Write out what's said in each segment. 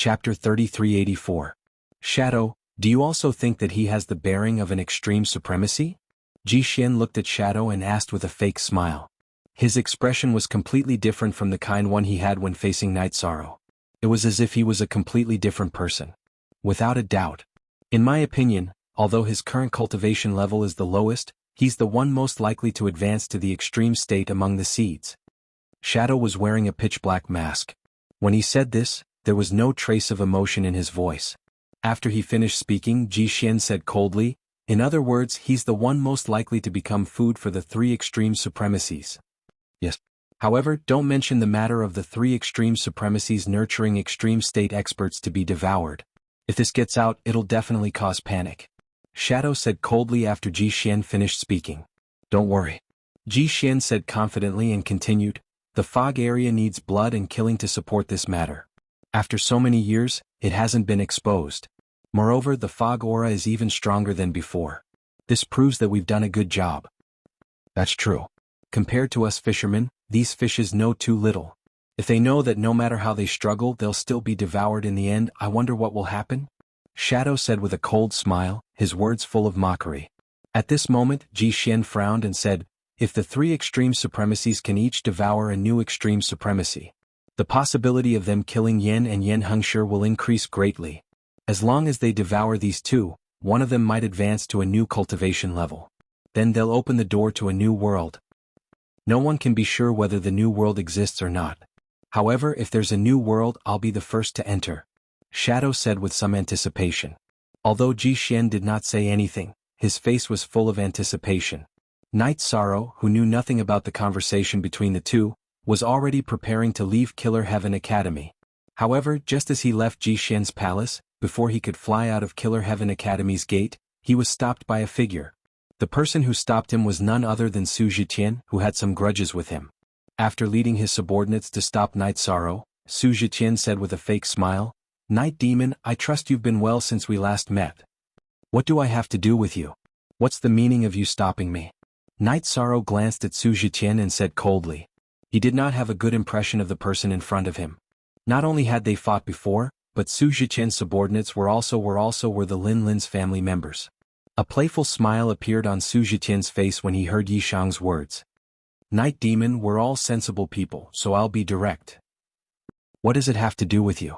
Chapter 3384. Shadow, do you also think that he has the bearing of an extreme supremacy? Ji Xian looked at Shadow and asked with a fake smile. His expression was completely different from the kind one he had when facing Night Sorrow. It was as if he was a completely different person. Without a doubt. In my opinion, although his current cultivation level is the lowest, he's the one most likely to advance to the extreme state among the seeds. Shadow was wearing a pitch-black mask. When he said this, there was no trace of emotion in his voice. After he finished speaking, Ji Xian said coldly, in other words, he's the one most likely to become food for the three extreme supremacies. Yes. However, don't mention the matter of the three extreme supremacies nurturing extreme state experts to be devoured. If this gets out, it'll definitely cause panic. Shadow said coldly after Ji Xian finished speaking. Don't worry. Ji Xian said confidently and continued, the fog area needs blood and killing to support this matter. After so many years, it hasn't been exposed. Moreover, the fog aura is even stronger than before. This proves that we've done a good job. That's true. Compared to us fishermen, these fishes know too little. If they know that no matter how they struggle, they'll still be devoured in the end, I wonder what will happen? Shadow said with a cold smile, his words full of mockery. At this moment, Ji Xian frowned and said, if the three extreme supremacies can each devour a new extreme supremacy, the possibility of them killing Yen and Yen Hengshi will increase greatly. As long as they devour these two, one of them might advance to a new cultivation level. Then they'll open the door to a new world. No one can be sure whether the new world exists or not. However, if there's a new world, I'll be the first to enter. Shadow said with some anticipation. Although Ji Xian did not say anything, his face was full of anticipation. Night Sorrow, who knew nothing about the conversation between the two, was already preparing to leave Killer Heaven Academy. However, just as he left Ji Xian's palace, before he could fly out of Killer Heaven Academy's gate, he was stopped by a figure. The person who stopped him was none other than Su Zhiqian, who had some grudges with him. After leading his subordinates to stop Night Sorrow, Su Zhiqian said with a fake smile, Night Demon, I trust you've been well since we last met. What do I have to do with you? What's the meaning of you stopping me? Night Sorrow glanced at Su Zhiqian and said coldly. He did not have a good impression of the person in front of him. Not only had they fought before, but Su Zhiqian's subordinates were the Lin Lin's family members. A playful smile appeared on Su Zhiqian's face when he heard Yi Shang's words. Night Demon, we're all sensible people, so I'll be direct. What does it have to do with you?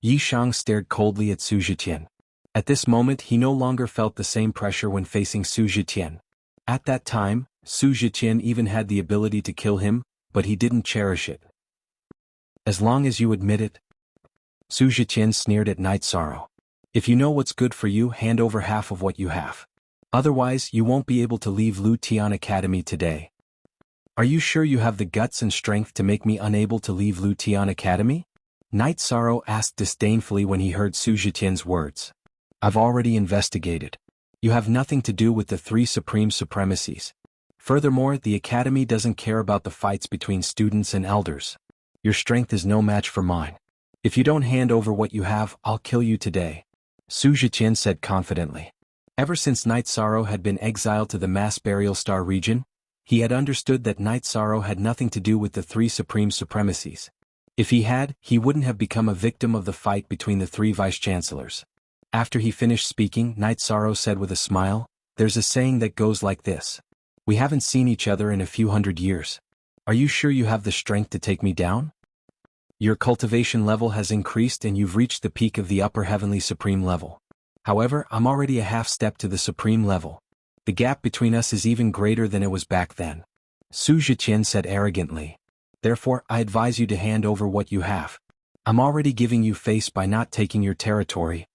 Yi Shang stared coldly at Su Zhiqian. At this moment he no longer felt the same pressure when facing Su Zhiqian. At that time, Su Zhiqian even had the ability to kill him, but he didn't cherish it. As long as you admit it. Su Zhiqian sneered at Night Sorrow. If you know what's good for you, hand over half of what you have. Otherwise, you won't be able to leave Lu Tian Academy today. Are you sure you have the guts and strength to make me unable to leave Lu Tian Academy? Night Sorrow asked disdainfully when he heard Su Zhiqian's words. I've already investigated. You have nothing to do with the three supreme supremacies. Furthermore, the academy doesn't care about the fights between students and elders. Your strength is no match for mine. If you don't hand over what you have, I'll kill you today. Su Zhiqian said confidently. Ever since Night Sorrow had been exiled to the Mass Burial Star region, he had understood that Night Sorrow had nothing to do with the three supreme supremacies. If he had, he wouldn't have become a victim of the fight between the three vice-chancellors. After he finished speaking, Night Sorrow said with a smile, there's a saying that goes like this. We haven't seen each other in a few hundred years. Are you sure you have the strength to take me down? Your cultivation level has increased and you've reached the peak of the upper heavenly supreme level. However, I'm already a half step to the supreme level. The gap between us is even greater than it was back then. Su Zhiqian said arrogantly. Therefore, I advise you to hand over what you have. I'm already giving you face by not taking your territory.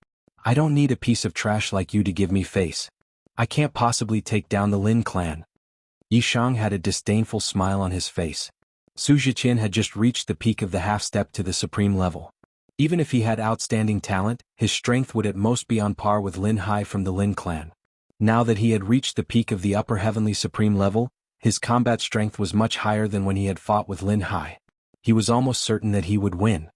I don't need a piece of trash like you to give me face. I can't possibly take down the Lin clan. Yi Shang had a disdainful smile on his face. Su Zhiqian had just reached the peak of the half-step to the supreme level. Even if he had outstanding talent, his strength would at most be on par with Lin Hai from the Lin clan. Now that he had reached the peak of the upper heavenly supreme level, his combat strength was much higher than when he had fought with Lin Hai. He was almost certain that he would win.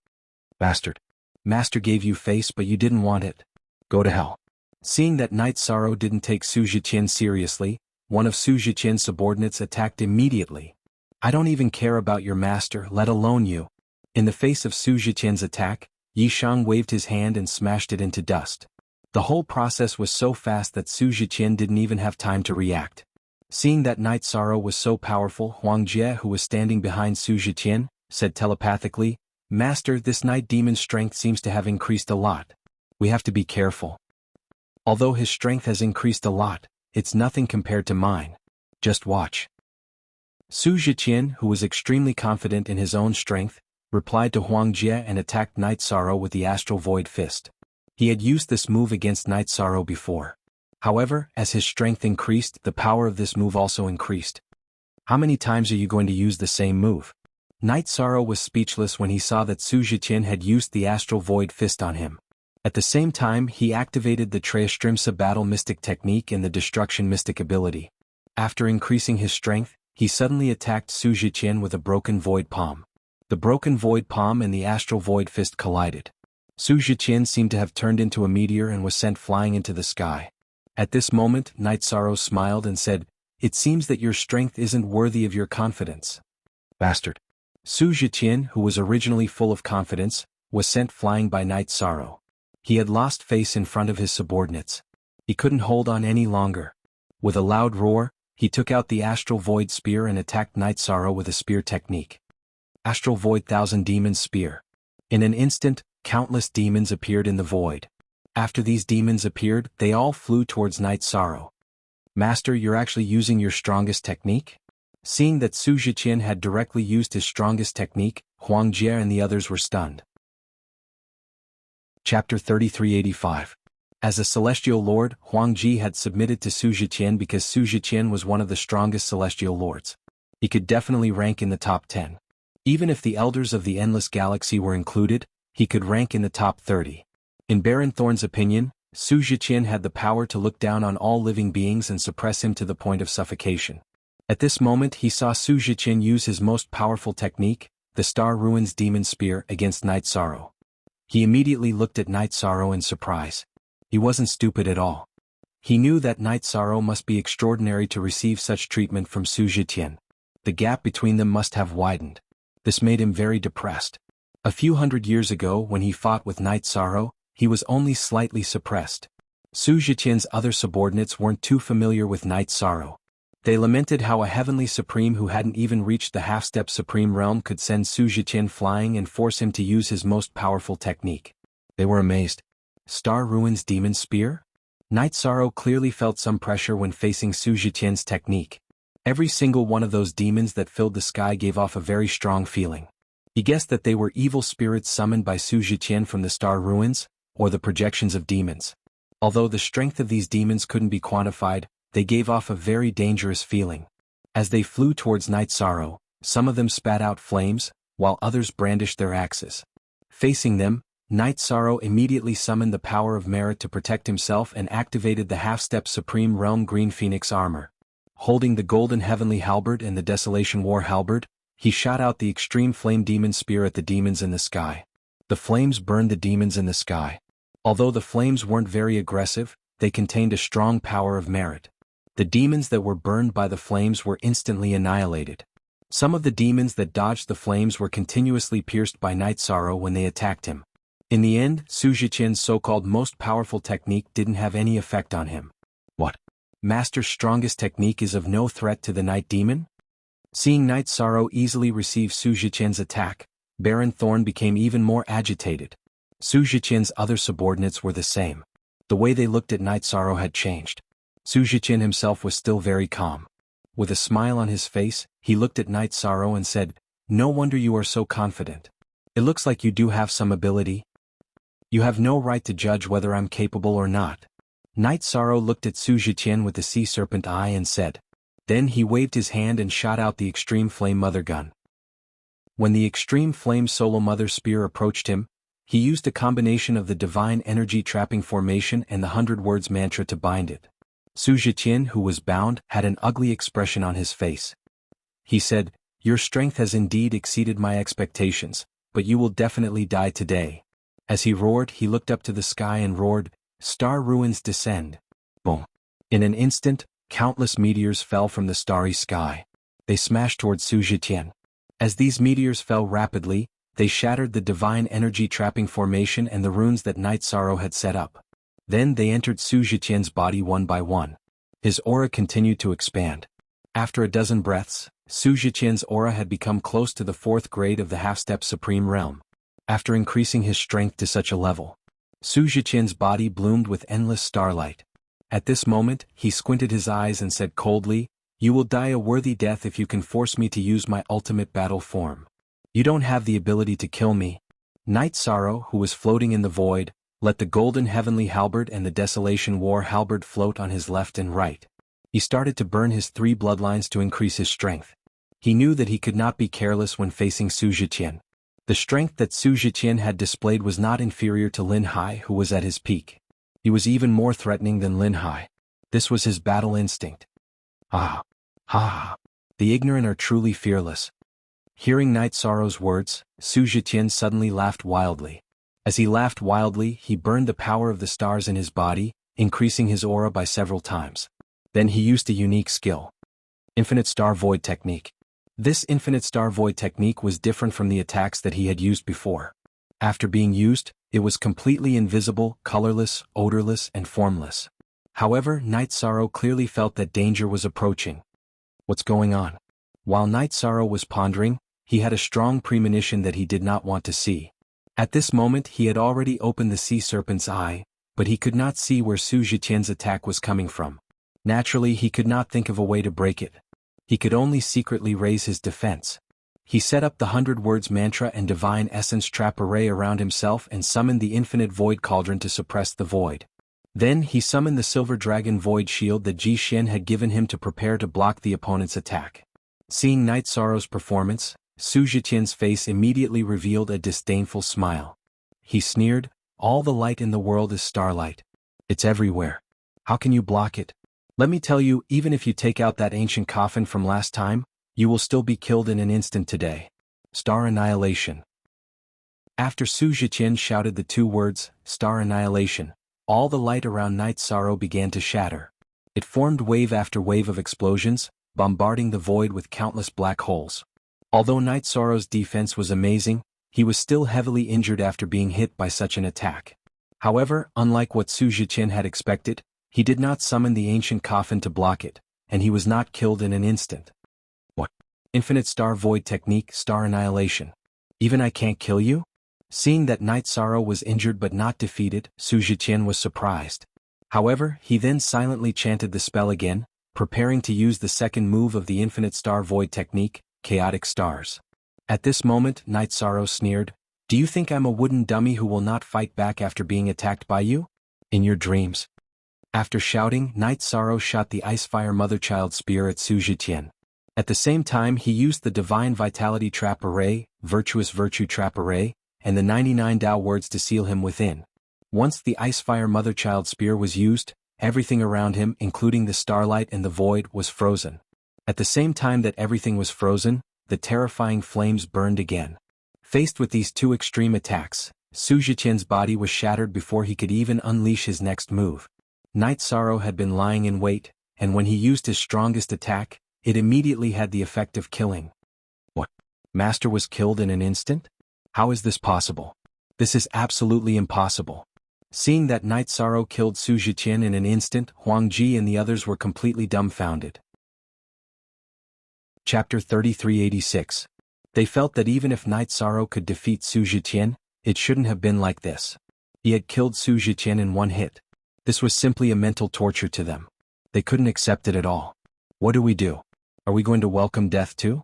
Bastard. Master gave you face but you didn't want it. Go to hell. Seeing that Night Sorrow didn't take Su Zhiqian seriously, one of Su Zhiqian's subordinates attacked immediately. I don't even care about your master, let alone you. In the face of Su Zhiqian's attack, Yishang waved his hand and smashed it into dust. The whole process was so fast that Su Zhiqian didn't even have time to react. Seeing that Night Sorrow was so powerful, Huang Jie, who was standing behind Su Zhiqian, said telepathically, "Master, this night demon's strength seems to have increased a lot. We have to be careful. Although his strength has increased a lot, it's nothing compared to mine. Just watch." Su Zhiqian, who was extremely confident in his own strength, replied to Huang Jie and attacked Night Sorrow with the Astral Void Fist. He had used this move against Night Sorrow before. However, as his strength increased, the power of this move also increased. "How many times are you going to use the same move?" Night Sorrow was speechless when he saw that Su Zhiqian had used the Astral Void Fist on him. At the same time, he activated the Trayastrimsa Battle Mystic Technique and the Destruction Mystic ability. After increasing his strength, he suddenly attacked Su Zhiqian with a Broken Void Palm. The Broken Void Palm and the Astral Void Fist collided. Su Zhiqian seemed to have turned into a meteor and was sent flying into the sky. At this moment, Night Sorrow smiled and said, "It seems that your strength isn't worthy of your confidence. Bastard." Su Zhiqian, who was originally full of confidence, was sent flying by Night Sorrow. He had lost face in front of his subordinates. He couldn't hold on any longer. With a loud roar, he took out the Astral Void Spear and attacked Night Sorrow with a spear technique. Astral Void Thousand Demons Spear. In an instant, countless demons appeared in the void. After these demons appeared, they all flew towards Night Sorrow. "Master, you're actually using your strongest technique?" Seeing that Su Zhiqian had directly used his strongest technique, Huang Jie and the others were stunned. Chapter 3385. As a celestial lord, Huang Ji had submitted to Su Zhiqian because Su Zhiqian was one of the strongest celestial lords. He could definitely rank in the top 10. Even if the elders of the Endless Galaxy were included, he could rank in the top 30. In Baron Thorn's opinion, Su Zhiqian had the power to look down on all living beings and suppress him to the point of suffocation. At this moment he saw Su Zhiqian use his most powerful technique, the Star Ruins Demon Spear, against Night Sorrow. He immediately looked at Night Sorrow in surprise. He wasn't stupid at all. He knew that Night Sorrow must be extraordinary to receive such treatment from Su Zhiqian. The gap between them must have widened. This made him very depressed. A few hundred years ago, when he fought with Night Sorrow, he was only slightly suppressed. Su Zhiqian's other subordinates weren't too familiar with Night Sorrow. They lamented how a heavenly supreme who hadn't even reached the half-step supreme realm could send Su Zhiqian flying and force him to use his most powerful technique. They were amazed. Star Ruins Demon Spear? Night Sorrow clearly felt some pressure when facing Su Zhiqian's technique. Every single one of those demons that filled the sky gave off a very strong feeling. He guessed that they were evil spirits summoned by Su Zhiqian from the Star Ruins, or the projections of demons. Although the strength of these demons couldn't be quantified, they gave off a very dangerous feeling. As they flew towards Night Sorrow, some of them spat out flames, while others brandished their axes. Facing them, Night Sorrow immediately summoned the power of merit to protect himself and activated the half-step Supreme Realm Green Phoenix armor. Holding the Golden Heavenly Halberd and the Desolation War Halberd, he shot out the Extreme Flame Demon Spear at the demons in the sky. The flames burned the demons in the sky. Although the flames weren't very aggressive, they contained a strong power of merit. The demons that were burned by the flames were instantly annihilated. Some of the demons that dodged the flames were continuously pierced by Night Sorrow when they attacked him. In the end, Su Zhiqian's so-called most powerful technique didn't have any effect on him. What? Master's strongest technique is of no threat to the Night Demon? Seeing Night Sorrow easily receive Su Zhiqian's attack, Baron Thorn became even more agitated. Su Zhiqian's other subordinates were the same. The way they looked at Night Sorrow had changed. Su Zhiqian himself was still very calm. With a smile on his face, he looked at Night Sorrow and said, "No wonder you are so confident. It looks like you do have some ability. You have no right to judge whether I'm capable or not." Night Sorrow looked at Su Zhiqian with the sea serpent eye and said. Then he waved his hand and shot out the Extreme Flame Mother gun. When the Extreme Flame Solo Mother Spear approached him, he used a combination of the Divine Energy Trapping Formation and the 100 Words Mantra to bind it. Su Zhiqian, who was bound, had an ugly expression on his face. He said, "Your strength has indeed exceeded my expectations, but you will definitely die today." As he roared, he looked up to the sky and roared, "Star Ruins descend." Boom. In an instant, countless meteors fell from the starry sky. They smashed towards Su Zhiqian. As these meteors fell rapidly, they shattered the divine energy trapping formation and the runes that Night Sorrow had set up. Then they entered Su Zhiqian's body one by one. His aura continued to expand. After a dozen breaths, Su Zhiqian's aura had become close to the 4th grade of the half-step supreme realm. After increasing his strength to such a level, Su Zhiqian's body bloomed with endless starlight. At this moment, he squinted his eyes and said coldly, "You will die a worthy death if you can force me to use my ultimate battle form. You don't have the ability to kill me." Night Sorrow, who was floating in the void, let the golden heavenly halberd and the desolation war halberd float on his left and right. He started to burn his 3 bloodlines to increase his strength. He knew that he could not be careless when facing Su Zhiqian. The strength that Su Zhiqian had displayed was not inferior to Lin Hai, who was at his peak. He was even more threatening than Lin Hai. This was his battle instinct. Ah! Ha! The ignorant are truly fearless. Hearing Night Sorrow's words, Su Zhiqian suddenly laughed wildly. As he laughed wildly, he burned the power of the stars in his body, increasing his aura by several times. Then he used a unique skill. Infinite Star Void Technique. This Infinite Star Void Technique was different from the attacks that he had used before. After being used, it was completely invisible, colorless, odorless, and formless. However, Night Sorrow clearly felt that danger was approaching. What's going on? While Night Sorrow was pondering, he had a strong premonition that he did not want to see. At this moment he had already opened the sea serpent's eye, but he could not see where Su Zhiqian's attack was coming from. Naturally, he could not think of a way to break it. He could only secretly raise his defense. He set up the 100 Words mantra and divine essence trap array around himself and summoned the infinite void cauldron to suppress the void. Then he summoned the silver dragon void shield that Ji Xian had given him to prepare to block the opponent's attack. Seeing Night Sorrow's performance, Su Zhiqian's face immediately revealed a disdainful smile. He sneered, "All the light in the world is starlight. It's everywhere. How can you block it? Let me tell you, even if you take out that ancient coffin from last time, you will still be killed in an instant today." Star Annihilation. After Su Zhiqian shouted the 2 words, Star Annihilation, all the light around Night Sorrow began to shatter. It formed wave after wave of explosions, bombarding the void with countless black holes. Although Night Sorrow's defense was amazing, he was still heavily injured after being hit by such an attack. However, unlike what Su Zhiqian had expected, he did not summon the ancient coffin to block it, and he was not killed in an instant. What? Infinite Star Void Technique, Star Annihilation. Even I can't kill you? Seeing that Night Sorrow was injured but not defeated, Su Zhiqian was surprised. However, he then silently chanted the spell again, preparing to use the second move of the Infinite Star Void Technique, Chaotic Stars. At this moment, Night Sorrow sneered, "Do you think I'm a wooden dummy who will not fight back after being attacked by you? In your dreams." After shouting, Night Sorrow shot the Icefire Motherchild Spear at Su Zhiqian. At the same time he used the Divine Vitality Trap Array, Virtuous Virtue Trap Array, and the 99 Tao Words to seal him within. Once the Icefire Motherchild Spear was used, everything around him, including the starlight and the void, was frozen. At the same time that everything was frozen, the terrifying flames burned again. Faced with these 2 extreme attacks, Su Zhiqian's body was shattered before he could even unleash his next move. Night Sorrow had been lying in wait, and when he used his strongest attack, it immediately had the effect of killing. What? Master was killed in an instant? How is this possible? This is absolutely impossible. Seeing that Night Sorrow killed Su Zhiqian in an instant, Huang Ji and the others were completely dumbfounded. Chapter 3386. They felt that even if Night Sorrow could defeat Su Zhiqian, it shouldn't have been like this. He had killed Su Zhiqian in one hit. This was simply a mental torture to them. They couldn't accept it at all. What do? Are we going to welcome death too?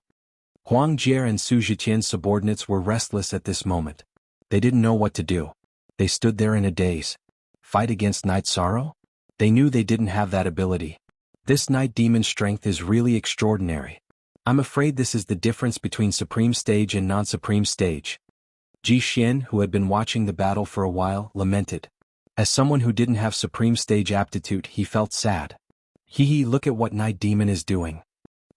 Huang Jie and Su Zhiqian's subordinates were restless at this moment. They didn't know what to do. They stood there in a daze. Fight against Night Sorrow? They knew they didn't have that ability. This Night Demon's strength is really extraordinary. I'm afraid this is the difference between Supreme Stage and non-Supreme Stage. Ji Xian, who had been watching the battle for a while, lamented. As someone who didn't have Supreme Stage aptitude, he felt sad. Look at what Night Demon is doing.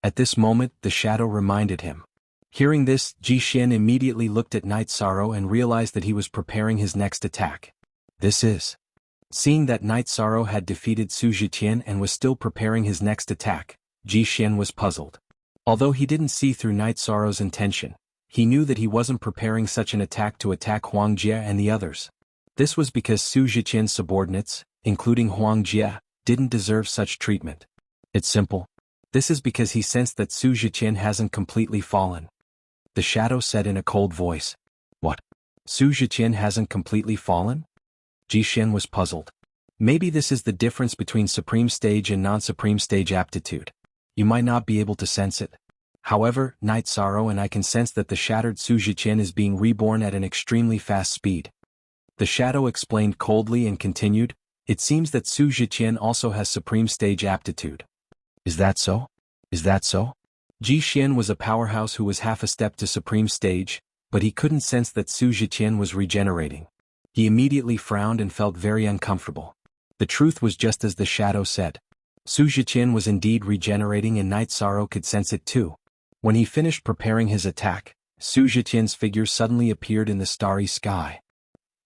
At this moment, the shadow reminded him. Hearing this, Ji Xian immediately looked at Night Sorrow and realized that he was preparing his next attack. This is. Seeing that Night Sorrow had defeated Su Zhiqian and was still preparing his next attack, Ji Xian was puzzled. Although he didn't see through Night Sorrow's intention, he knew that he wasn't preparing such an attack to attack Huang Jie and the others. This was because Su Zhiqian's subordinates, including Huang Jie, didn't deserve such treatment. It's simple. This is because he sensed that Su Zhiqian hasn't completely fallen. The shadow said in a cold voice. What? Su Zhiqian hasn't completely fallen? Jixian was puzzled. Maybe this is the difference between supreme stage and non-supreme stage aptitude. You might not be able to sense it. However, Night Sorrow and I can sense that the shattered Su Zhiqian is being reborn at an extremely fast speed. The shadow explained coldly and continued, it seems that Su Zhiqian also has supreme stage aptitude. Is that so? Is that so? Jixian was a powerhouse who was half a step to supreme stage, but he couldn't sense that Su Zhiqian was regenerating. He immediately frowned and felt very uncomfortable. The truth was just as the shadow said. Su Zhiqian was indeed regenerating and Night Sorrow could sense it too. When he finished preparing his attack, Su Zhiqian's figure suddenly appeared in the starry sky.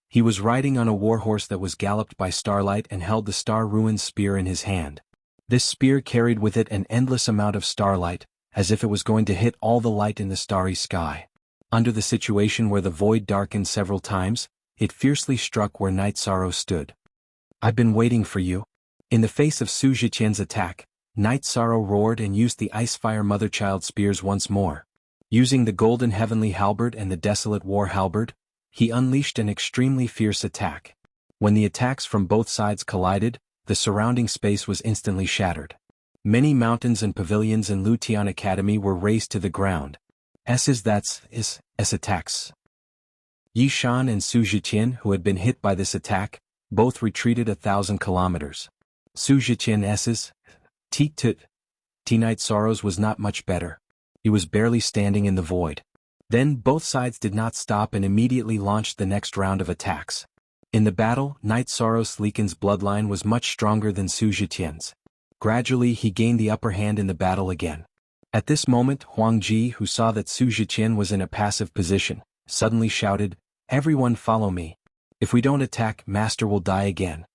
He was riding on a warhorse that was galloped by starlight and held the Star Ruins spear in his hand. This spear carried with it an endless amount of starlight, as if it was going to hit all the light in the starry sky. Under the situation where the void darkened several times, it fiercely struck where Night Sorrow stood. I've been waiting for you. In the face of Su Zhiqian's attack, Night Sorrow roared and used the Icefire Motherchild spears once more. Using the Golden Heavenly Halberd and the Desolate War Halberd, he unleashed an extremely fierce attack. When the attacks from both sides collided, the surrounding space was instantly shattered. Many mountains and pavilions in Lutian Academy were razed to the ground. S attacks. Yi Shan and Su Zhiqian, who had been hit by this attack, both retreated 1,000 kilometers. Su Zhiqian's Night Sorrow's was not much better. He was barely standing in the void. Then both sides did not stop and immediately launched the next round of attacks. In the battle, Night Sorrow's Liken's bloodline was much stronger than Su Zhiqian's. Gradually he gained the upper hand in the battle again. At this moment Huang Ji, who saw that Su Zhiqian was in a passive position, suddenly shouted, "Everyone follow me. If we don't attack, Master will die again."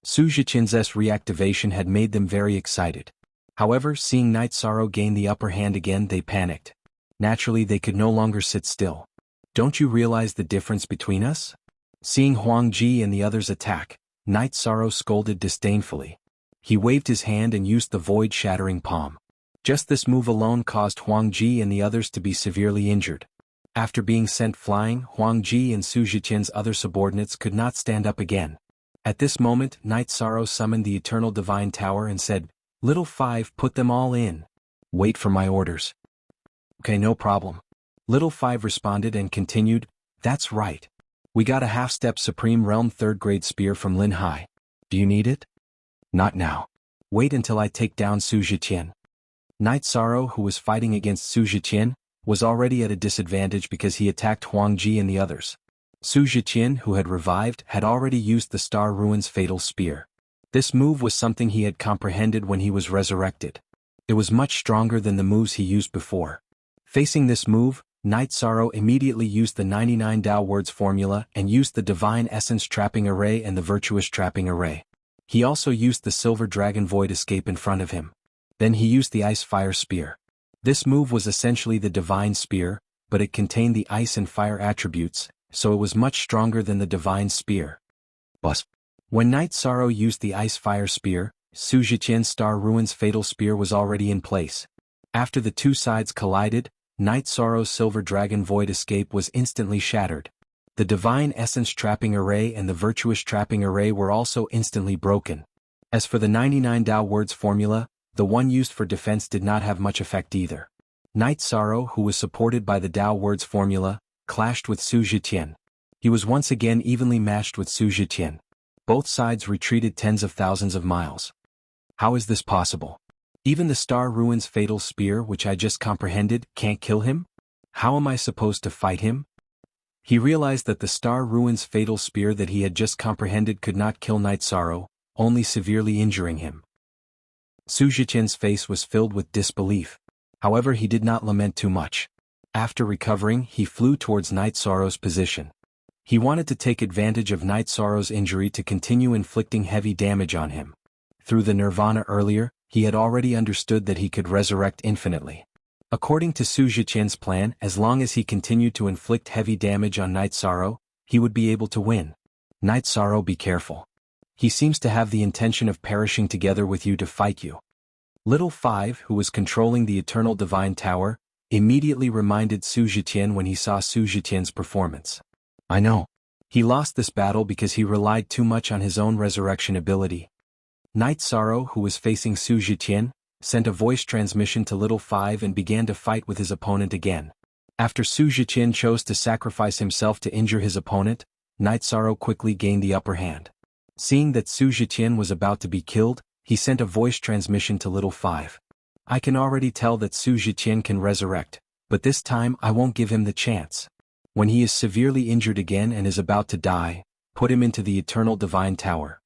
Su Zhiqian's reactivation had made them very excited. However, seeing Night Sorrow gain the upper hand again, they panicked. Naturally, they could no longer sit still. Don't you realize the difference between us? Seeing Huang Ji and the others attack, Night Sorrow scolded disdainfully. He waved his hand and used the void-shattering palm. Just this move alone caused Huang Ji and the others to be severely injured. After being sent flying, Huang Ji and Su Zhiqian's other subordinates could not stand up again. At this moment, Night Sorrow summoned the Eternal Divine Tower and said, "Little Five, put them all in. Wait for my orders." "Okay, no problem." Little Five responded and continued, "That's right. We got a half-step Supreme Realm 3rd grade spear from Lin Hai. Do you need it?" "Not now. Wait until I take down Su Zhiqian." Night Sorrow, who was fighting against Su Zhiqian, was already at a disadvantage because he attacked Huang Ji and the others. Su Zhiqian, who had revived, had already used the Star Ruins Fatal Spear. This move was something he had comprehended when he was resurrected. It was much stronger than the moves he used before. Facing this move, Night Sorrow immediately used the 99 Tao Words formula and used the Divine Essence Trapping Array and the Virtuous Trapping Array. He also used the Silver Dragon Void Escape in front of him. Then he used the Ice Fire Spear. This move was essentially the Divine Spear, but it contained the ice and fire attributes, so it was much stronger than the Divine Spear. But when Night Sorrow used the Ice Fire Spear, Su Zhiqian's Star Ruins Fatal Spear was already in place. After the two sides collided, Night Sorrow's Silver Dragon Void Escape was instantly shattered. The Divine Essence Trapping Array and the Virtuous Trapping Array were also instantly broken. As for the 99 Tao Words formula, the one used for defense did not have much effect either. Night Sorrow, who was supported by the Tao Words formula, clashed with Su Zhiqian. He was once again evenly matched with Su Zhiqian. Both sides retreated tens of thousands of miles. How is this possible? Even the Star Ruins Fatal Spear, which I just comprehended, can't kill him? How am I supposed to fight him? He realized that the Star Ruins Fatal Spear that he had just comprehended could not kill Night Sorrow, only severely injuring him. Su Zhiqian's face was filled with disbelief. However, he did not lament too much. After recovering, he flew towards Night Sorrow's position. He wanted to take advantage of Night Sorrow's injury to continue inflicting heavy damage on him. Through the Nirvana earlier, he had already understood that he could resurrect infinitely. According to Su Zhiqian's plan, as long as he continued to inflict heavy damage on Night Sorrow, he would be able to win. Night Sorrow, be careful. He seems to have the intention of perishing together with you to fight you. Little Five, who was controlling the Eternal Divine Tower, immediately reminded Su Zhiqian when he saw Su Zhiqian's performance. I know. He lost this battle because he relied too much on his own resurrection ability. Night Sorrow, who was facing Su Zhiqian, sent a voice transmission to Little Five and began to fight with his opponent again. After Su Zhiqian chose to sacrifice himself to injure his opponent, Night Sorrow quickly gained the upper hand. Seeing that Su Zhiqian was about to be killed, he sent a voice transmission to Little Five. I can already tell that Su Zhiqian can resurrect, but this time I won't give him the chance. When he is severely injured again and is about to die, put him into the Eternal Divine Tower.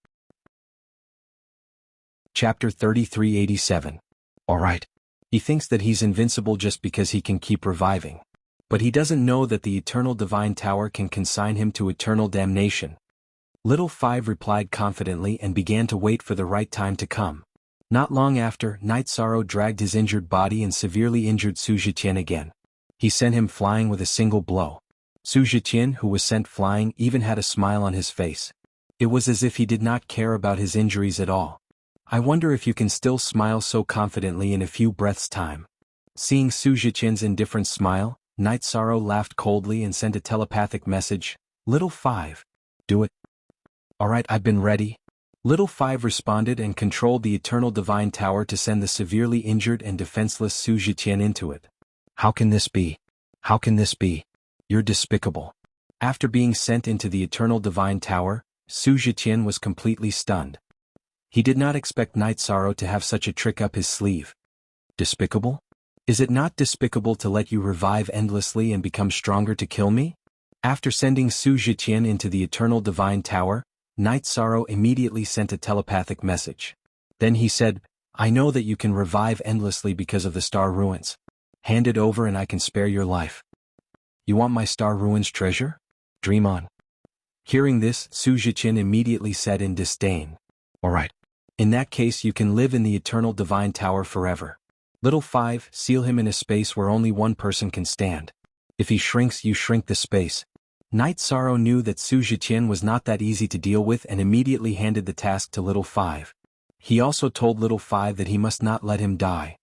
Chapter 3387. Alright. He thinks that he's invincible just because he can keep reviving. But he doesn't know that the Eternal Divine Tower can consign him to eternal damnation. Little Five replied confidently and began to wait for the right time to come. Not long after, Night Sorrow dragged his injured body and severely injured Su Zhiqian again. He sent him flying with a single blow. Su Zhiqian, who was sent flying, even had a smile on his face. It was as if he did not care about his injuries at all. I wonder if you can still smile so confidently in a few breaths' time. Seeing Su Zhiqian's indifferent smile, Night Sorrow laughed coldly and sent a telepathic message. Little Five. Do it. Alright, I've been ready. Little Five responded and controlled the Eternal Divine Tower to send the severely injured and defenseless Su Zhiqian into it. How can this be? How can this be? You're despicable. After being sent into the Eternal Divine Tower, Su Zhiqian was completely stunned. He did not expect Night Sorrow to have such a trick up his sleeve. Despicable? Is it not despicable to let you revive endlessly and become stronger to kill me? After sending Su Zhiqian into the Eternal Divine Tower, Night Sorrow immediately sent a telepathic message. Then he said, I know that you can revive endlessly because of the Star Ruins. Hand it over and I can spare your life. You want my Star Ruins treasure? Dream on. Hearing this, Su Zhiqian immediately said in disdain. Alright. In that case you can live in the Eternal Divine Tower forever. Little Five, seal him in a space where only one person can stand. If he shrinks, you shrink the space. Night Sorrow knew that Su Zhiqian was not that easy to deal with and immediately handed the task to Little Five. He also told Little Five that he must not let him die.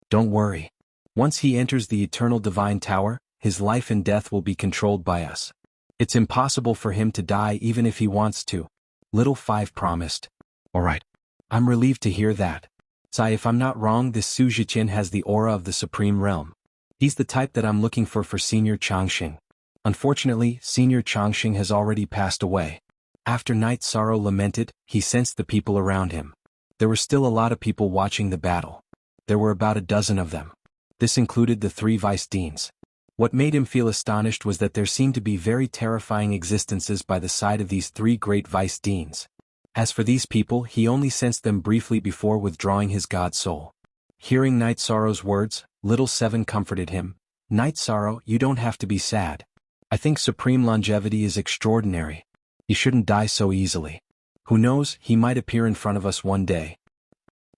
Don't worry. Once he enters the Eternal Divine Tower, his life and death will be controlled by us. It's impossible for him to die even if he wants to. Little Five promised. Alright. I'm relieved to hear that. Sai, if I'm not wrong, this Su Zhiqian has the aura of the Supreme Realm. He's the type that I'm looking for Senior Changxing. Unfortunately, Senior Changxing has already passed away. After Night Sorrow lamented, he sensed the people around him. There were still a lot of people watching the battle. There were about a dozen of them. This included the 3 vice deans. What made him feel astonished was that there seemed to be very terrifying existences by the side of these 3 great vice deans. As for these people, he only sensed them briefly before withdrawing his god soul. Hearing Night Sorrow's words, Little Seven comforted him. Night Sorrow, you don't have to be sad. I think supreme longevity is extraordinary. He shouldn't die so easily. Who knows, he might appear in front of us one day.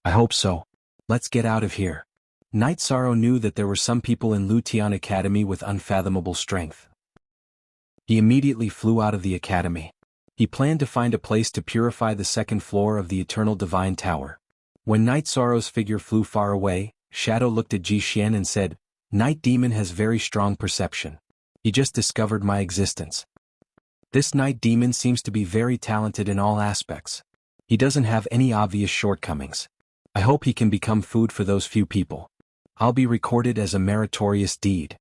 I hope so. Let's get out of here. Night Sorrow knew that there were some people in Lutian Academy with unfathomable strength. He immediately flew out of the academy. He planned to find a place to purify the 2nd floor of the Eternal Divine Tower. When Night Sorrow's figure flew far away, Shadow looked at Jixian and said, Night Demon has very strong perception. He just discovered my existence. This Night Demon seems to be very talented in all aspects. He doesn't have any obvious shortcomings. I hope he can become food for those few people. I'll be recorded as a meritorious deed.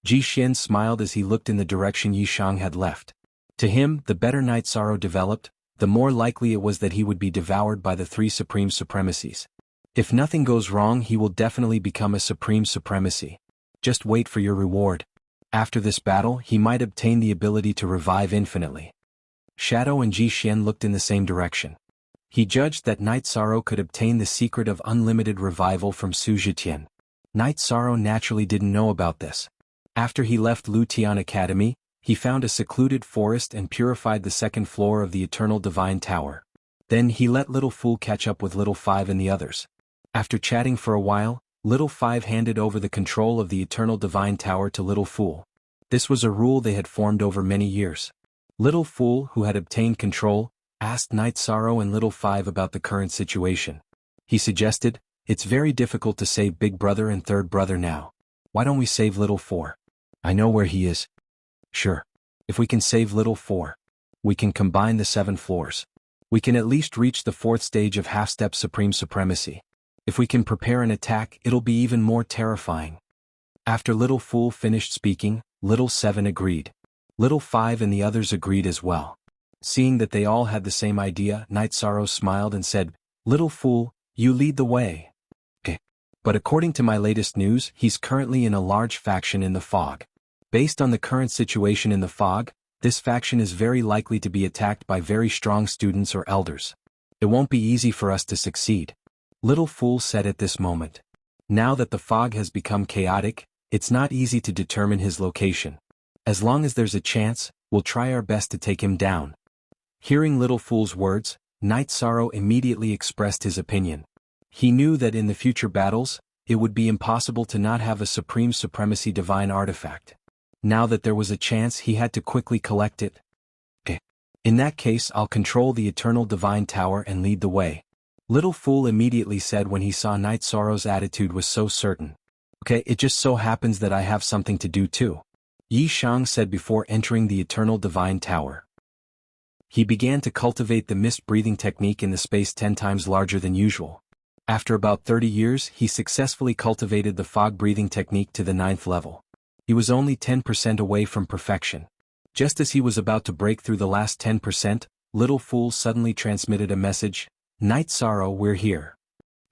Jixian smiled as he looked in the direction Yishang had left. To him, the better Night Sorrow developed, the more likely it was that he would be devoured by the 3 supreme supremacies. If nothing goes wrong, he will definitely become a supreme supremacy. Just wait for your reward. After this battle, he might obtain the ability to revive infinitely. Shadow and Jixian looked in the same direction. He judged that Night Sorrow could obtain the secret of unlimited revival from Su Zhiqian. Night Sorrow naturally didn't know about this. After he left Lutian Academy, he found a secluded forest and purified the 2nd floor of the Eternal Divine Tower. Then he let Little Fool catch up with Little Five and the others. After chatting for a while, Little Five handed over the control of the Eternal Divine Tower to Little Fool. This was a rule they had formed over many years. Little Fool, who had obtained control, asked Night Sorrow and Little Five about the current situation. He suggested, "It's very difficult to save Big Brother and Third Brother now. Why don't we save Little Four? I know where he is." "Sure. If we can save Little Four, we can combine the 7 floors. We can at least reach the 4th stage of half-step supreme supremacy. If we can prepare an attack, it'll be even more terrifying." After Little Fool finished speaking, Little Seven agreed. Little Five and the others agreed as well. Seeing that they all had the same idea, Night Sorrow smiled and said, "Little Fool, you lead the way." "Okay. But according to my latest news, he's currently in a large faction in the fog. Based on the current situation in the fog, this faction is very likely to be attacked by very strong students or elders. It won't be easy for us to succeed," Little Fool said at this moment. Now that the fog has become chaotic, it's not easy to determine his location. As long as there's a chance, we'll try our best to take him down. Hearing Little Fool's words, Night Sorrow immediately expressed his opinion. He knew that in the future battles, it would be impossible to not have a Supreme Supremacy Divine artifact. Now that there was a chance, he had to quickly collect it. "Okay. In that case, I'll control the Eternal Divine Tower and lead the way," Little Fool immediately said when he saw Night Sorrow's attitude was so certain. "Okay, it just so happens that I have something to do too," Yi Shang said before entering the Eternal Divine Tower. He began to cultivate the mist-breathing technique in the space 10 times larger than usual. After about 30 years, he successfully cultivated the fog-breathing technique to the 9th level. He was only 10% away from perfection. Just as he was about to break through the last 10%, Little Fool suddenly transmitted a message, "Night Sorrow, we're here."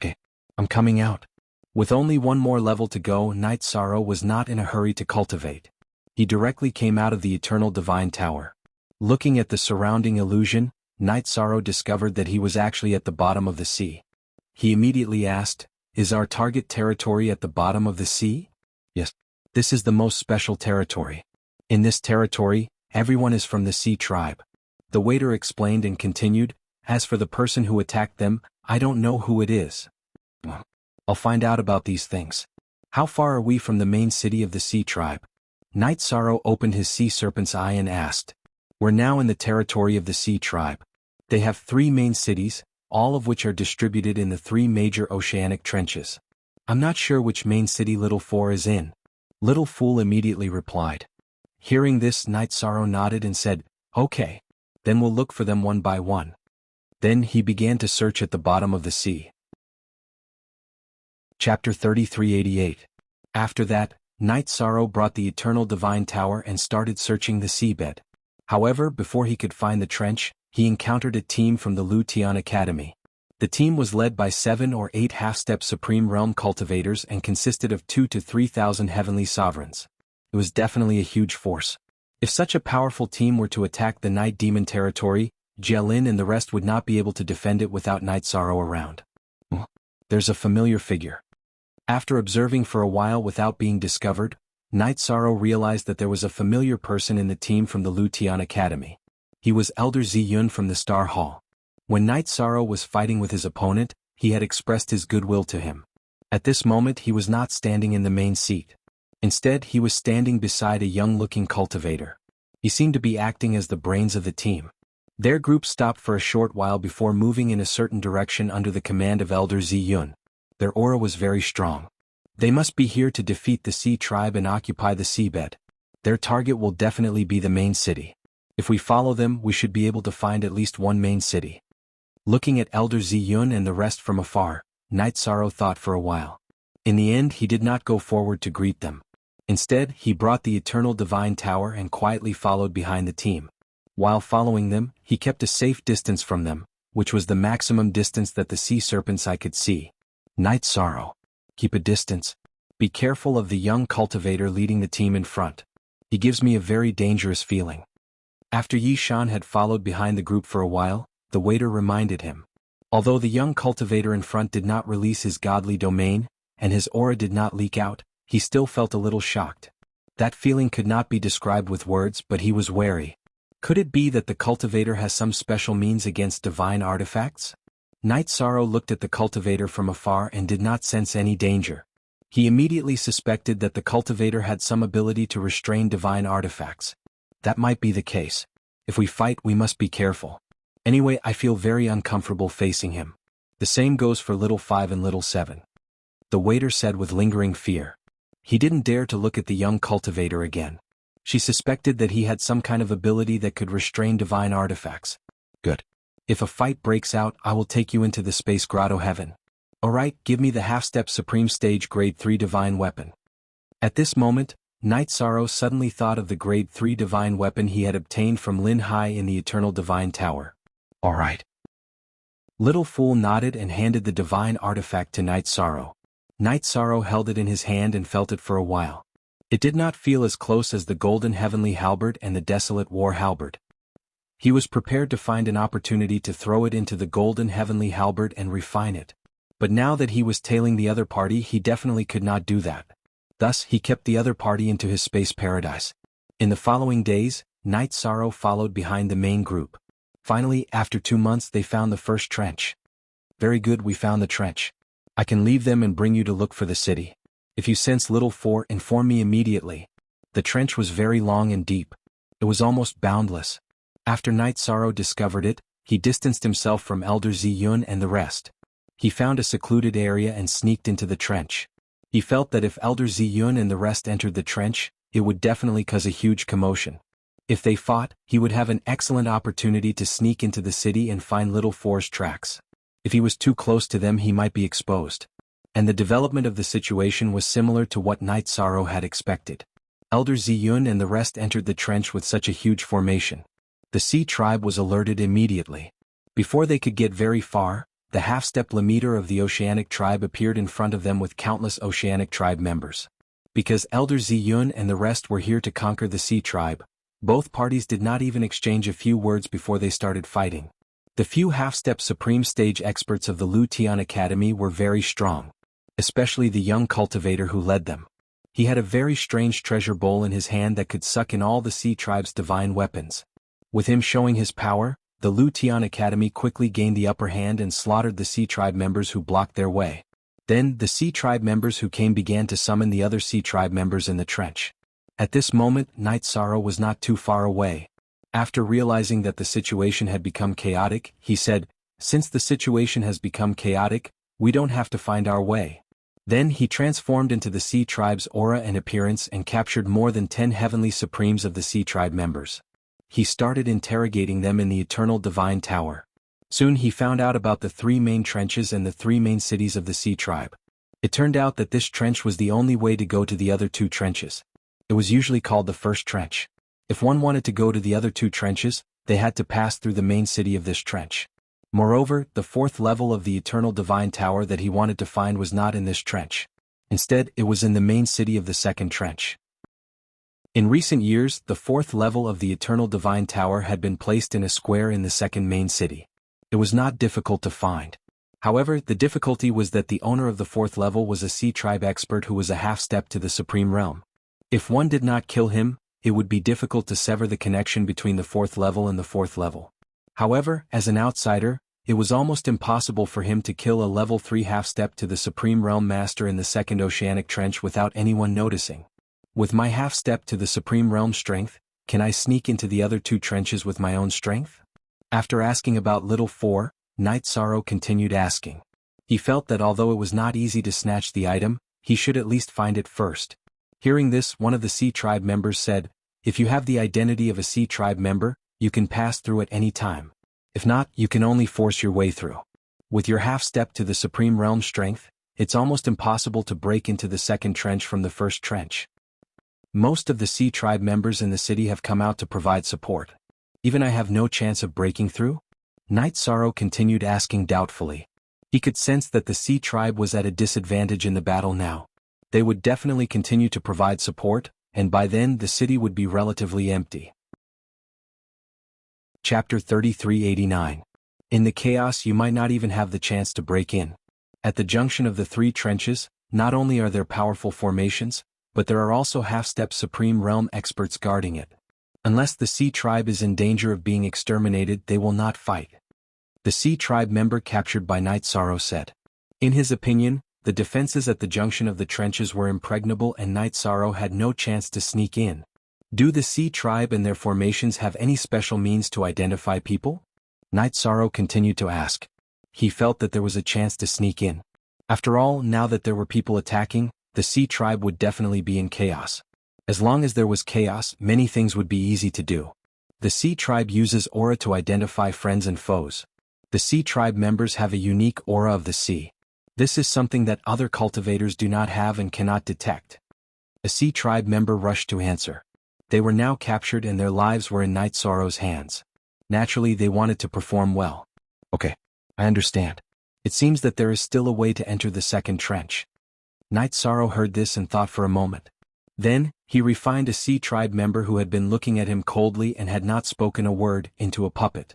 "Okay. I'm coming out." With only one more level to go, Night Sorrow was not in a hurry to cultivate. He directly came out of the Eternal Divine Tower. Looking at the surrounding illusion, Night Sorrow discovered that he was actually at the bottom of the sea. He immediately asked, "Is our target territory at the bottom of the sea?" "Yes. This is the most special territory. In this territory, everyone is from the Sea Tribe." The waiter explained and continued, "As for the person who attacked them, I don't know who it is. Well, I'll find out about these things. How far are we from the main city of the Sea Tribe?" Night Sorrow opened his sea serpent's eye and asked. "We're now in the territory of the Sea Tribe. They have 3 main cities, all of which are distributed in the 3 major oceanic trenches. I'm not sure which main city Little Four is in," Little Fool immediately replied. Hearing this, Night Sorrow nodded and said, "Okay. Then we'll look for them one by one." Then he began to search at the bottom of the sea. Chapter 3388. After that, Night Sorrow brought the Eternal Divine Tower and started searching the seabed. However, before he could find the trench, he encountered a team from the Lu Tian Academy. The team was led by 7 or 8 half-step Supreme Realm cultivators and consisted of 2,000 to 3,000 heavenly sovereigns. It was definitely a huge force. If such a powerful team were to attack the Night Demon territory, Jialin and the rest would not be able to defend it without Night Sorrow around. There's a familiar figure. After observing for a while without being discovered, Night Sorrow realized that there was a familiar person in the team from the Lu Tian Academy. He was Elder Ziyun from the Star Hall. When Night Sorrow was fighting with his opponent, he had expressed his goodwill to him. At this moment he was not standing in the main seat. Instead, he was standing beside a young-looking cultivator. He seemed to be acting as the brains of the team. Their group stopped for a short while before moving in a certain direction under the command of Elder Ziyun. Their aura was very strong. They must be here to defeat the Sea Tribe and occupy the seabed. Their target will definitely be the main city. If we follow them, we should be able to find at least one main city. Looking at Elder Ziyun and the rest from afar, Night Sorrow thought for a while. In the end, he did not go forward to greet them. Instead, he brought the Eternal Divine Tower and quietly followed behind the team. While following them, he kept a safe distance from them, which was the maximum distance that the sea serpent's eye could see. Night Sorrow. Keep a distance. Be careful of the young cultivator leading the team in front. He gives me a very dangerous feeling. After Yi Shan had followed behind the group for a while, the waiter reminded him. Although the young cultivator in front did not release his godly domain, and his aura did not leak out, he still felt a little shocked. That feeling could not be described with words, but he was wary. Could it be that the cultivator has some special means against divine artifacts? Night Sorrow looked at the cultivator from afar and did not sense any danger. He immediately suspected that the cultivator had some ability to restrain divine artifacts. That might be the case. If we fight, we must be careful. Anyway, I feel very uncomfortable facing him. The same goes for little 5 and little 7. The waiter said with lingering fear. He didn't dare to look at the young cultivator again. She suspected that he had some kind of ability that could restrain divine artifacts. Good. If a fight breaks out, I will take you into the space grotto heaven. Alright, give me the half-step supreme stage grade 3 divine weapon. At this moment, Night Sorrow suddenly thought of the grade 3 divine weapon he had obtained from Lin Hai in the Eternal Divine Tower. Alright. Little Fool nodded and handed the divine artifact to Night Sorrow. Night Sorrow held it in his hand and felt it for a while. It did not feel as close as the golden heavenly halberd and the desolate war halberd. He was prepared to find an opportunity to throw it into the golden heavenly halberd and refine it. But now that he was tailing the other party, he definitely could not do that. Thus, he kept the other party into his space paradise. In the following days, Night Sorrow followed behind the main group. Finally, after 2 months, they found the first trench. Very good, we found the trench. I can leave them and bring you to look for the city. If you sense little 4, inform me immediately. The trench was very long and deep. It was almost boundless. After Night Sorrow discovered it, he distanced himself from Elder Ziyun and the rest. He found a secluded area and sneaked into the trench. He felt that if Elder Ziyun and the rest entered the trench, it would definitely cause a huge commotion. If they fought, he would have an excellent opportunity to sneak into the city and find little 4's tracks. If he was too close to them, he might be exposed. And the development of the situation was similar to what Night Sorrow had expected. Elder Ziyun and the rest entered the trench with such a huge formation. The Sea Tribe was alerted immediately. Before they could get very far, the half-step leader of the Oceanic Tribe appeared in front of them with countless Oceanic Tribe members. Because Elder Ziyun and the rest were here to conquer the Sea Tribe, both parties did not even exchange a few words before they started fighting. The few half-step supreme stage experts of the Lu Tian Academy were very strong, especially the young cultivator who led them. He had a very strange treasure bowl in his hand that could suck in all the Sea Tribe's divine weapons. With him showing his power, the Lu Tian Academy quickly gained the upper hand and slaughtered the Sea Tribe members who blocked their way. Then, the Sea Tribe members who came began to summon the other Sea Tribe members in the trench. At this moment, Night Sorrow was not too far away. After realizing that the situation had become chaotic, he said, "Since the situation has become chaotic, we don't have to find our way." Then he transformed into the Sea Tribe's aura and appearance and captured more than 10 heavenly supremes of the Sea Tribe members. He started interrogating them in the Eternal Divine Tower. Soon he found out about the 3 main trenches and the 3 main cities of the Sea Tribe. It turned out that this trench was the only way to go to the other 2 trenches. It was usually called the first trench. If one wanted to go to the other 2 trenches, they had to pass through the main city of this trench. Moreover, the 4th level of the Eternal Divine Tower that he wanted to find was not in this trench. Instead, it was in the main city of the second trench. In recent years, the 4th level of the Eternal Divine Tower had been placed in a square in the second main city. It was not difficult to find. However, the difficulty was that the owner of the 4th level was a Sea Tribe expert who was a half-step to the Supreme Realm. If one did not kill him, it would be difficult to sever the connection between the 4th level and the 4th level. However, as an outsider, it was almost impossible for him to kill a level 3 half-step to the Supreme Realm Master in the second Oceanic Trench without anyone noticing. With my half-step to the Supreme Realm strength, can I sneak into the other 2 trenches with my own strength? After asking about Little 4, Night Sorrow continued asking. He felt that although it was not easy to snatch the item, he should at least find it first. Hearing this, one of the Sea Tribe members said, "If you have the identity of a Sea Tribe member, you can pass through at any time. If not, you can only force your way through. With your half-step to the Supreme Realm strength, it's almost impossible to break into the second trench from the first trench." Most of the Sea Tribe members in the city have come out to provide support. Even I have no chance of breaking through? Night Sorrow continued asking doubtfully. He could sense that the Sea Tribe was at a disadvantage in the battle now. They would definitely continue to provide support, and by then the city would be relatively empty. Chapter 3389. In the chaos you might not even have the chance to break in. At the junction of the 3 trenches, not only are there powerful formations, but there are also half-step Supreme Realm experts guarding it. Unless the Sea Tribe is in danger of being exterminated, they will not fight. The Sea Tribe member captured by Night Sorrow said. In his opinion, the defenses at the junction of the trenches were impregnable and Night Sorrow had no chance to sneak in. Do the Sea Tribe and their formations have any special means to identify people? Night Sorrow continued to ask. He felt that there was a chance to sneak in. After all, now that there were people attacking, the Sea Tribe would definitely be in chaos. As long as there was chaos, many things would be easy to do. The Sea Tribe uses aura to identify friends and foes. The Sea Tribe members have a unique aura of the sea. This is something that other cultivators do not have and cannot detect. A Sea Tribe member rushed to answer. They were now captured and their lives were in Night Sorrow's hands. Naturally, they wanted to perform well. Okay, I understand. It seems that there is still a way to enter the second trench. Night Sorrow heard this and thought for a moment. Then, he refined a Sea Tribe member who had been looking at him coldly and had not spoken a word into a puppet.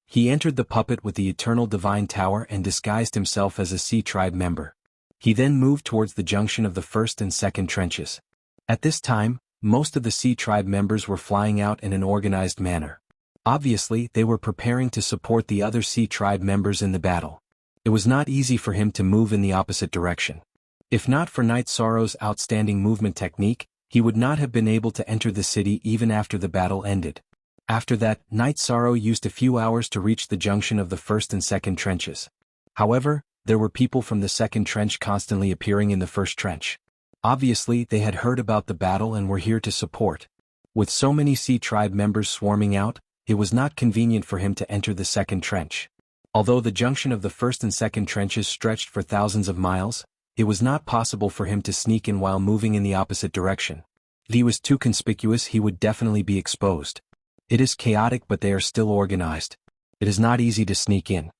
He entered the puppet with the Eternal Divine Tower and disguised himself as a Sea Tribe member. He then moved towards the junction of the first and second trenches. At this time, most of the Sea Tribe members were flying out in an organized manner. Obviously, they were preparing to support the other Sea Tribe members in the battle. It was not easy for him to move in the opposite direction. If not for Night Sorrow's outstanding movement technique, he would not have been able to enter the city even after the battle ended. After that, Night Sorrow used a few hours to reach the junction of the first and second trenches. However, there were people from the second trench constantly appearing in the first trench. Obviously, they had heard about the battle and were here to support. With so many Sea Tribe members swarming out, it was not convenient for him to enter the second trench. Although the junction of the first and second trenches stretched for thousands of miles, it was not possible for him to sneak in while moving in the opposite direction. If he was too conspicuous, he would definitely be exposed. It is chaotic, but they are still organized. It is not easy to sneak in.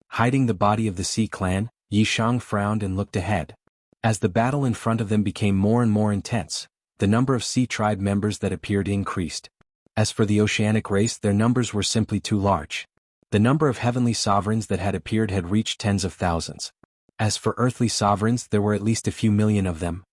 Hiding the body of the Sea Clan, Yishang frowned and looked ahead. As the battle in front of them became more and more intense, the number of Sea Tribe members that appeared increased. As for the Oceanic race, their numbers were simply too large. The number of heavenly sovereigns that had appeared had reached tens of thousands. As for earthly sovereigns, there were at least a few million of them.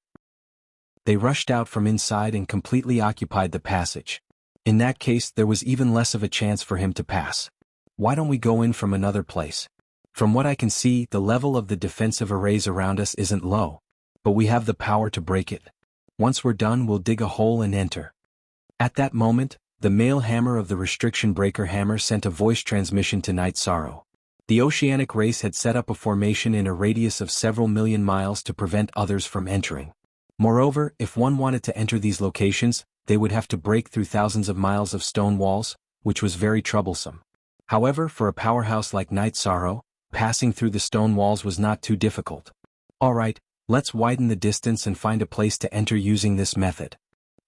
They rushed out from inside and completely occupied the passage. In that case, there was even less of a chance for him to pass. Why don't we go in from another place? From what I can see, the level of the defensive arrays around us isn't low. But we have the power to break it. Once we're done, we'll dig a hole and enter. At that moment, the male hammer of the restriction breaker hammer sent a voice transmission to Night Sorrow. The Oceanic race had set up a formation in a radius of several million miles to prevent others from entering. Moreover, if one wanted to enter these locations, they would have to break through thousands of miles of stone walls, which was very troublesome. However, for a powerhouse like Night Sorrow, passing through the stone walls was not too difficult. Alright, let's widen the distance and find a place to enter using this method.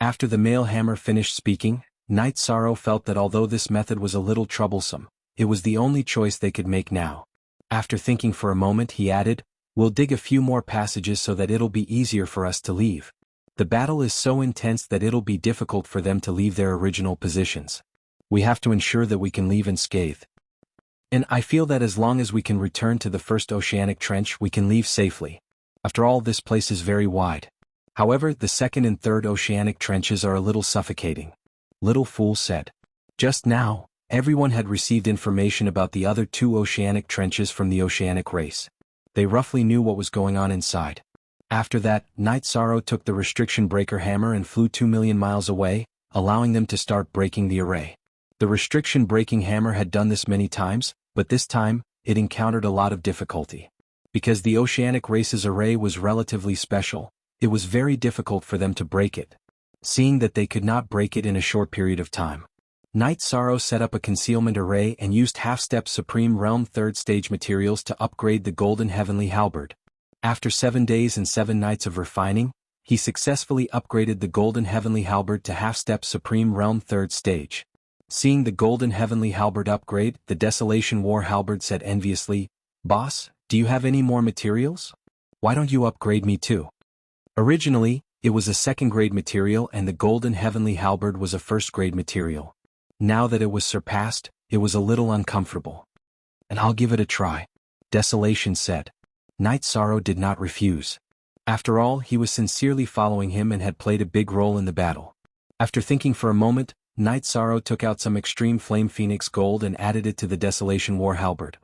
After the male hammer finished speaking, Night Sorrow felt that although this method was a little troublesome, it was the only choice they could make now. After thinking for a moment, he added, "We'll dig a few more passages so that it'll be easier for us to leave. The battle is so intense that it'll be difficult for them to leave their original positions. We have to ensure that we can leave unscathed. And I feel that as long as we can return to the first Oceanic trench, we can leave safely. After all, this place is very wide. However, the second and third Oceanic trenches are a little suffocating." Little Fool said. Just now, everyone had received information about the other two Oceanic trenches from the Oceanic race. They roughly knew what was going on inside. After that, Night Sorrow took the restriction breaker hammer and flew 2 million miles away, allowing them to start breaking the array. The restriction breaking hammer had done this many times, but this time, it encountered a lot of difficulty. Because the Oceanic race's array was relatively special, it was very difficult for them to break it. Seeing that they could not break it in a short period of time, Night Sorrow set up a concealment array and used half-step Supreme Realm 3rd stage materials to upgrade the Golden Heavenly Halberd. After 7 days and 7 nights of refining, he successfully upgraded the Golden Heavenly Halberd to half-step Supreme Realm 3rd stage. Seeing the Golden Heavenly Halberd upgrade, the Desolation War Halberd said enviously, "Boss, do you have any more materials? Why don't you upgrade me too?" Originally, it was a 2nd-grade material and the Golden Heavenly Halberd was a 1st-grade material. Now that it was surpassed, it was a little uncomfortable. "And I'll give it a try," Desolation said. Night Sorrow did not refuse. After all, he was sincerely following him and had played a big role in the battle. After thinking for a moment, Night Sorrow took out some Extreme Flame Phoenix gold and added it to the Desolation War Halberd.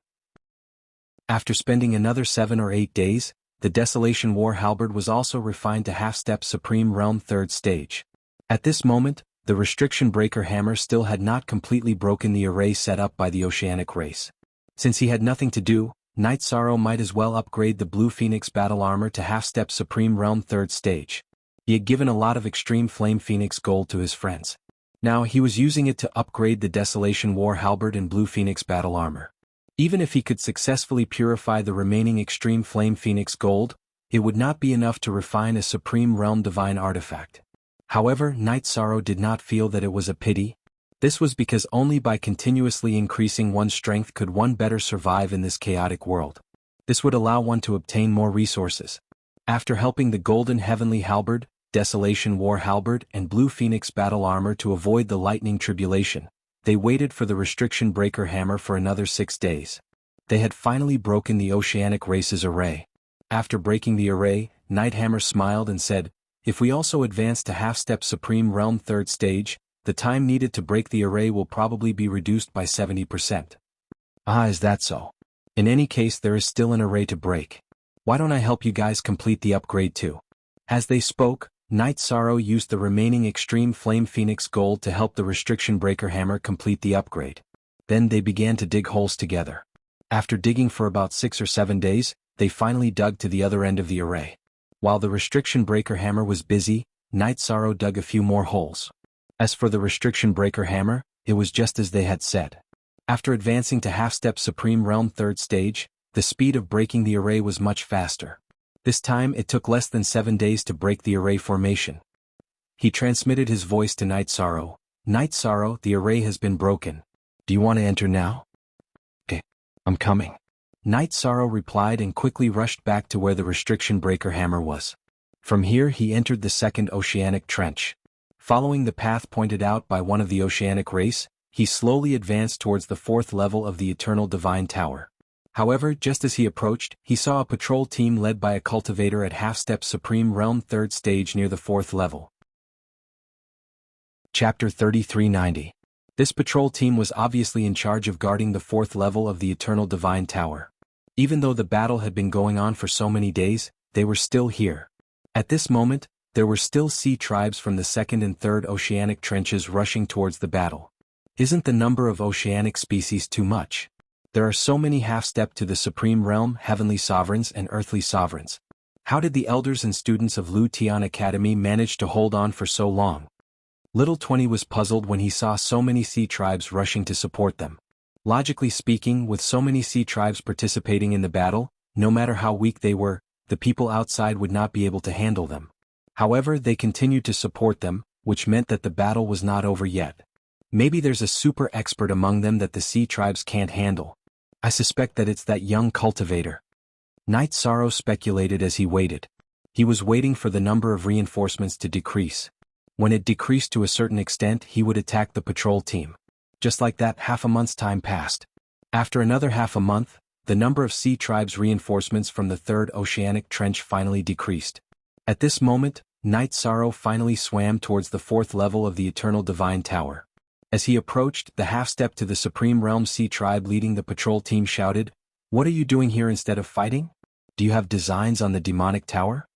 After spending another 7 or 8 days, the Desolation War Halberd was also refined to half-step Supreme Realm 3rd stage. At this moment, the Restriction Breaker Hammer still had not completely broken the array set up by the Oceanic race. Since he had nothing to do, Night Sorrow might as well upgrade the Blue Phoenix Battle Armor to half-step Supreme Realm 3rd stage. He had given a lot of Extreme Flame Phoenix gold to his friends. Now he was using it to upgrade the Desolation War Halberd and Blue Phoenix Battle Armor. Even if he could successfully purify the remaining Extreme Flame Phoenix gold, it would not be enough to refine a Supreme Realm Divine artifact. However, Night Sorrow did not feel that it was a pity. This was because only by continuously increasing one's strength could one better survive in this chaotic world. This would allow one to obtain more resources. After helping the Golden Heavenly Halberd, Desolation War Halberd and Blue Phoenix Battle Armor to avoid the Lightning Tribulation, they waited for the Restriction Breaker Hammer for another 6 days. They had finally broken the Oceanic race's array. After breaking the array, Nighthammer smiled and said, "If we also advance to half-step Supreme Realm 3rd stage, the time needed to break the array will probably be reduced by 70%. Ah, is that so? In any case, there is still an array to break. Why don't I help you guys complete the upgrade too?" As they spoke, Night Sorrow used the remaining Extreme Flame Phoenix gold to help the Restriction Breaker Hammer complete the upgrade. Then they began to dig holes together. After digging for about 6 or 7 days, they finally dug to the other end of the array. While the Restriction Breaker Hammer was busy, Night Sorrow dug a few more holes. As for the Restriction Breaker Hammer, it was just as they had said. After advancing to half-step Supreme Realm 3rd stage, the speed of breaking the array was much faster. This time it took less than 7 days to break the array formation. He transmitted his voice to Night Sorrow. "Night Sorrow, the array has been broken. Do you want to enter now?" "Okay, I'm coming." Night Sorrow replied and quickly rushed back to where the Restriction Breaker Hammer was. From here he entered the second Oceanic Trench. Following the path pointed out by one of the Oceanic race, he slowly advanced towards the 4th level of the Eternal Divine Tower. However, just as he approached, he saw a patrol team led by a cultivator at half-step Supreme Realm 3rd stage near the 4th level. Chapter 3390. This patrol team was obviously in charge of guarding the 4th level of the Eternal Divine Tower. Even though the battle had been going on for so many days, they were still here. At this moment, there were still sea tribes from the 2nd and 3rd Oceanic trenches rushing towards the battle. Isn't the number of oceanic species too much? There are so many half-step to the Supreme Realm, Heavenly Sovereigns and Earthly Sovereigns. How did the elders and students of Lu Tian Academy manage to hold on for so long? Little 20 was puzzled when he saw so many sea tribes rushing to support them. Logically speaking, with so many sea tribes participating in the battle, no matter how weak they were, the people outside would not be able to handle them. However, they continued to support them, which meant that the battle was not over yet. Maybe there's a super expert among them that the sea tribes can't handle. I suspect that it's that young cultivator. Night Sorrow speculated as he waited. He was waiting for the number of reinforcements to decrease. When it decreased to a certain extent, he would attack the patrol team. Just like that, half a month's time passed. After another half a month, the number of sea tribes reinforcements from the 3rd Oceanic Trench finally decreased. At this moment, Night Sorrow finally swam towards the 4th level of the Eternal Divine Tower. As he approached, the half-step to the Supreme Realm Sea Tribe leading the patrol team shouted, "What are you doing here instead of fighting? Do you have designs on the demonic tower?"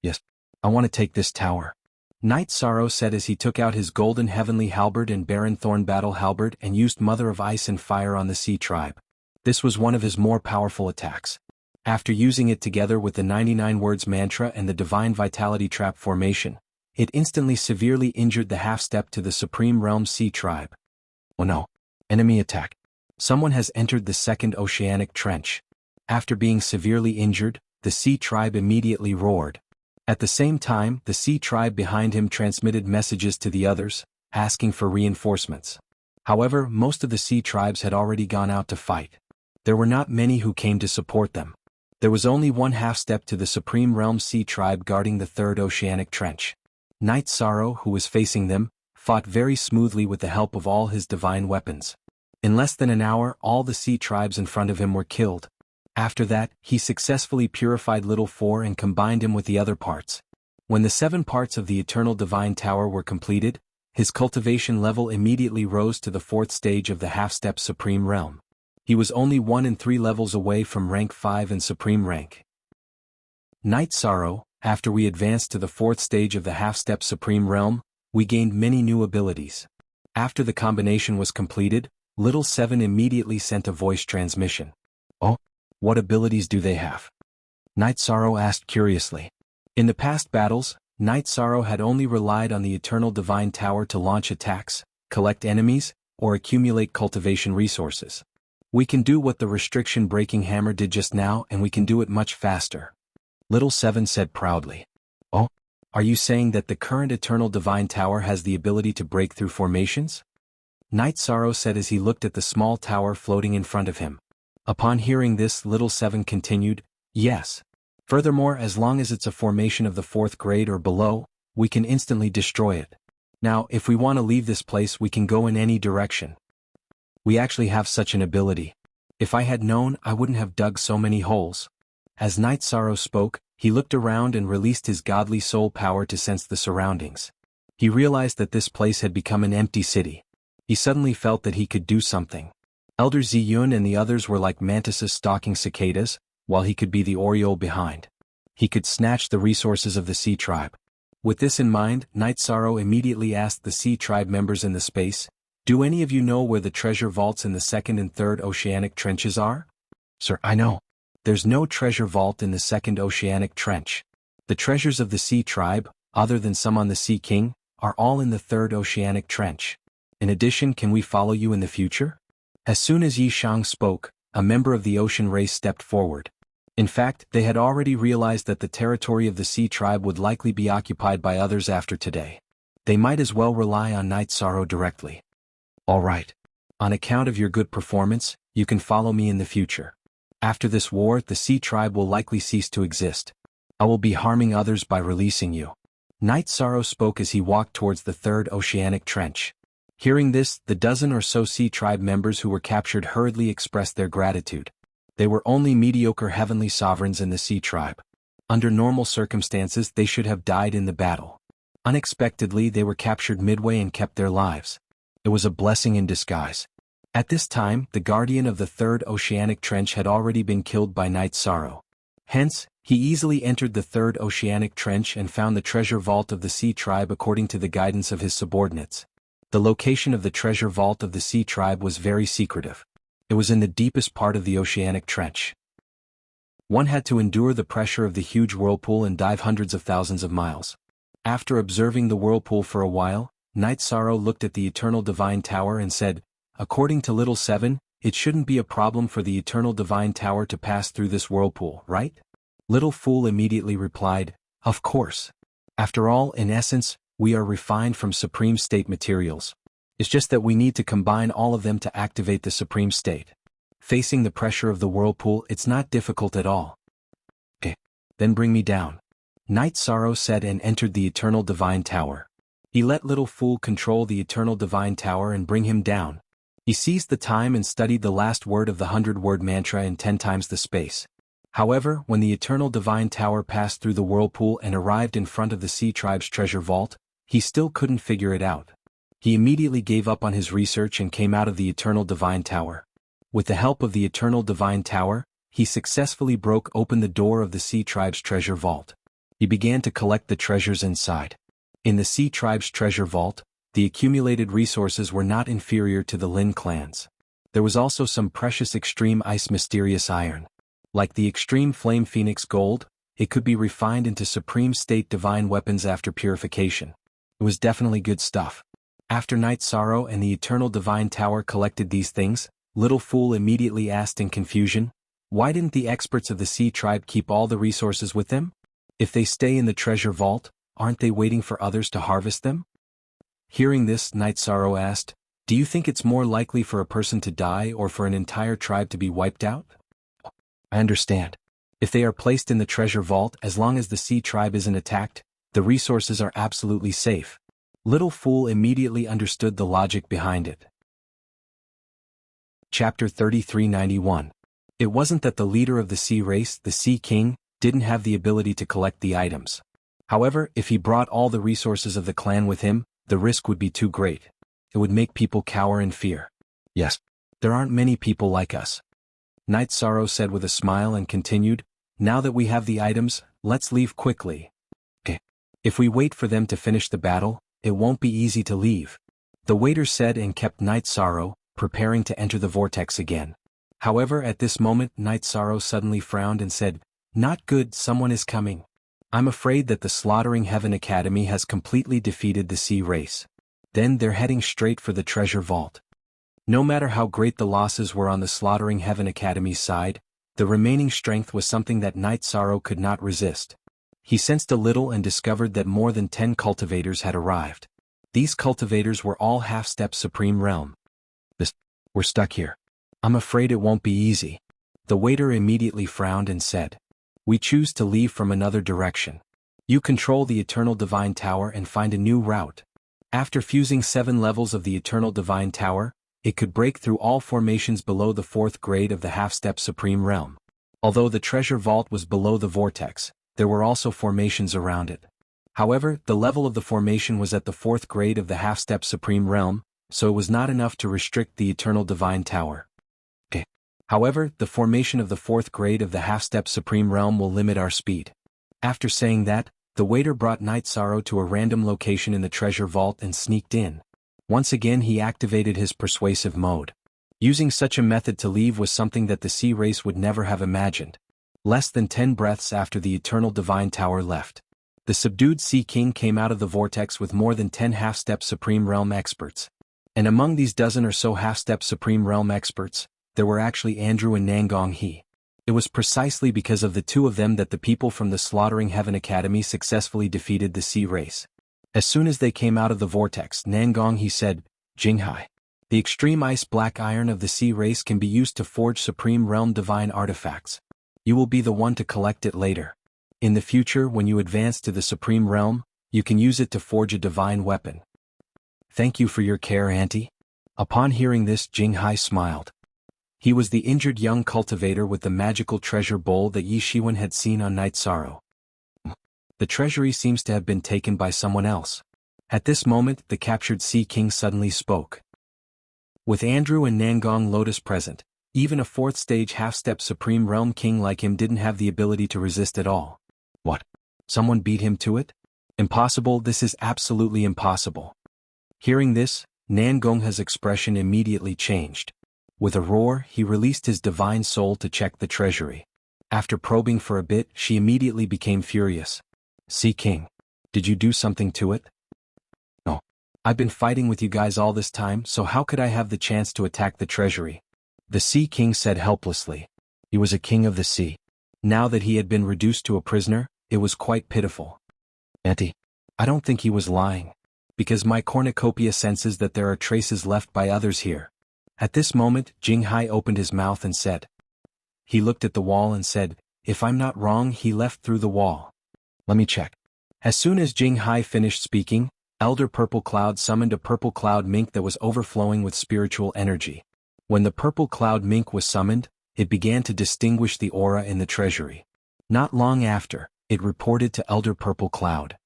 "Yes, I want to take this tower," Night Sorrow said as he took out his Golden Heavenly Halberd and Baron Thorn Battle Halberd and used Mother of Ice and Fire on the Sea Tribe. This was one of his more powerful attacks. After using it together with the 99 Words Mantra and the Divine Vitality Trap formation, it instantly severely injured the half-step to the Supreme Realm Sea Tribe. Oh no! Enemy attack! Someone has entered the 2nd Oceanic Trench. After being severely injured, the Sea Tribe immediately roared. At the same time, the Sea Tribe behind him transmitted messages to the others, asking for reinforcements. However, most of the Sea Tribes had already gone out to fight. There were not many who came to support them. There was only one half-step to the Supreme Realm Sea Tribe guarding the 3rd Oceanic Trench. Night Sorrow, who was facing them, fought very smoothly with the help of all his divine weapons. In less than an hour, all the sea tribes in front of him were killed. After that, he successfully purified Little 4 and combined him with the other parts. When the 7 parts of the Eternal Divine Tower were completed, his cultivation level immediately rose to the 4th stage of the half-step Supreme Realm. He was only 1 and 3 levels away from rank 5 and Supreme rank. Night Sorrow, after we advanced to the fourth stage of the half-step Supreme Realm, we gained many new abilities. After the combination was completed, Little Seven immediately sent a voice transmission. Oh? What abilities do they have? Night Sorrow asked curiously. In the past battles, Night Sorrow had only relied on the Eternal Divine Tower to launch attacks, collect enemies, or accumulate cultivation resources. We can do what the restriction-breaking hammer did just now, and we can do it much faster. Little Seven said proudly. Oh? Are you saying that the current Eternal Divine Tower has the ability to break through formations? Night Sorrow said as he looked at the small tower floating in front of him. Upon hearing this, Little Seven continued, yes. Furthermore, as long as it's a formation of the 4th grade or below, we can instantly destroy it. Now, if we want to leave this place, we can go in any direction. We actually have such an ability. If I had known, I wouldn't have dug so many holes. As Night Sorrow spoke, he looked around and released his godly soul power to sense the surroundings. He realized that this place had become an empty city. He suddenly felt that he could do something. Elder Ziyun and the others were like mantises stalking cicadas, while he could be the Oriole behind. He could snatch the resources of the Sea Tribe. With this in mind, Night Sorrow immediately asked the Sea Tribe members in the space, do any of you know where the treasure vaults in the 2nd and 3rd oceanic trenches are? Sir, I know. There's no treasure vault in the 2nd oceanic trench. The treasures of the Sea Tribe, other than some on the Sea King, are all in the 3rd oceanic trench. In addition, can we follow you in the future? As soon as Yi Shang spoke, a member of the ocean race stepped forward. In fact, they had already realized that the territory of the Sea Tribe would likely be occupied by others after today. They might as well rely on Night Sorrow directly. All right. On account of your good performance, you can follow me in the future. After this war, the Sea Tribe will likely cease to exist. I will be harming others by releasing you. Night Sorrow spoke as he walked towards the 3rd oceanic trench. Hearing this, the dozen or so Sea Tribe members who were captured hurriedly expressed their gratitude. They were only mediocre heavenly sovereigns in the Sea Tribe. Under normal circumstances, they should have died in the battle. Unexpectedly, they were captured midway and kept their lives. It was a blessing in disguise. At this time, the guardian of the 3rd oceanic trench had already been killed by Night Sorrow. Hence, he easily entered the 3rd oceanic trench and found the treasure vault of the Sea Tribe according to the guidance of his subordinates. The location of the treasure vault of the Sea Tribe was very secretive. It was in the deepest part of the oceanic trench. One had to endure the pressure of the huge whirlpool and dive hundreds of thousands of miles. After observing the whirlpool for a while, Night Sorrow looked at the Eternal Divine Tower and said, according to Little Seven, it shouldn't be a problem for the Eternal Divine Tower to pass through this whirlpool, right? Little Fool immediately replied, of course. After all, in essence, we are refined from Supreme State materials. It's just that we need to combine all of them to activate the Supreme State. Facing the pressure of the whirlpool, it's not difficult at all. Okay, then bring me down. Night Sorrow said and entered the Eternal Divine Tower. He let Little Fool control the Eternal Divine Tower and bring him down. He seized the time and studied the last word of the 100-word mantra in 10 times the space. However, when the Eternal Divine Tower passed through the whirlpool and arrived in front of the Sea Tribe's treasure vault, he still couldn't figure it out. He immediately gave up on his research and came out of the Eternal Divine Tower. With the help of the Eternal Divine Tower, he successfully broke open the door of the Sea Tribe's treasure vault. He began to collect the treasures inside. In the Sea Tribe's treasure vault, the accumulated resources were not inferior to the Lin clans. There was also some precious extreme ice mysterious iron. Like the extreme flame phoenix gold, it could be refined into supreme state divine weapons after purification. It was definitely good stuff. After Night Sorrow and the Eternal Divine Tower collected these things, Little Fool immediately asked in confusion, why didn't the experts of the Sea Tribe keep all the resources with them? If they stay in the treasure vault, aren't they waiting for others to harvest them? Hearing this, Night Sorrow asked, do you think it's more likely for a person to die or for an entire tribe to be wiped out? I understand. If they are placed in the treasure vault, as long as the Sea Tribe isn't attacked, the resources are absolutely safe. Little Fool immediately understood the logic behind it. Chapter 3391. It wasn't that the leader of the sea race, the Sea King, didn't have the ability to collect the items. However, if he brought all the resources of the clan with him, the risk would be too great. It would make people cower in fear. Yes, there aren't many people like us. Night Sorrow said with a smile and continued, now that we have the items, let's leave quickly. Okay. If we wait for them to finish the battle, it won't be easy to leave. The waiter said and kept Night Sorrow, preparing to enter the vortex again. However, at this moment Night Sorrow suddenly frowned and said, "Not good, someone is coming. I'm afraid that the Slaughtering Heaven Academy has completely defeated the sea race. Then they're heading straight for the treasure vault." No matter how great the losses were on the Slaughtering Heaven Academy's side, the remaining strength was something that Night Sorrow could not resist. He sensed a little and discovered that more than 10 cultivators had arrived. These cultivators were all half-step Supreme Realm. We're stuck here. I'm afraid it won't be easy. The waiter immediately frowned and said, "We choose to leave from another direction. You control the Eternal Divine Tower and find a new route." After fusing 7 levels of the Eternal Divine Tower, it could break through all formations below the 4th grade of the half-step Supreme Realm. Although the treasure vault was below the vortex, there were also formations around it. However, the level of the formation was at the 4th grade of the half-step Supreme Realm, so it was not enough to restrict the Eternal Divine Tower. Okay. However, the formation of the 4th grade of the half-step Supreme Realm will limit our speed. After saying that, the waiter brought Night Sorrow to a random location in the treasure vault and sneaked in. Once again he activated his persuasive mode. Using such a method to leave was something that the sea race would never have imagined. Less than 10 breaths after the Eternal Divine Tower left, the subdued Sea King came out of the vortex with more than 10 half-step Supreme Realm experts. And among these dozen or so half-step Supreme Realm experts, there were actually Andrew and Nangong He. It was precisely because of the two of them that the people from the Slaughtering Heaven Academy successfully defeated the sea race. As soon as they came out of the vortex, Nangong He said, "Jinghai, the extreme ice black iron of the sea race can be used to forge Supreme Realm divine artifacts. You will be the one to collect it later. In the future, when you advance to the Supreme Realm, you can use it to forge a divine weapon." "Thank you for your care, Auntie." Upon hearing this, Jinghai smiled. He was the injured young cultivator with the magical treasure bowl that Yi Shiwen had seen on Night Sorrow. The treasury seems to have been taken by someone else. At this moment, the captured Sea King suddenly spoke. With Andrew and Nangong Lotus present, even a 4th stage half-step Supreme Realm King like him didn't have the ability to resist at all. What? Someone beat him to it? Impossible, this is absolutely impossible. Hearing this, Nangong's expression immediately changed. With a roar, he released his divine soul to check the treasury. After probing for a bit, she immediately became furious. "Sea King, did you do something to it?" "No. I've been fighting with you guys all this time, so how could I have the chance to attack the treasury?" The Sea King said helplessly. He was a king of the sea. Now that he had been reduced to a prisoner, it was quite pitiful. "Auntie, I don't think he was lying. Because my cornucopia senses that there are traces left by others here." At this moment, Jinghai opened his mouth and said. He looked at the wall and said, "If I'm not wrong, he left through the wall. Let me check." As soon as Jinghai finished speaking, Elder Purple Cloud summoned a purple cloud mink that was overflowing with spiritual energy. When the purple cloud mink was summoned, it began to distinguish the aura in the treasury. Not long after, it reported to Elder Purple Cloud.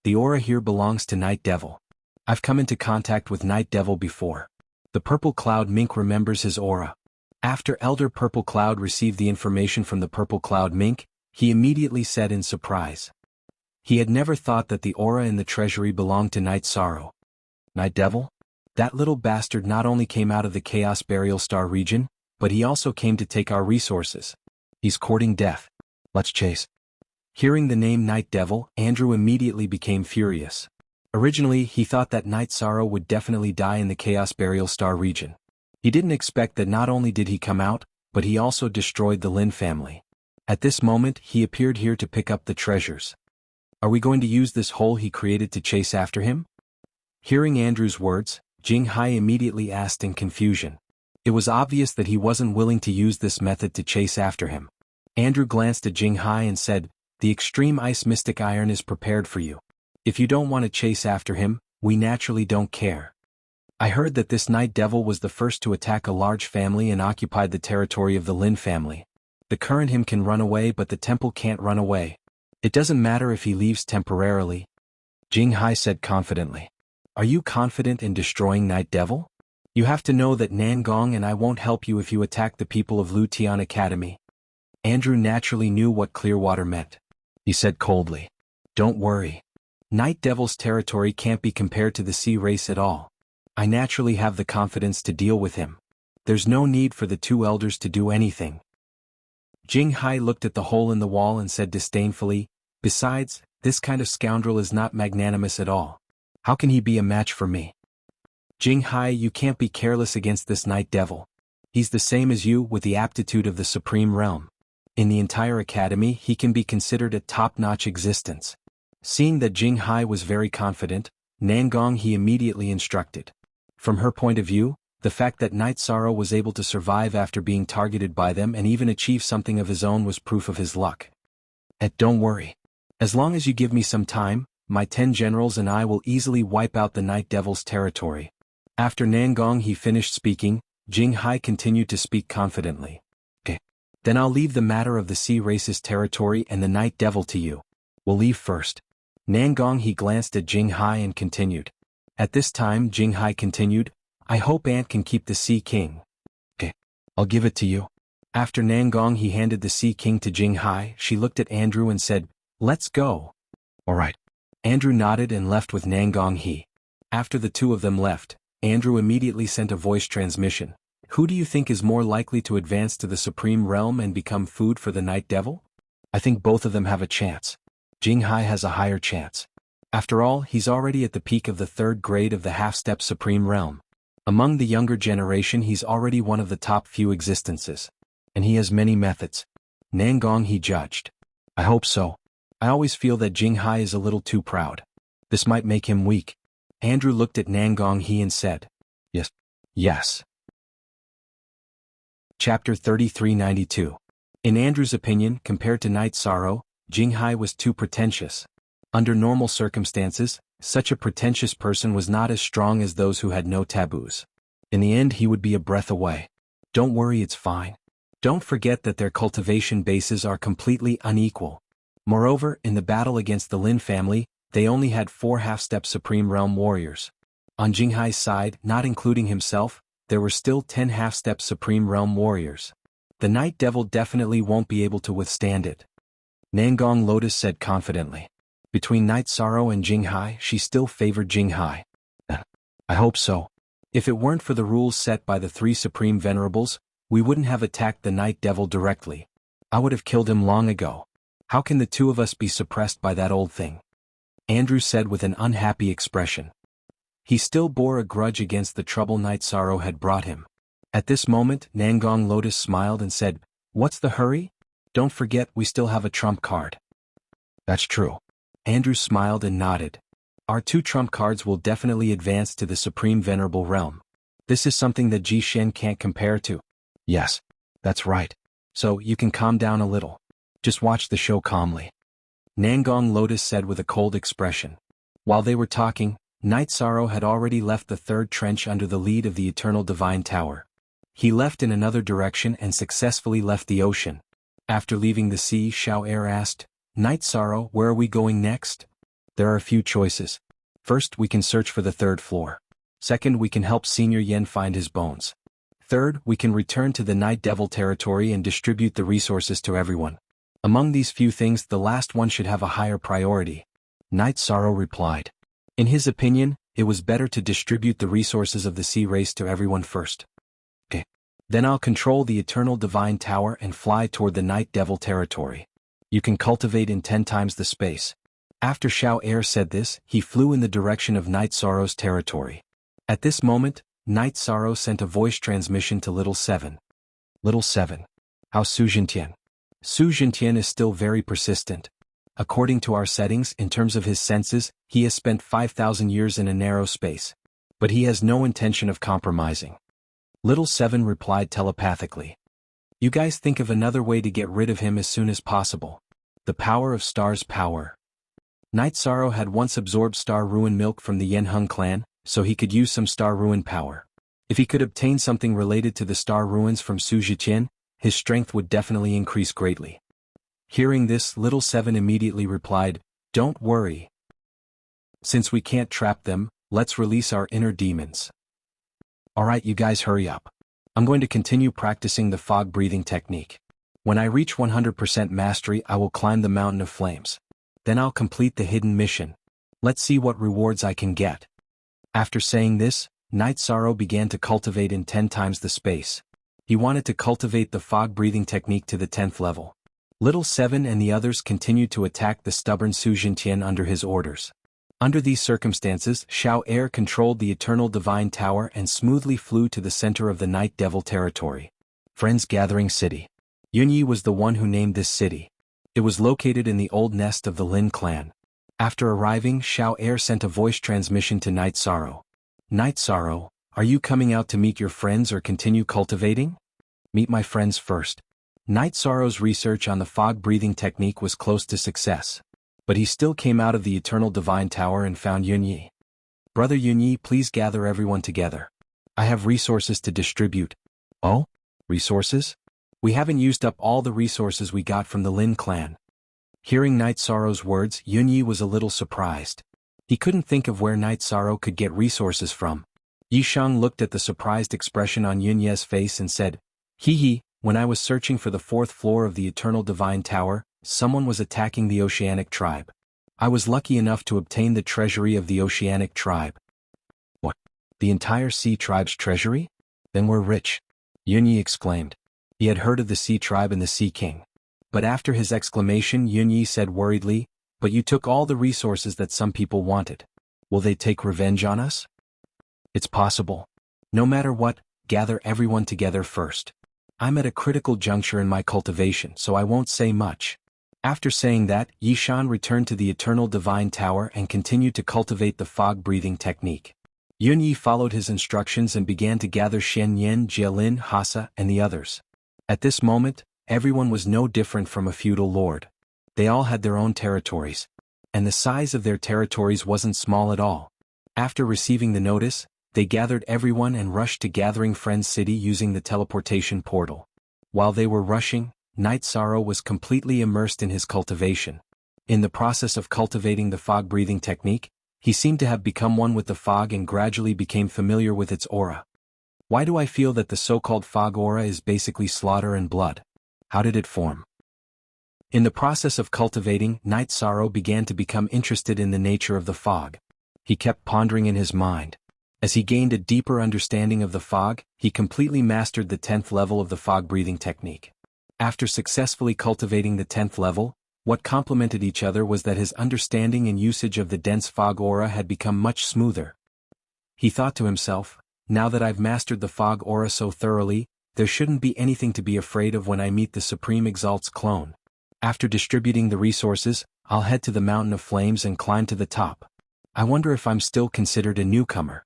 "The aura here belongs to Night Devil. I've come into contact with Night Devil before." The purple cloud mink remembers his aura. After Elder Purple Cloud received the information from the purple cloud mink, he immediately said in surprise. He had never thought that the aura in the treasury belonged to Night Sorrow. "Night Devil? That little bastard not only came out of the Chaos Burial Star region, but he also came to take our resources. He's courting death. Let's chase." Hearing the name Night Devil, Andrew immediately became furious. Originally, he thought that Night Sorrow would definitely die in the Chaos Burial Star region. He didn't expect that not only did he come out, but he also destroyed the Lin family. At this moment, he appeared here to pick up the treasures. Are we going to use this hole he created to chase after him? Hearing Andrew's words, Jinghai immediately asked in confusion. It was obvious that he wasn't willing to use this method to chase after him. Andrew glanced at Jinghai and said, "The extreme ice mystic iron is prepared for you. If you don't want to chase after him, we naturally don't care. I heard that this Night Devil was the first to attack a large family and occupied the territory of the Lin family. The current him can run away, but the temple can't run away. It doesn't matter if he leaves temporarily." Jinghai said confidently. "Are you confident in destroying Night Devil? You have to know that Nangong and I won't help you if you attack the people of Lutian Academy." Andrew naturally knew what Clearwater meant. He said coldly, "Don't worry. Night Devil's territory can't be compared to the sea race at all. I naturally have the confidence to deal with him. There's no need for the two elders to do anything." Jianghu looked at the hole in the wall and said disdainfully, "Besides, this kind of scoundrel is not magnanimous at all. How can he be a match for me?" "Jianghu, you can't be careless against this Night Devil. He's the same as you with the aptitude of the Supreme Realm. In the entire academy he can be considered a top-notch existence." Seeing that Jianghu was very confident, Nangong he immediately instructed. From her point of view, the fact that Night Sorrow was able to survive after being targeted by them and even achieve something of his own was proof of his luck. Don't worry. As long as you give me some time, my 10 generals and I will easily wipe out the Night Devil's territory." After Nangong he finished speaking, Jianghu continued to speak confidently. Then I'll leave the matter of the sea race's territory and the Night Devil to you. We'll leave first." Nangong he glanced at Jianghu and continued. At this time Jianghu continued, "I hope Ant can keep the Sea King." I'll give it to you." After Nangong he handed the Sea King to Jianghu, she looked at Andrew and said, "Let's go." "All right." Andrew nodded and left with Nangong he. After the two of them left, Andrew immediately sent a voice transmission. "Who do you think is more likely to advance to the Supreme Realm and become food for the Night Devil?" "I think both of them have a chance. Jianghu has a higher chance. After all, he's already at the peak of the 3rd grade of the half-step Supreme Realm. Among the younger generation he's already one of the top few existences. And he has many methods." Nangong he judged. "I hope so. I always feel that Jianghu is a little too proud. This might make him weak." Andrew looked at Nangong he and said, "Yes. Yes." Chapter 3392. In Andrew's opinion, compared to Night Sorrow, Jianghu was too pretentious. Under normal circumstances, such a pretentious person was not as strong as those who had no taboos. In the end he would be a breath away. "Don't worry, it's fine. Don't forget that their cultivation bases are completely unequal. Moreover, in the battle against the Lin family, they only had 4 half-step Supreme Realm warriors. On Jianghu's side, not including himself, there were still 10 half-step Supreme Realm warriors. The Night Devil definitely won't be able to withstand it." Nangong Lotus said confidently. Between Night Sorrow and Jianghu, she still favored Jianghu. "I hope so. If it weren't for the rules set by the 3 Supreme Venerables, we wouldn't have attacked the Night Devil directly. I would have killed him long ago. How can the two of us be suppressed by that old thing?" Andrew said with an unhappy expression. He still bore a grudge against the trouble Night Sorrow had brought him. At this moment, Nangong Lotus smiled and said, "What's the hurry? Don't forget we still have a trump card." "That's true." Andrew smiled and nodded. "Our 2 trump cards will definitely advance to the Supreme Venerable Realm. This is something that Jishen can't compare to." "Yes, that's right. So you can calm down a little. Just watch the show calmly," Nangong Lotus said with a cold expression. While they were talking, Night Sorrow had already left the 3rd trench under the lead of the Eternal Divine Tower. He left in another direction and successfully left the ocean. After leaving the sea, Xiao Air asked, "Night Sorrow, where are we going next?" "There are a few choices. First, we can search for the 3rd floor. Second, we can help Senior Yen find his bones. Third, we can return to the Night Devil territory and distribute the resources to everyone. Among these few things, the last one should have a higher priority." Night Sorrow replied. In his opinion, it was better to distribute the resources of the sea race to everyone first. Then I'll control the Eternal Divine Tower and fly toward the Night Devil territory. You can cultivate in 10 times the space. After Xiao Air said this, he flew in the direction of Night Sorrow's territory. At this moment, Night Sorrow sent a voice transmission to Little 7. "Little 7. How's Su Jintian?" Su Jintian is still very persistent. According to our settings, in terms of his senses, he has spent 5,000 years in a narrow space. But he has no intention of compromising. Little 7 replied telepathically. "You guys think of another way to get rid of him as soon as possible. The power of Star's power." Night Sorrow had once absorbed Star Ruin milk from the Yenhung clan, so he could use some Star Ruin power. If he could obtain something related to the Star Ruins from Su Jiqian, his strength would definitely increase greatly. Hearing this, Little 7 immediately replied, "Don't worry. Since we can't trap them, let's release our inner demons." "Alright, you guys hurry up. I'm going to continue practicing the fog breathing technique. When I reach 100% mastery, I will climb the mountain of flames. Then I'll complete the hidden mission. Let's see what rewards I can get. After saying this, Night Sorrow began to cultivate in 10 times the space. He wanted to cultivate the fog breathing technique to the 10th level. Little Seven and the others continued to attack the stubborn Su Jintian under his orders. Under these circumstances, Xiao Air controlled the Eternal Divine Tower and smoothly flew to the center of the Night Devil territory. Friends Gathering City. Yunyi was the one who named this city. It was located in the old nest of the Lin clan. After arriving, Xiao Air sent a voice transmission to Night Sorrow. Night Sorrow, are you coming out to meet your friends or continue cultivating? Meet my friends first. Night Sorrow's research on the fog breathing technique was close to success. But he still came out of the Eternal Divine Tower and found Yunyi. Brother Yunyi, please gather everyone together. I have resources to distribute. Oh? Resources? We haven't used up all the resources we got from the Lin clan. Hearing Night Sorrow's words, Yunyi was a little surprised. He couldn't think of where Night Sorrow could get resources from. Yishang looked at the surprised expression on Yunyi's face and said, Hee hee, when I was searching for the 4th floor of the Eternal Divine Tower, someone was attacking the Oceanic tribe. I was lucky enough to obtain the treasury of the Oceanic tribe. What? The entire Sea tribe's treasury? Then we're rich. Yunyi exclaimed. He had heard of the Sea tribe and the Sea king. But after his exclamation, Yunyi said worriedly, but you took all the resources that some people wanted. Will they take revenge on us? It's possible. No matter what, gather everyone together first. I'm at a critical juncture in my cultivation, so I won't say much. After saying that, Yishan returned to the Eternal Divine Tower and continued to cultivate the fog-breathing technique. Yunyi followed his instructions and began to gather Shen Yen, Jialin, Hasa, and the others. At this moment, everyone was no different from a feudal lord. They all had their own territories. And the size of their territories wasn't small at all. After receiving the notice, they gathered everyone and rushed to Gathering Friends City using the teleportation portal. While they were rushing, Night Sorrow was completely immersed in his cultivation. In the process of cultivating the fog-breathing technique, he seemed to have become one with the fog and gradually became familiar with its aura. Why do I feel that the so-called fog aura is basically slaughter and blood? How did it form? In the process of cultivating, Night Sorrow began to become interested in the nature of the fog. He kept pondering in his mind. As he gained a deeper understanding of the fog, he completely mastered the 10th level of the fog-breathing technique. After successfully cultivating the 10th level, what complemented each other was that his understanding and usage of the dense fog aura had become much smoother. He thought to himself, now that I've mastered the fog aura so thoroughly, there shouldn't be anything to be afraid of when I meet the Supreme Exalt's clone. After distributing the resources, I'll head to the Mountain of Flames and climb to the top. I wonder if I'm still considered a newcomer.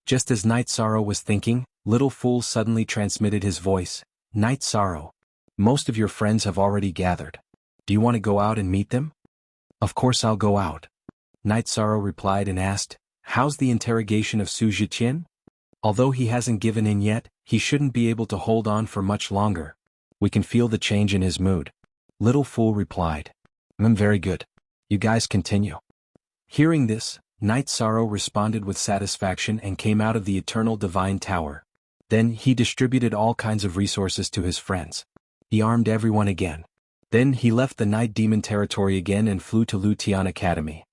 Just as Night Sorrow was thinking, Little Fool suddenly transmitted his voice. Night Sorrow. Most of your friends have already gathered. Do you want to go out and meet them? Of course I'll go out. Night Sorrow replied and asked, how's the interrogation of Su Zhiqian? Although he hasn't given in yet, he shouldn't be able to hold on for much longer. We can feel the change in his mood. Little Fool replied. Very good. You guys continue. Hearing this, Night Sorrow responded with satisfaction and came out of the Eternal Divine Tower. Then he distributed all kinds of resources to his friends. He armed everyone again. Then he left the Night Demon territory again and flew to Lutian Academy.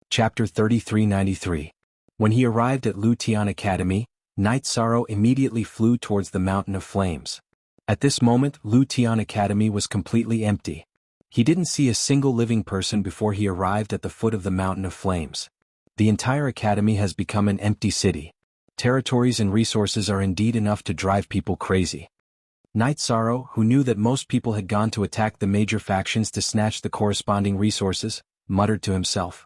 Chapter 3393. When he arrived at Lutian Academy, Night Sorrow immediately flew towards the Mountain of Flames. At this moment, Lutian Academy was completely empty. He didn't see a single living person before he arrived at the foot of the Mountain of Flames. The entire academy has become an empty city. Territories and resources are indeed enough to drive people crazy. Night Sorrow, who knew that most people had gone to attack the major factions to snatch the corresponding resources, muttered to himself.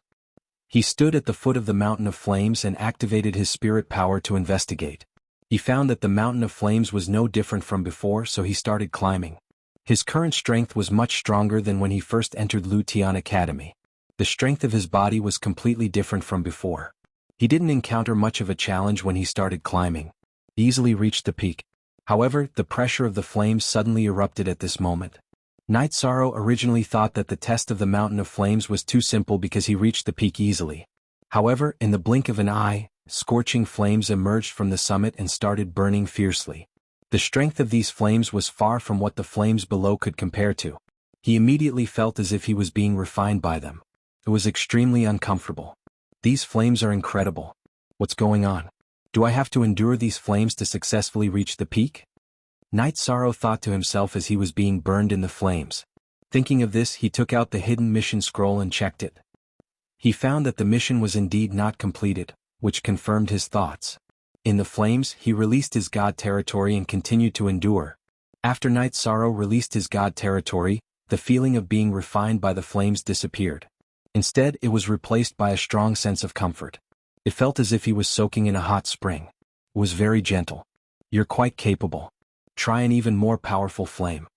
He stood at the foot of the Mountain of Flames and activated his spirit power to investigate. He found that the Mountain of Flames was no different from before, so he started climbing. His current strength was much stronger than when he first entered Lutian Academy. The strength of his body was completely different from before. He didn't encounter much of a challenge when he started climbing. He easily reached the peak. However, the pressure of the flames suddenly erupted at this moment. Night Sorrow originally thought that the test of the Mountain of Flames was too simple because he reached the peak easily. However, in the blink of an eye, scorching flames emerged from the summit and started burning fiercely. The strength of these flames was far from what the flames below could compare to. He immediately felt as if he was being refined by them. It was extremely uncomfortable. These flames are incredible. What's going on? Do I have to endure these flames to successfully reach the peak? Night Sorrow thought to himself as he was being burned in the flames. Thinking of this, he took out the hidden mission scroll and checked it. He found that the mission was indeed not completed, which confirmed his thoughts. In the flames, he released his god territory and continued to endure. After Night Sorrow released his god territory, the feeling of being refined by the flames disappeared. Instead, it was replaced by a strong sense of comfort. It felt as if he was soaking in a hot spring. It was very gentle. You're quite capable. Try an even more powerful flame.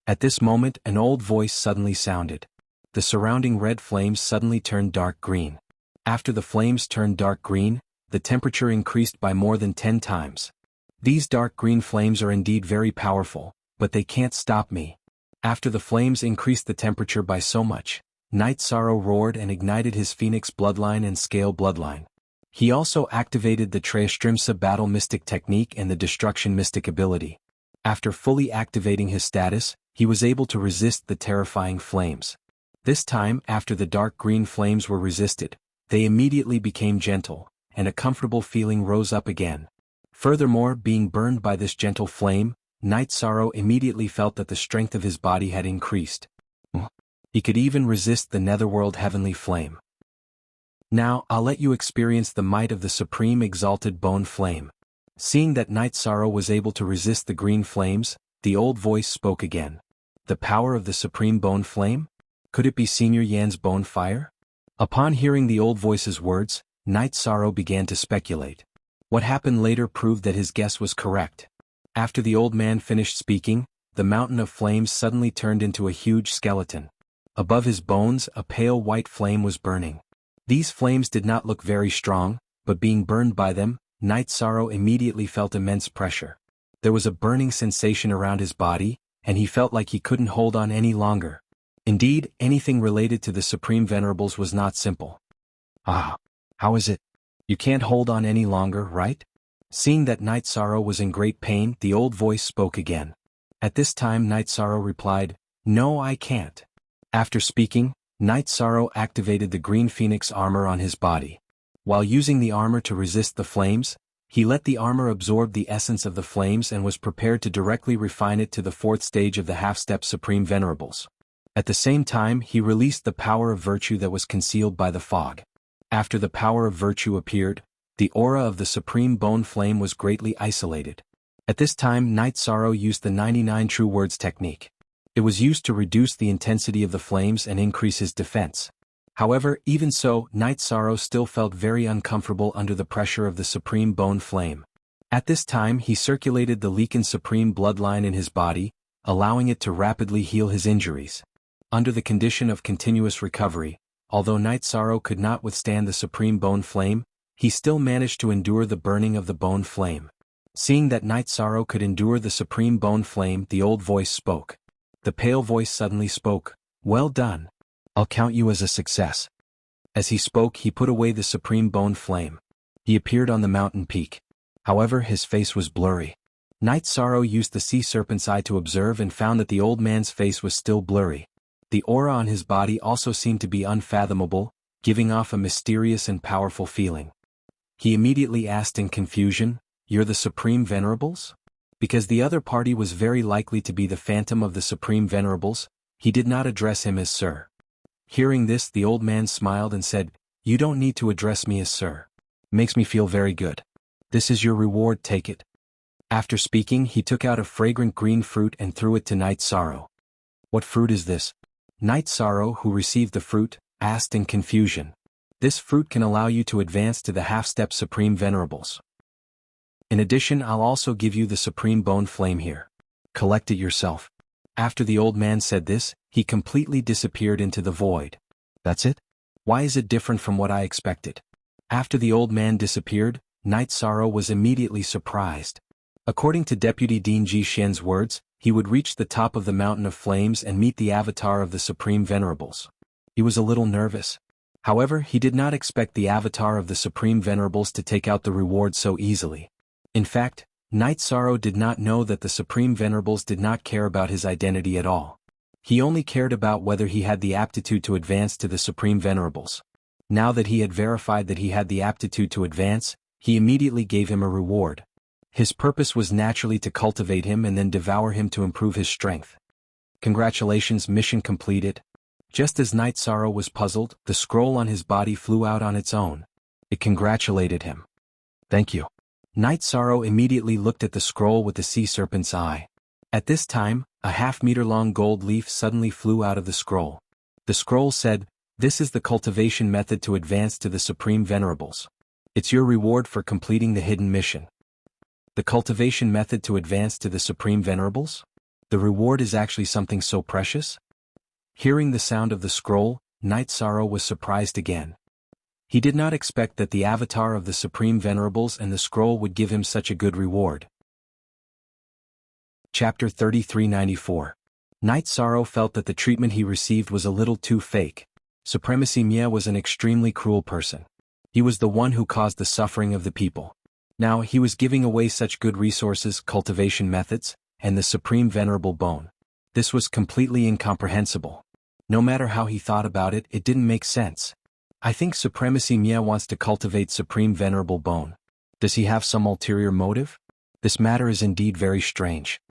At this moment, an old voice suddenly sounded. The surrounding red flames suddenly turned dark green. After the flames turned dark green, the temperature increased by more than 10 times. These dark green flames are indeed very powerful, but they can't stop me. After the flames increased the temperature by so much, Night Sorrow roared and ignited his Phoenix bloodline and Scale bloodline. He also activated the Trayastrimsa Battle Mystic technique and the Destruction Mystic ability. After fully activating his status, he was able to resist the terrifying flames. This time, after the dark green flames were resisted, they immediately became gentle, and a comfortable feeling rose up again. Furthermore, being burned by this gentle flame, Night Sorrow immediately felt that the strength of his body had increased. He could even resist the netherworld heavenly flame. Now, I'll let you experience the might of the Supreme Exalted Bone Flame. Seeing that Night Sorrow was able to resist the green flames, the old voice spoke again. The power of the Supreme Bone Flame? Could it be Senior Yan's bone fire? Upon hearing the old voice's words, Night Sorrow began to speculate. What happened later proved that his guess was correct. After the old man finished speaking, the mountain of flames suddenly turned into a huge skeleton. Above his bones, a pale white flame was burning. These flames did not look very strong, but being burned by them, Night Sorrow immediately felt immense pressure. There was a burning sensation around his body, and he felt like he couldn't hold on any longer. Indeed, anything related to the Supreme Venerables was not simple. Ah, how is it? You can't hold on any longer, right? Seeing that Night Sorrow was in great pain, the old voice spoke again. At this time Night Sorrow replied, "No, I can't." After speaking, Night Sorrow activated the green phoenix armor on his body. While using the armor to resist the flames, he let the armor absorb the essence of the flames and was prepared to directly refine it to the fourth stage of the half-step Supreme Venerables. At the same time, he released the power of virtue that was concealed by the fog. After the power of virtue appeared, the aura of the Supreme Bone Flame was greatly isolated. At this time Night Sorrow used the 99 True Words technique. It was used to reduce the intensity of the flames and increase his defense. However, even so, Night Sorrow still felt very uncomfortable under the pressure of the Supreme Bone Flame. At this time he circulated the Leakin Supreme bloodline in his body, allowing it to rapidly heal his injuries. Under the condition of continuous recovery, although Night Sorrow could not withstand the Supreme Bone Flame, he still managed to endure the burning of the Bone Flame. Seeing that Night Sorrow could endure the Supreme Bone Flame, the old voice spoke. The pale voice suddenly spoke, "Well done. I'll count you as a success." As he spoke, he put away the Supreme Bone Flame. He appeared on the mountain peak. However, his face was blurry. Night Sorrow used the sea serpent's eye to observe and found that the old man's face was still blurry. The aura on his body also seemed to be unfathomable, giving off a mysterious and powerful feeling. He immediately asked in confusion, "You're the Supreme Venerables?" Because the other party was very likely to be the phantom of the Supreme Venerables, he did not address him as Sir. Hearing this, the old man smiled and said, "You don't need to address me as Sir. Makes me feel very good. This is your reward, take it." After speaking, he took out a fragrant green fruit and threw it to Night Sorrow. "What fruit is this?" Night Sorrow, who received the fruit, asked in confusion. "This fruit can allow you to advance to the half-step Supreme Venerables. In addition, I'll also give you the Supreme Bone Flame here. Collect it yourself." After the old man said this, he completely disappeared into the void. "That's it? Why is it different from what I expected?" After the old man disappeared, Night Sorrow was immediately surprised. According to Deputy Dean Ji Xian's words, he would reach the top of the Mountain of Flames and meet the avatar of the Supreme Venerables. He was a little nervous. However, he did not expect the avatar of the Supreme Venerables to take out the reward so easily. In fact, Night Sorrow did not know that the Supreme Venerables did not care about his identity at all. He only cared about whether he had the aptitude to advance to the Supreme Venerables. Now that he had verified that he had the aptitude to advance, he immediately gave him a reward. His purpose was naturally to cultivate him and then devour him to improve his strength. Congratulations, mission completed. Just as Night Sorrow was puzzled, the scroll on his body flew out on its own. It congratulated him. Thank you. Night Sorrow immediately looked at the scroll with the sea serpent's eye. At this time, a half-meter-long gold leaf suddenly flew out of the scroll. The scroll said, "This is the cultivation method to advance to the Supreme Venerables. It's your reward for completing the hidden mission." The cultivation method to advance to the Supreme Venerables? The reward is actually something so precious? Hearing the sound of the scroll, Night Sorrow was surprised again. He did not expect that the avatar of the Supreme Venerables and the scroll would give him such a good reward. Chapter 3394. Night Sorrow felt that the treatment he received was a little too fake. Supremacy Mia was an extremely cruel person. He was the one who caused the suffering of the people. Now he was giving away such good resources, cultivation methods, and the Supreme Venerable Bone. This was completely incomprehensible. No matter how he thought about it, it didn't make sense. I think Supremacy Mia wants to cultivate Supreme Venerable Bone. Does he have some ulterior motive? This matter is indeed very strange.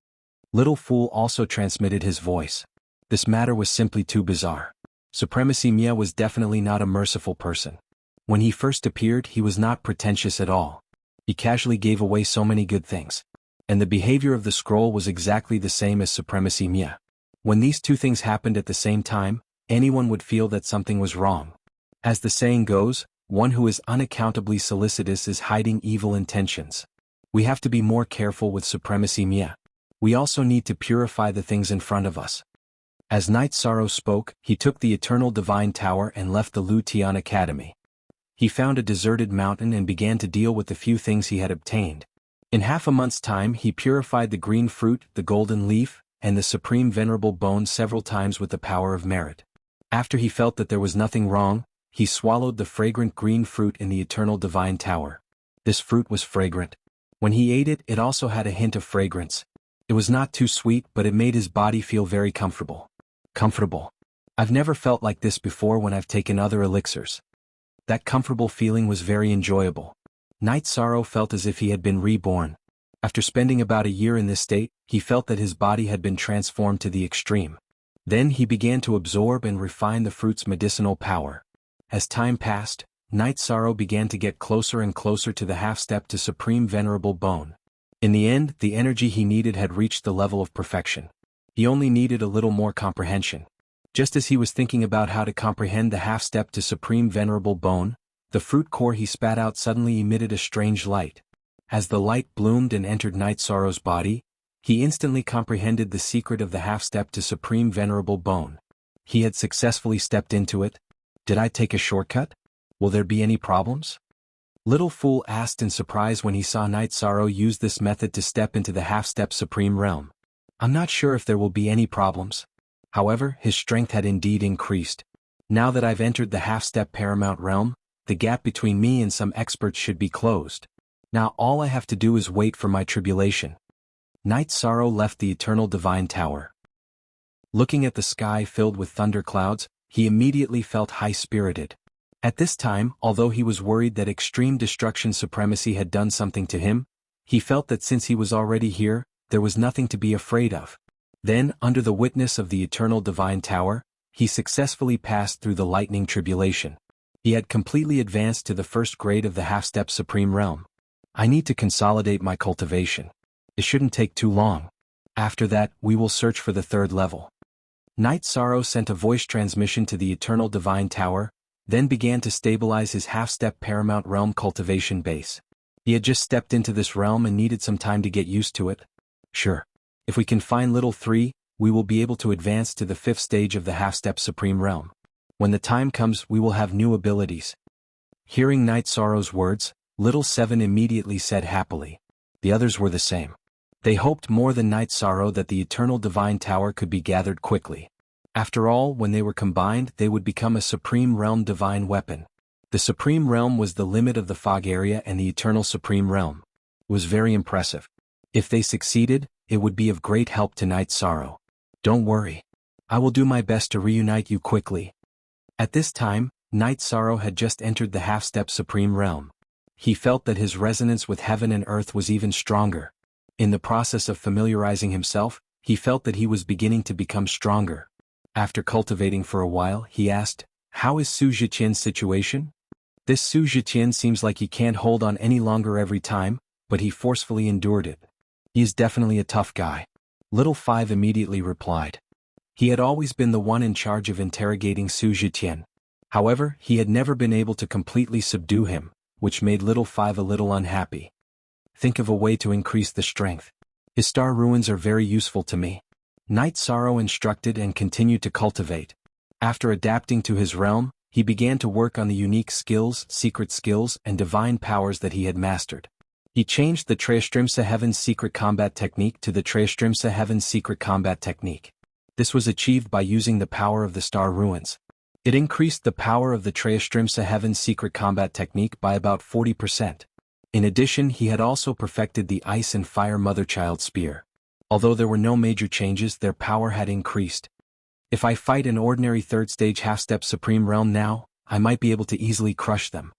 Little Fool also transmitted his voice. This matter was simply too bizarre. Supremacy Mia was definitely not a merciful person. When he first appeared, he was not pretentious at all. He casually gave away so many good things. And the behavior of the scroll was exactly the same as Supremacy Mia. When these two things happened at the same time, anyone would feel that something was wrong. As the saying goes, one who is unaccountably solicitous is hiding evil intentions. We have to be more careful with Supremacy Mia. We also need to purify the things in front of us. As Night Sorrow spoke, he took the Eternal Divine Tower and left the Lu Tian Academy. He found a deserted mountain and began to deal with the few things he had obtained. In half a month's time he purified the green fruit, the golden leaf, and the Supreme Venerable Bone several times with the power of merit. After he felt that there was nothing wrong, he swallowed the fragrant green fruit in the Eternal Divine Tower. This fruit was fragrant. When he ate it, it also had a hint of fragrance. It was not too sweet, but it made his body feel very comfortable. Comfortable. I've never felt like this before when I've taken other elixirs. That comfortable feeling was very enjoyable. Night Sorrow felt as if he had been reborn. After spending about a year in this state, he felt that his body had been transformed to the extreme. Then he began to absorb and refine the fruit's medicinal power. As time passed, Night Sorrow began to get closer and closer to the half-step to Supreme Venerable Bone. In the end, the energy he needed had reached the level of perfection. He only needed a little more comprehension. Just as he was thinking about how to comprehend the half-step to Supreme Venerable Bone, the fruit core he spat out suddenly emitted a strange light. As the light bloomed and entered Night Sorrow's body, he instantly comprehended the secret of the half-step to Supreme Venerable Bone. He had successfully stepped into it. Did I take a shortcut? Will there be any problems? Little Fool asked in surprise when he saw Night Sorrow use this method to step into the half-step Supreme Realm. I'm not sure if there will be any problems. However, his strength had indeed increased. Now that I've entered the half-step Paramount Realm, the gap between me and some experts should be closed. Now all I have to do is wait for my tribulation. Night Sorrow left the Eternal Divine Tower. Looking at the sky filled with thunderclouds, he immediately felt high-spirited. At this time, although he was worried that extreme destruction supremacy had done something to him, he felt that since he was already here, there was nothing to be afraid of. Then, under the witness of the Eternal Divine Tower, he successfully passed through the lightning tribulation. He had completely advanced to the first grade of the half-step Supreme Realm. I need to consolidate my cultivation. It shouldn't take too long. After that, we will search for the third level. Night Sorrow sent a voice transmission to the Eternal Divine Tower, then began to stabilize his half-step Paramount Realm cultivation base. He had just stepped into this realm and needed some time to get used to it. Sure. If we can find Little 3, we will be able to advance to the 5th stage of the half-step Supreme Realm. When the time comes, we will have new abilities. Hearing Night Sorrow's words, Little 7 immediately said happily. The others were the same. They hoped more than Night Sorrow that the Eternal Divine Tower could be gathered quickly. After all, when they were combined, they would become a Supreme Realm divine weapon. The Supreme Realm was the limit of the fog area and the Eternal Supreme Realm. It was very impressive. If they succeeded, it would be of great help to Night Sorrow. Don't worry. I will do my best to reunite you quickly. At this time, Night Sorrow had just entered the half-step Supreme Realm. He felt that his resonance with heaven and earth was even stronger. In the process of familiarizing himself, he felt that he was beginning to become stronger. After cultivating for a while, he asked, "How is Su Zhiqian's situation?" This Su Zhiqian seems like he can't hold on any longer every time, but he forcefully endured it. He is definitely a tough guy. Little Five immediately replied. He had always been the one in charge of interrogating Su Zhiqian. However, he had never been able to completely subdue him, which made Little Five a little unhappy. Think of a way to increase the strength. His star ruins are very useful to me. Night Sorrow instructed and continued to cultivate. After adapting to his realm, he began to work on the unique skills, secret skills, and divine powers that he had mastered. He changed the Trayastrimsa Heaven's secret combat technique to the Trayastrimsa Heaven's secret combat technique. This was achieved by using the power of the star ruins. It increased the power of the Trayastrimsa Heaven's secret combat technique by about 40%. In addition, he had also perfected the Ice and Fire Mother-Child Spear. Although there were no major changes, their power had increased. If I fight an ordinary third-stage half-step Supreme Realm now, I might be able to easily crush them.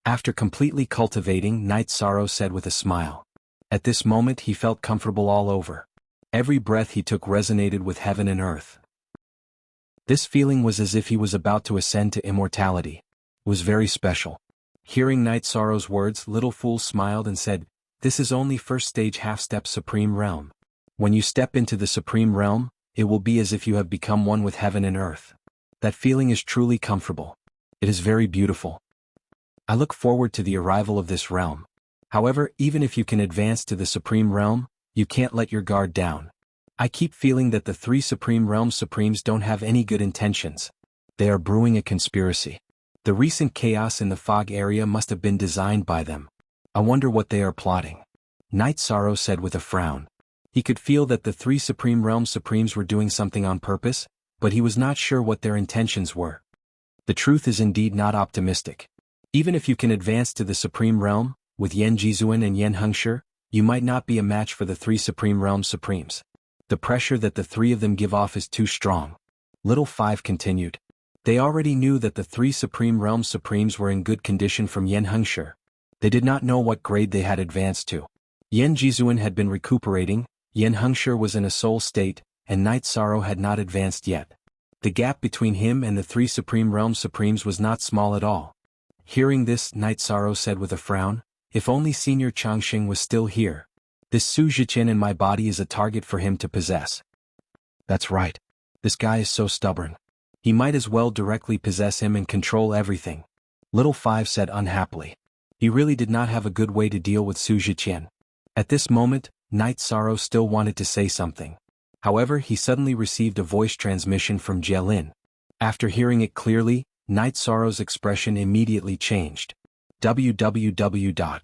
After completely cultivating, Night Sorrow said with a smile. At this moment he felt comfortable all over. Every breath he took resonated with heaven and earth. This feeling was as if he was about to ascend to immortality. It was very special. Hearing Night Sorrow's words, Little Fool smiled and said, "This is only first-stage half-step Supreme Realm. When you step into the Supreme Realm, it will be as if you have become one with heaven and earth. That feeling is truly comfortable. It is very beautiful. I look forward to the arrival of this realm. However, even if you can advance to the Supreme Realm, you can't let your guard down. I keep feeling that the three Supreme Realm Supremes don't have any good intentions. They are brewing a conspiracy. The recent chaos in the fog area must have been designed by them. I wonder what they are plotting." Night Sorrow said with a frown. He could feel that the three Supreme Realm Supremes were doing something on purpose, but he was not sure what their intentions were. The truth is indeed not optimistic. Even if you can advance to the Supreme Realm, with Yan Jizuan and Yan Hengshi, you might not be a match for the three Supreme Realm Supremes. The pressure that the three of them give off is too strong. Little Five continued. They already knew that the three Supreme Realm Supremes were in good condition from Yan Hengshi. They did not know what grade they had advanced to. Yan Jizuan had been recuperating, Yan Hengshi was in a soul state, and Night Sorrow had not advanced yet. The gap between him and the three Supreme Realm Supremes was not small at all. Hearing this, Night Sorrow said with a frown, "If only Senior Changxing was still here. This Su Zhiqian in my body is a target for him to possess." That's right. This guy is so stubborn. He might as well directly possess him and control everything. Little Five said unhappily. He really did not have a good way to deal with Su Zhiqian. At this moment, Night Sorrow still wanted to say something. However, he suddenly received a voice transmission from Jielin. After hearing it clearly, Night Sorrow's expression immediately changed. www.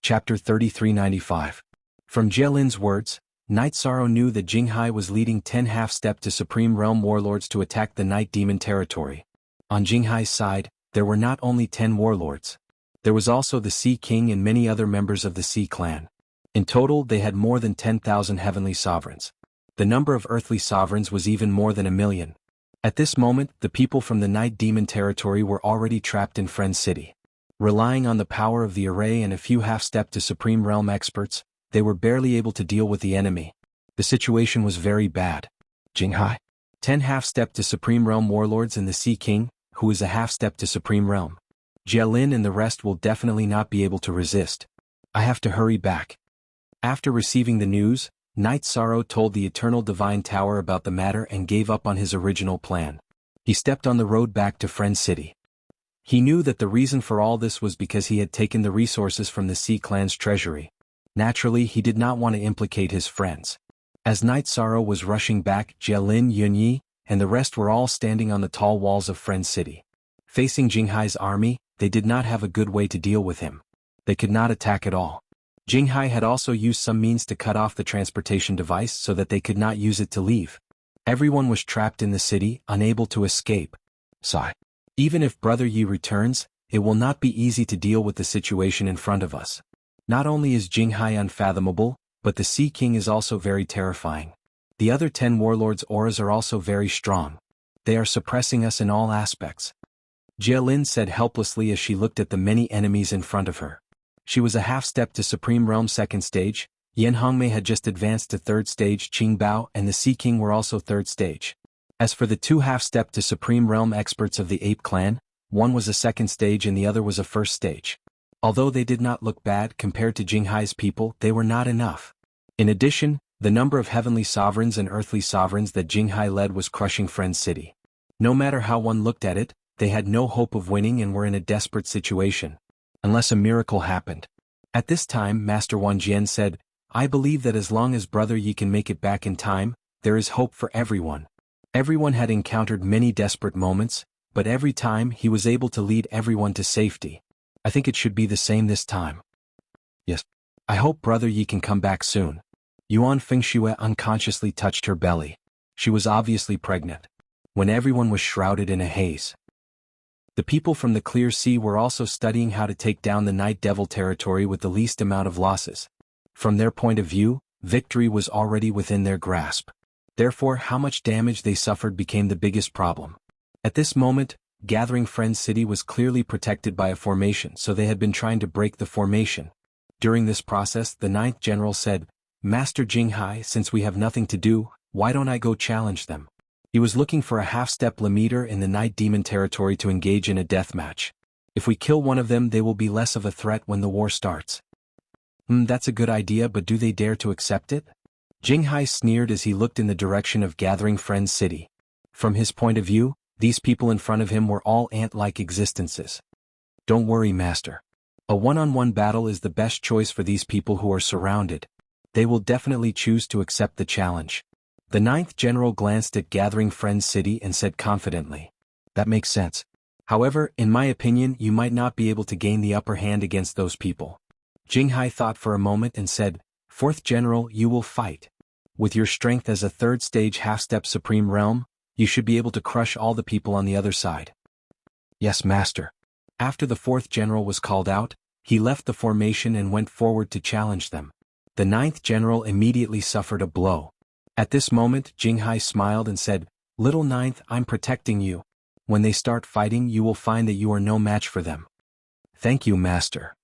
Chapter 3395. From Jielin's words, Night Sorrow knew that Jinghai was leading 10 half-step to Supreme Realm Warlords to attack the Night Demon territory. On Jinghai's side, there were not only 10 warlords. There was also the Sea King and many other members of the Sea Clan. In total, they had more than 10,000 heavenly sovereigns. The number of earthly sovereigns was even more than 1,000,000. At this moment, the people from the Night Demon territory were already trapped in Friend City. Relying on the power of the array and a few half-step to Supreme Realm experts, they were barely able to deal with the enemy. The situation was very bad. Jinghai. 10 half-step to Supreme Realm warlords and the Sea King, who is a half-step to Supreme Realm. Jielin and the rest will definitely not be able to resist. I have to hurry back. After receiving the news, Night Sorrow told the Eternal Divine Tower about the matter and gave up on his original plan. He stepped on the road back to Friend City. He knew that the reason for all this was because he had taken the resources from the Sea Clan's treasury. Naturally, he did not want to implicate his friends. As Night Sorrow was rushing back, Jielin, Yunyi, and the rest were all standing on the tall walls of Friend City. Facing Jinghai's army, they did not have a good way to deal with him. They could not attack at all. Jinghai had also used some means to cut off the transportation device so that they could not use it to leave. Everyone was trapped in the city, unable to escape. Sigh. Even if Brother Yi returns, it will not be easy to deal with the situation in front of us. Not only is Jinghai unfathomable, but the Sea King is also very terrifying. The other 10 warlords' auras are also very strong. They are suppressing us in all aspects. Jialin said helplessly as she looked at the many enemies in front of her. She was a half-step to Supreme Realm 2nd stage, Yan Hongmei had just advanced to 3rd stage, Qing Bao and the Sea King were also 3rd stage. As for the 2 half-step to Supreme Realm experts of the Ape Clan, one was a 2nd stage and the other was a 1st stage. Although they did not look bad compared to Jinghai's people, they were not enough. In addition, the number of heavenly sovereigns and earthly sovereigns that Jinghai led was crushing Friend City. No matter how one looked at it, they had no hope of winning and were in a desperate situation. Unless a miracle happened. At this time Master Wan Jian said, I believe that as long as Brother Yi can make it back in time, there is hope for everyone. Everyone had encountered many desperate moments, but every time he was able to lead everyone to safety. I think it should be the same this time. Yes. I hope Brother Yi can come back soon. Yuan Fengxue unconsciously touched her belly. She was obviously pregnant. When everyone was shrouded in a haze. The people from the Clear Sea were also studying how to take down the Night Devil territory with the least amount of losses. From their point of view, victory was already within their grasp. Therefore, how much damage they suffered became the biggest problem. At this moment, Gathering Friend City was clearly protected by a formation, so they had been trying to break the formation. During this process, the 9th General said, Master Jinghai, since we have nothing to do, why don't I go challenge them? He was looking for a half-step Lemiter in the Night Demon territory to engage in a death match. If we kill one of them, they will be less of a threat when the war starts. That's a good idea, but do they dare to accept it? Jinghai sneered as he looked in the direction of Gathering Friend City. From his point of view, these people in front of him were all ant-like existences. Don't worry, Master. A one-on-one battle is the best choice for these people who are surrounded. They will definitely choose to accept the challenge. The 9th General glanced at Gathering Friend City and said confidently. That makes sense. However, in my opinion, you might not be able to gain the upper hand against those people. Jinghai thought for a moment and said, 4th General, you will fight. With your strength as a 3rd stage half-step Supreme Realm, you should be able to crush all the people on the other side. Yes, Master. After the 4th General was called out, he left the formation and went forward to challenge them. The 9th General immediately suffered a blow. At this moment, Jinghai smiled and said, Little 9th, I'm protecting you. When they start fighting, you will find that you are no match for them. Thank you, Master.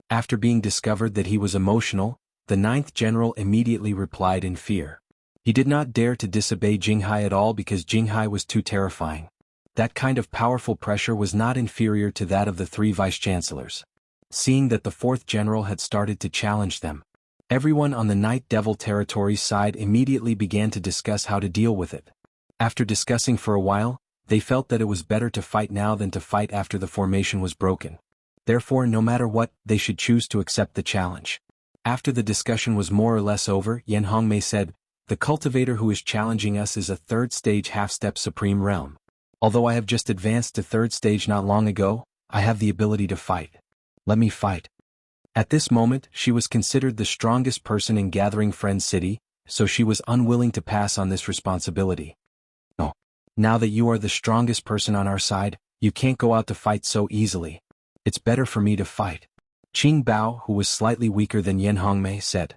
After being discovered that he was emotional, the 9th General immediately replied in fear. He did not dare to disobey Jinghai at all because Jinghai was too terrifying. That kind of powerful pressure was not inferior to that of the 3 vice-chancellors. Seeing that the 4th General had started to challenge them, everyone on the Night Devil territory's side immediately began to discuss how to deal with it. After discussing for a while, they felt that it was better to fight now than to fight after the formation was broken. Therefore, no matter what, they should choose to accept the challenge. After the discussion was more or less over, Yan Hongmei said, The cultivator who is challenging us is a 3rd stage half-step Supreme Realm. Although I have just advanced to 3rd stage not long ago, I have the ability to fight. Let me fight. At this moment, she was considered the strongest person in Gathering Friend City, so she was unwilling to pass on this responsibility. No. Now that you are the strongest person on our side, you can't go out to fight so easily. It's better for me to fight. Qing Bao, who was slightly weaker than Yan Hongmei, said.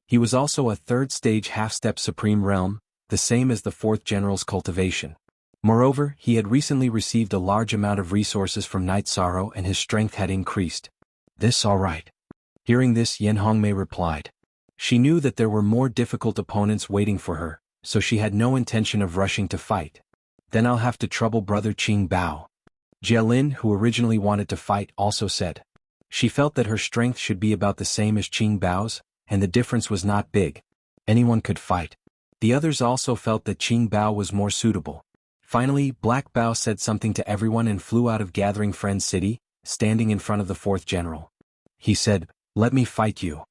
He was also a 3rd stage half-step Supreme Realm, the same as the 4th General's cultivation. Moreover, he had recently received a large amount of resources from Night Sorrow and his strength had increased. This all right. Hearing this, Yan Hongmei replied. She knew that there were more difficult opponents waiting for her, so she had no intention of rushing to fight. Then I'll have to trouble Brother Qing Bao. Jialin, who originally wanted to fight, also said. She felt that her strength should be about the same as Qing Bao's, and the difference was not big. Anyone could fight. The others also felt that Qing Bao was more suitable. Finally, Black Bao said something to everyone and flew out of Gathering Friend City, standing in front of the 4th General. He said, Let me fight you.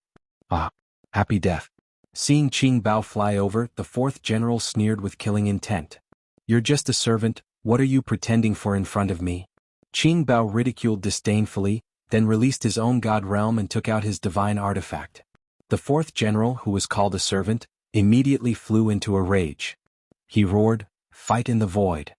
Ah, happy death. Seeing Qing Bao fly over, the 4th General sneered with killing intent. You're just a servant, what are you pretending for in front of me? Qing Bao ridiculed disdainfully, then released his own god realm and took out his divine artifact. The 4th General, who was called a servant, immediately flew into a rage. He roared, Fight in the void.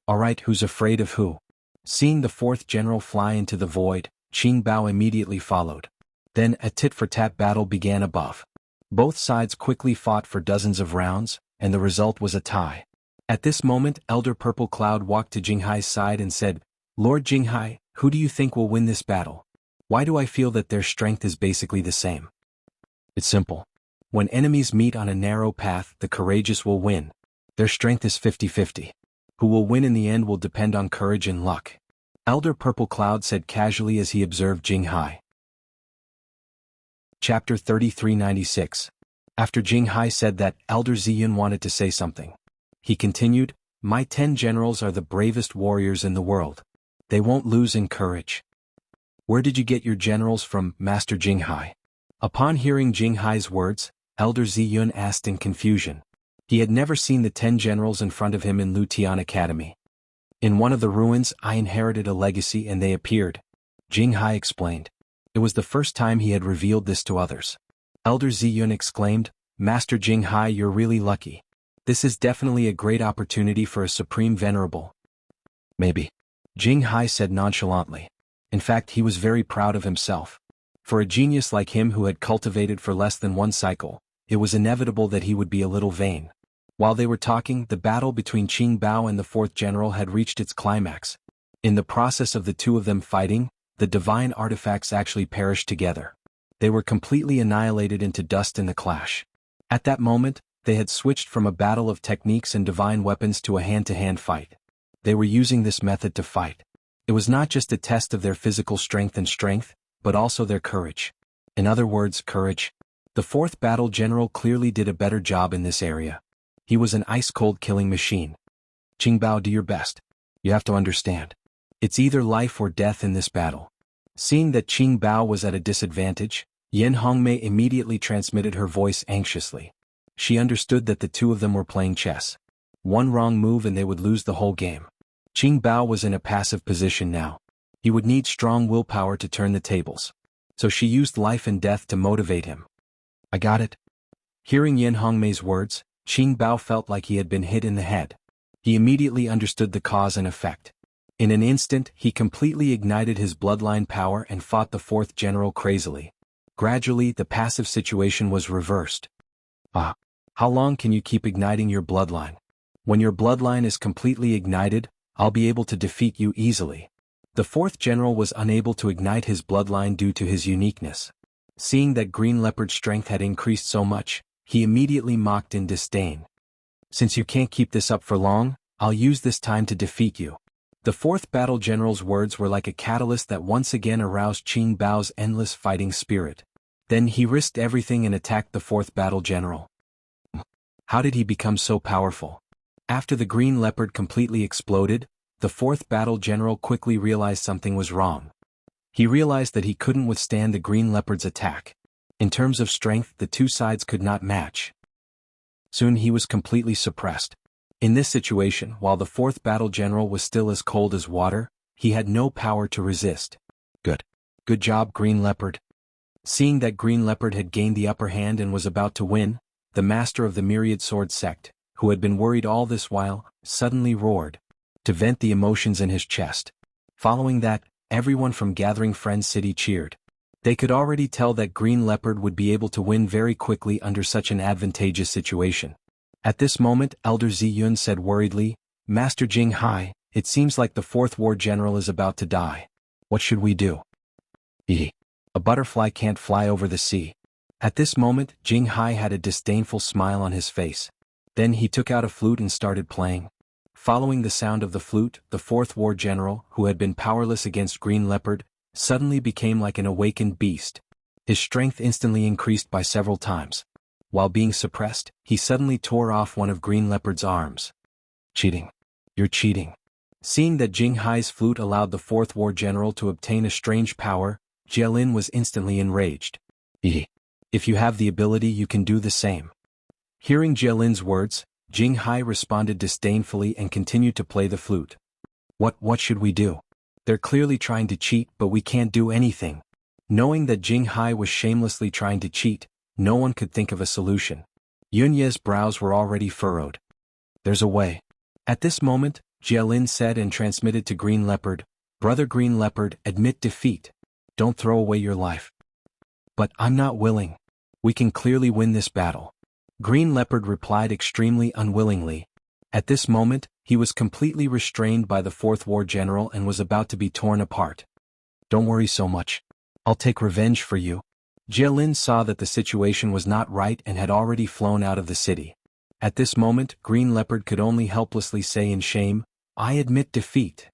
Alright, who's afraid of who? Seeing the 4th General fly into the void, Qing Bao immediately followed. Then a tit-for-tat battle began above. Both sides quickly fought for dozens of rounds, and the result was a tie. At this moment, Elder Purple Cloud walked to Jinghai's side and said, "Lord Jinghai, who do you think will win this battle? Why do I feel that their strength is basically the same?" It's simple. When enemies meet on a narrow path, the courageous will win. Their strength is 50-50. Who will win in the end will depend on courage and luck. Elder Purple Cloud said casually as he observed Jinghai. Chapter 3396. After Jinghai said that, Elder Ziyun wanted to say something. He continued, "My 10 generals are the bravest warriors in the world. They won't lose in courage." "Where did you get your generals from, Master Jinghai?" Upon hearing Jinghai's words, Elder Ziyun asked in confusion. He had never seen the 10 generals in front of him in Lutian Academy. "In one of the ruins I inherited a legacy and they appeared," Jinghai explained. It was the first time he had revealed this to others. Elder Ziyun exclaimed, "Master Jinghai, you're really lucky. This is definitely a great opportunity for a supreme venerable." "Maybe," Jinghai said nonchalantly. In fact, he was very proud of himself. For a genius like him who had cultivated for less than one cycle, it was inevitable that he would be a little vain. While they were talking, the battle between Qing Bao and the 4th General had reached its climax. In the process of the two of them fighting, the divine artifacts actually perished together. They were completely annihilated into dust in the clash. At that moment, they had switched from a battle of techniques and divine weapons to a hand-to-hand fight. They were using this method to fight. It was not just a test of their physical strength, but also their courage. In other words, courage. The 4th Battle General clearly did a better job in this area. He was an ice-cold killing machine. "Qing Bao, do your best. You have to understand. It's either life or death in this battle." Seeing that Qing Bao was at a disadvantage, Yen Hongmei immediately transmitted her voice anxiously. She understood that the two of them were playing chess. One wrong move and they would lose the whole game. Qing Bao was in a passive position now. He would need strong willpower to turn the tables. So she used life and death to motivate him. "I got it." Hearing Yen Hongmei's words, Qing Bao felt like he had been hit in the head. He immediately understood the cause and effect. In an instant, he completely ignited his bloodline power and fought the 4th General crazily. Gradually, the passive situation was reversed. How long can you keep igniting your bloodline? When your bloodline is completely ignited, I'll be able to defeat you easily. The 4th General was unable to ignite his bloodline due to his uniqueness. Seeing that Green Leopard's strength had increased so much, he immediately mocked in disdain. "Since you can't keep this up for long, I'll use this time to defeat you." The 4th Battle General's words were like a catalyst that once again aroused Qing Bao's endless fighting spirit. Then he risked everything and attacked the 4th Battle General. How did he become so powerful? After the Green Leopard completely exploded, the 4th Battle General quickly realized something was wrong. He realized that he couldn't withstand the Green Leopard's attack. In terms of strength, the two sides could not match. Soon he was completely suppressed. In this situation, while the 4th Battle General was still as cold as water, he had no power to resist. Good job, Green Leopard." Seeing that Green Leopard had gained the upper hand and was about to win, the master of the Myriad Sword sect, who had been worried all this while, suddenly roared, to vent the emotions in his chest. Following that, everyone from Gathering Friends City cheered. They could already tell that Green Leopard would be able to win very quickly under such an advantageous situation. At this moment, Elder Ziyun said worriedly, "Master Jinghai, it seems like the 4th War General is about to die. What should we do?" A butterfly can't fly over the sea." At this moment, Jinghai had a disdainful smile on his face. Then he took out a flute and started playing. Following the sound of the flute, the 4th War General, who had been powerless against Green Leopard, suddenly became like an awakened beast. His strength instantly increased by several times. While being suppressed, he suddenly tore off one of Green Leopard's arms. "Cheating. You're cheating." Seeing that Jinghai's flute allowed the 4th War General to obtain a strange power, Jielin was instantly enraged. "If you have the ability, you can do the same." Hearing Jielin's words, Jinghai responded disdainfully and continued to play the flute. What should we do? They're clearly trying to cheat, but we can't do anything." Knowing that Jinghai was shamelessly trying to cheat, no one could think of a solution. Yunye's brows were already furrowed. "There's a way." At this moment, Jielin said and transmitted to Green Leopard, "Brother Green Leopard, admit defeat. Don't throw away your life." But I'm not willing. We can clearly win this battle. Green Leopard replied extremely unwillingly. At this moment, he was completely restrained by the fourth war general and was about to be torn apart. Don't worry so much. I'll take revenge for you. Jialin saw that the situation was not right and had already flown out of the city. At this moment, Green Leopard could only helplessly say in shame, I admit defeat.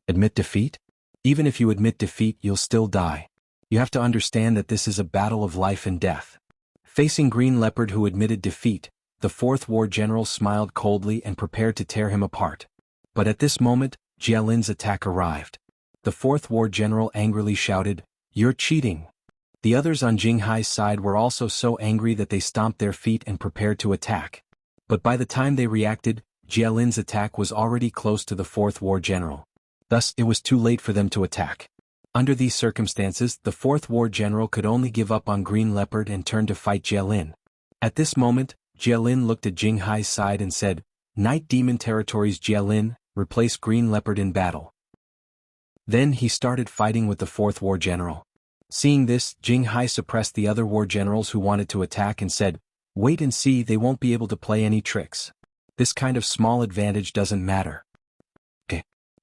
Admit defeat? Even if you admit defeat, you'll still die. You have to understand that this is a battle of life and death. Facing Green Leopard who admitted defeat, the fourth war general smiled coldly and prepared to tear him apart. But at this moment, Jialin's attack arrived. The fourth war general angrily shouted, You're cheating. The others on Jinghai's side were also so angry that they stomped their feet and prepared to attack. But by the time they reacted, Jialin's attack was already close to the fourth war general. Thus, it was too late for them to attack. Under these circumstances, the fourth war general could only give up on Green Leopard and turn to fight Jialin. At this moment, Jialin looked at Jinghai's side and said, Night Demon Territories Jialin, replace Green Leopard in battle. Then he started fighting with the fourth war general. Seeing this, Jinghai suppressed the other war generals who wanted to attack and said, Wait and see, they won't be able to play any tricks. This kind of small advantage doesn't matter.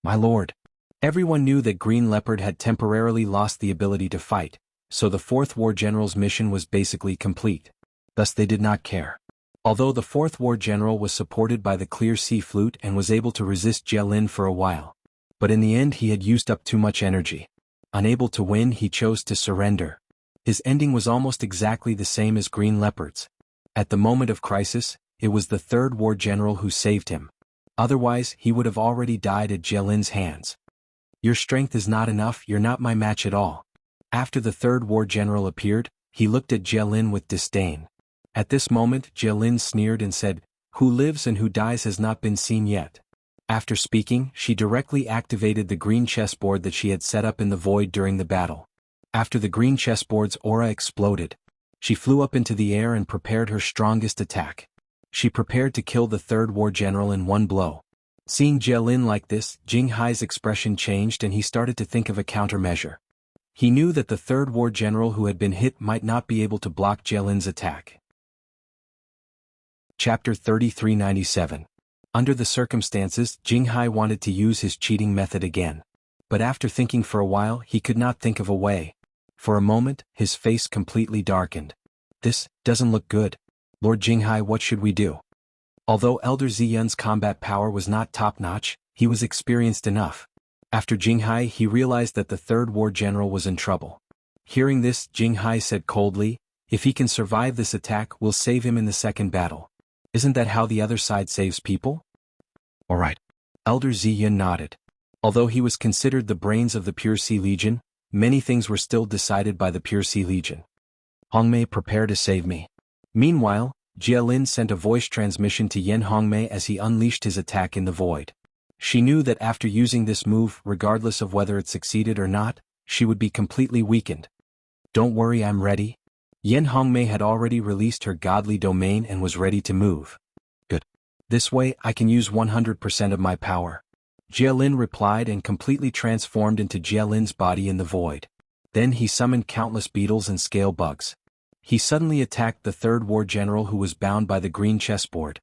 My lord. Everyone knew that Green Leopard had temporarily lost the ability to fight, so the fourth war general's mission was basically complete. Thus they did not care. Although the fourth war general was supported by the Clear Sea Flute and was able to resist Jialin for a while. But in the end he had used up too much energy. Unable to win, he chose to surrender. His ending was almost exactly the same as Green Leopard's. At the moment of crisis, it was the third war general who saved him. Otherwise, he would have already died at Jialin's hands. Your strength is not enough, you're not my match at all. After the third war general appeared, he looked at Jialin with disdain. At this moment, Jialin sneered and said, Who lives and who dies has not been seen yet. After speaking, she directly activated the green chessboard that she had set up in the void during the battle. After the green chessboard's aura exploded, she flew up into the air and prepared her strongest attack. She prepared to kill the third war general in one blow. Seeing Jialin like this, Jinghai's expression changed and he started to think of a countermeasure. He knew that the third war general who had been hit might not be able to block Jialin's attack. Chapter 3397. Under the circumstances, Jinghai wanted to use his cheating method again. But after thinking for a while, he could not think of a way. For a moment, his face completely darkened. This doesn't look good. Lord Jinghai, what should we do? Although Elder Ziyun's combat power was not top-notch, he was experienced enough. After Jinghai, he realized that the third war general was in trouble. Hearing this, Jinghai said coldly, If he can survive this attack, we'll save him in the second battle. Isn't that how the other side saves people? All right. Elder Ziyun nodded. Although he was considered the brains of the Pure Sea Legion, many things were still decided by the Pure Sea Legion. Hongmei, prepare to save me. Meanwhile, Jialin sent a voice transmission to Yan Hongmei as he unleashed his attack in the void. She knew that after using this move, regardless of whether it succeeded or not, she would be completely weakened. Don't worry, I'm ready. Yan Hongmei had already released her godly domain and was ready to move. Good. This way, I can use 100% of my power. Jialin replied and completely transformed into Jialin's body in the void. Then he summoned countless beetles and scale bugs. He suddenly attacked the third war general who was bound by the green chessboard.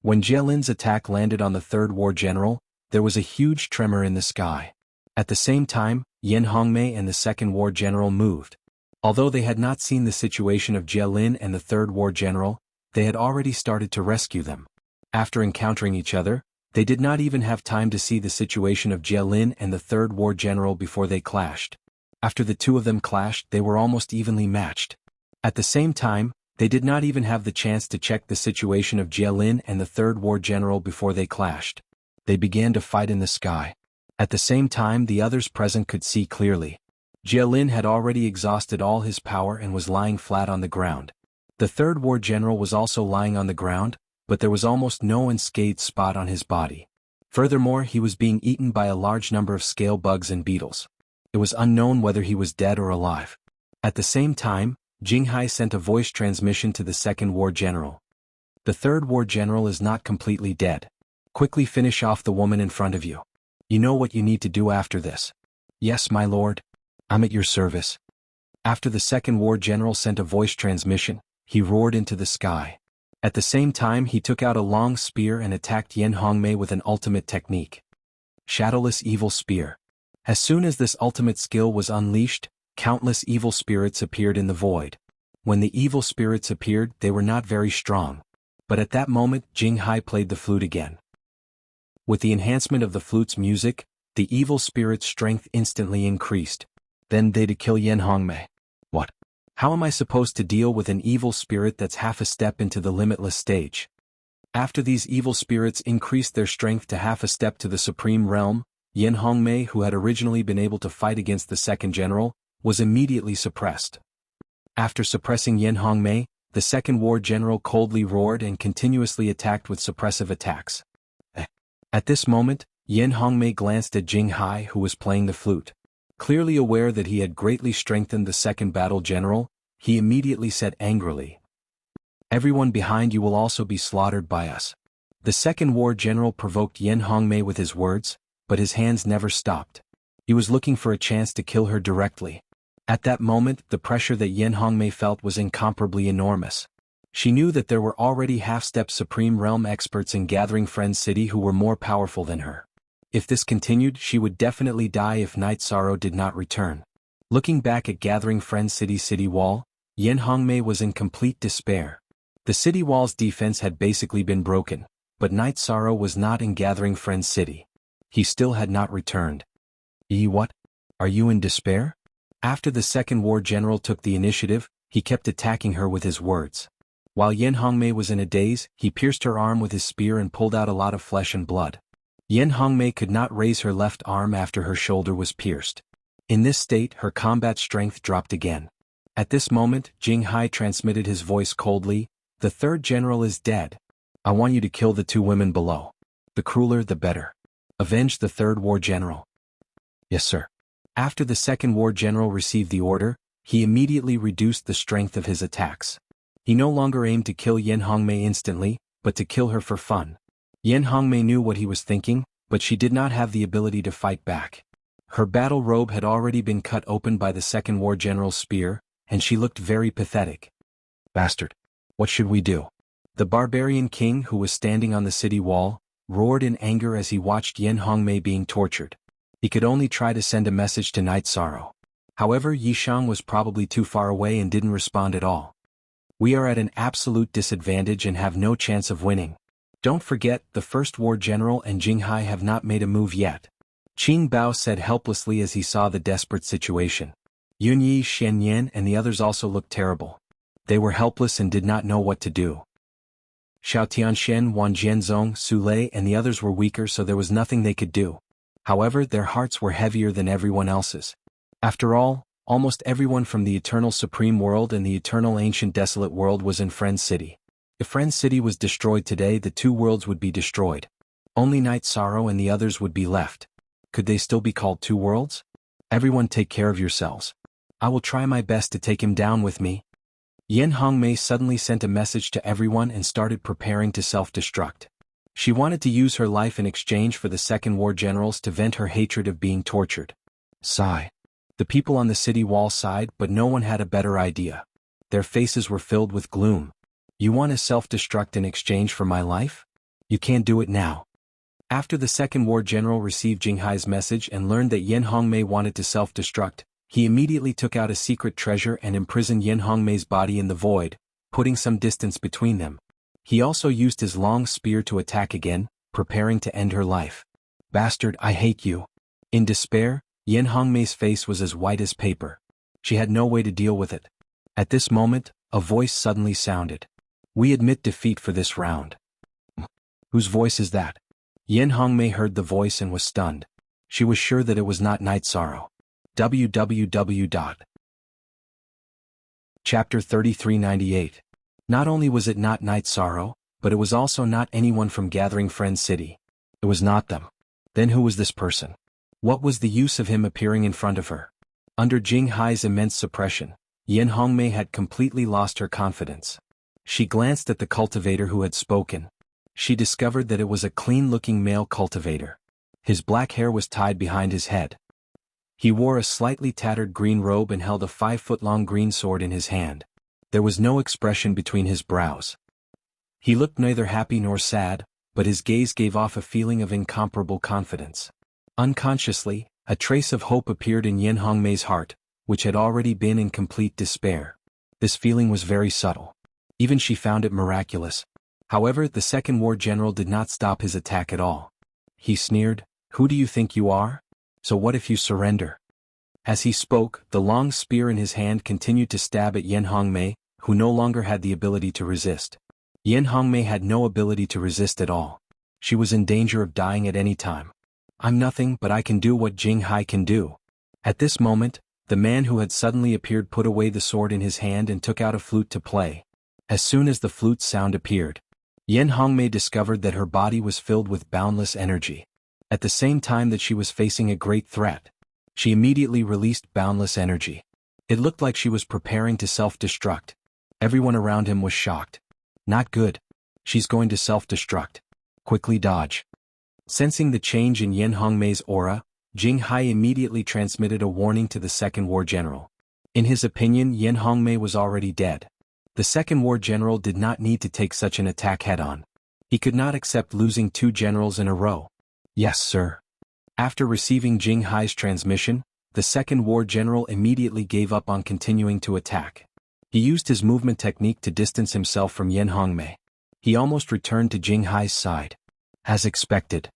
When Jialin's attack landed on the third war general, there was a huge tremor in the sky. At the same time, Yan Hongmei and the second war general moved. Although they had not seen the situation of Jialin and the third war general, they had already started to rescue them. After encountering each other, they did not even have time to see the situation of Jialin and the third war general before they clashed. After the two of them clashed, they were almost evenly matched. At the same time, they did not even have the chance to check the situation of Jialin and the third war general before they clashed. They began to fight in the sky. At the same time, the others present could see clearly. Jialin had already exhausted all his power and was lying flat on the ground. The third war general was also lying on the ground, but there was almost no unscathed spot on his body. Furthermore, he was being eaten by a large number of scale bugs and beetles. It was unknown whether he was dead or alive. At the same time, Jinghai sent a voice transmission to the second war general. The third war general is not completely dead. Quickly finish off the woman in front of you. You know what you need to do after this. Yes, my lord. I'm at your service. After the second war general sent a voice transmission, he roared into the sky. At the same time he took out a long spear and attacked Yin Hongmei with an ultimate technique. Shadowless Evil Spear. As soon as this ultimate skill was unleashed, countless evil spirits appeared in the void. When the evil spirits appeared, they were not very strong. But at that moment, Jinghai played the flute again. With the enhancement of the flute's music, the evil spirit's strength instantly increased. Then they to kill Yin Hongmei. What? How am I supposed to deal with an evil spirit that's half a step into the limitless stage? After these evil spirits increased their strength to half a step to the supreme realm, Yin Hongmei, who had originally been able to fight against the second general, was immediately suppressed. After suppressing Yin Hongmei, the second war general coldly roared and continuously attacked with suppressive attacks. At this moment, Yin Hongmei glanced at Jinghai, who was playing the flute. Clearly aware that he had greatly strengthened the second battle general, he immediately said angrily, "Everyone behind you will also be slaughtered by us." The second war general provoked Yin Hongmei with his words, but his hands never stopped. He was looking for a chance to kill her directly. At that moment, the pressure that Yin Hongmei felt was incomparably enormous. She knew that there were already half-step Supreme Realm experts in Gathering Friends City who were more powerful than her. If this continued, she would definitely die if Night Sorrow did not return. Looking back at Gathering Friends City's city wall, Yin Hongmei was in complete despair. The city wall's defense had basically been broken, but Night Sorrow was not in Gathering Friends City. He still had not returned. What? Are you in despair? After the second war general took the initiative, he kept attacking her with his words. While Yin Hongmei was in a daze, he pierced her arm with his spear and pulled out a lot of flesh and blood. Yin Hongmei could not raise her left arm after her shoulder was pierced. In this state, her combat strength dropped again. At this moment, Jinghai transmitted his voice coldly, "The third general is dead. I want you to kill the two women below. The crueler the better. Avenge the third war general." "Yes, sir." After the second war general received the order, he immediately reduced the strength of his attacks. He no longer aimed to kill Yin Hongmei instantly, but to kill her for fun. Yin Hongmei knew what he was thinking, but she did not have the ability to fight back. Her battle robe had already been cut open by the second war general's spear, and she looked very pathetic. "Bastard! What should we do?" The barbarian king, who was standing on the city wall, roared in anger as he watched Yin Hongmei being tortured. He could only try to send a message to Night Sorrow. However, Yishang was probably too far away and didn't respond at all. "We are at an absolute disadvantage and have no chance of winning. Don't forget, the first war general and Jinghai have not made a move yet," Qing Bao said helplessly as he saw the desperate situation. Yunyi, Shen and the others also looked terrible. They were helpless and did not know what to do. Xiao Tianshen, Wang Jianzong, Su Lei and the others were weaker, so there was nothing they could do. However, their hearts were heavier than everyone else's. After all, almost everyone from the Eternal Supreme World and the Eternal Ancient Desolate World was in Friends City. If Friends City was destroyed today, the two worlds would be destroyed. Only Night Sorrow and the others would be left. Could they still be called two worlds? Everyone take care of yourselves. I will try my best to take him down with me. Yin Hongmei suddenly sent a message to everyone and started preparing to self-destruct. She wanted to use her life in exchange for the second war generals to vent her hatred of being tortured. Sigh. The people on the city wall sighed, but no one had a better idea. Their faces were filled with gloom. "You want to self-destruct in exchange for my life? You can't do it now." After the second war general received Jinghai's message and learned that Yin Hongmei wanted to self-destruct, he immediately took out a secret treasure and imprisoned Yin Hongmei's body in the void, putting some distance between them. He also used his long spear to attack again, preparing to end her life. "Bastard, I hate you." In despair, Yin Hongmei's face was as white as paper. She had no way to deal with it. At this moment, a voice suddenly sounded. "We admit defeat for this round." Whose voice is that? Yin Hongmei heard the voice and was stunned. She was sure that it was not Night Sorrow. www. Chapter 3398. Not only was it not Night Sorrow, but it was also not anyone from Gathering Friends City. It was not them. Then who was this person? What was the use of him appearing in front of her? Under Jinghai's immense suppression, Yin Hongmei had completely lost her confidence. She glanced at the cultivator who had spoken. She discovered that it was a clean-looking male cultivator. His black hair was tied behind his head. He wore a slightly tattered green robe and held a 5-foot-long green sword in his hand. There was no expression between his brows. He looked neither happy nor sad, but his gaze gave off a feeling of incomparable confidence. Unconsciously, a trace of hope appeared in Yin Hongmei's heart, which had already been in complete despair. This feeling was very subtle. Even she found it miraculous. However, the second war general did not stop his attack at all. He sneered, "Who do you think you are? So what if you surrender?" As he spoke, the long spear in his hand continued to stab at Yin Hongmei, who no longer had the ability to resist. Yin Hongmei had no ability to resist at all. She was in danger of dying at any time. "I'm nothing, but I can do what Jing Hai can do." At this moment, the man who had suddenly appeared put away the sword in his hand and took out a flute to play. As soon as the flute's sound appeared, Yin Hongmei discovered that her body was filled with boundless energy. At the same time that she was facing a great threat, she immediately released boundless energy. It looked like she was preparing to self-destruct. Everyone around him was shocked. "Not good. She's going to self-destruct. Quickly dodge." Sensing the change in Yin Hongmei's aura, Jing Hai immediately transmitted a warning to the second war general. In his opinion, Yin Hongmei was already dead. The second war general did not need to take such an attack head-on. He could not accept losing 2 generals in a row. "Yes, sir." After receiving Jing Hai's transmission, the second war general immediately gave up on continuing to attack. He used his movement technique to distance himself from Yin Hongmei. He almost returned to Jing Hai's side. As expected.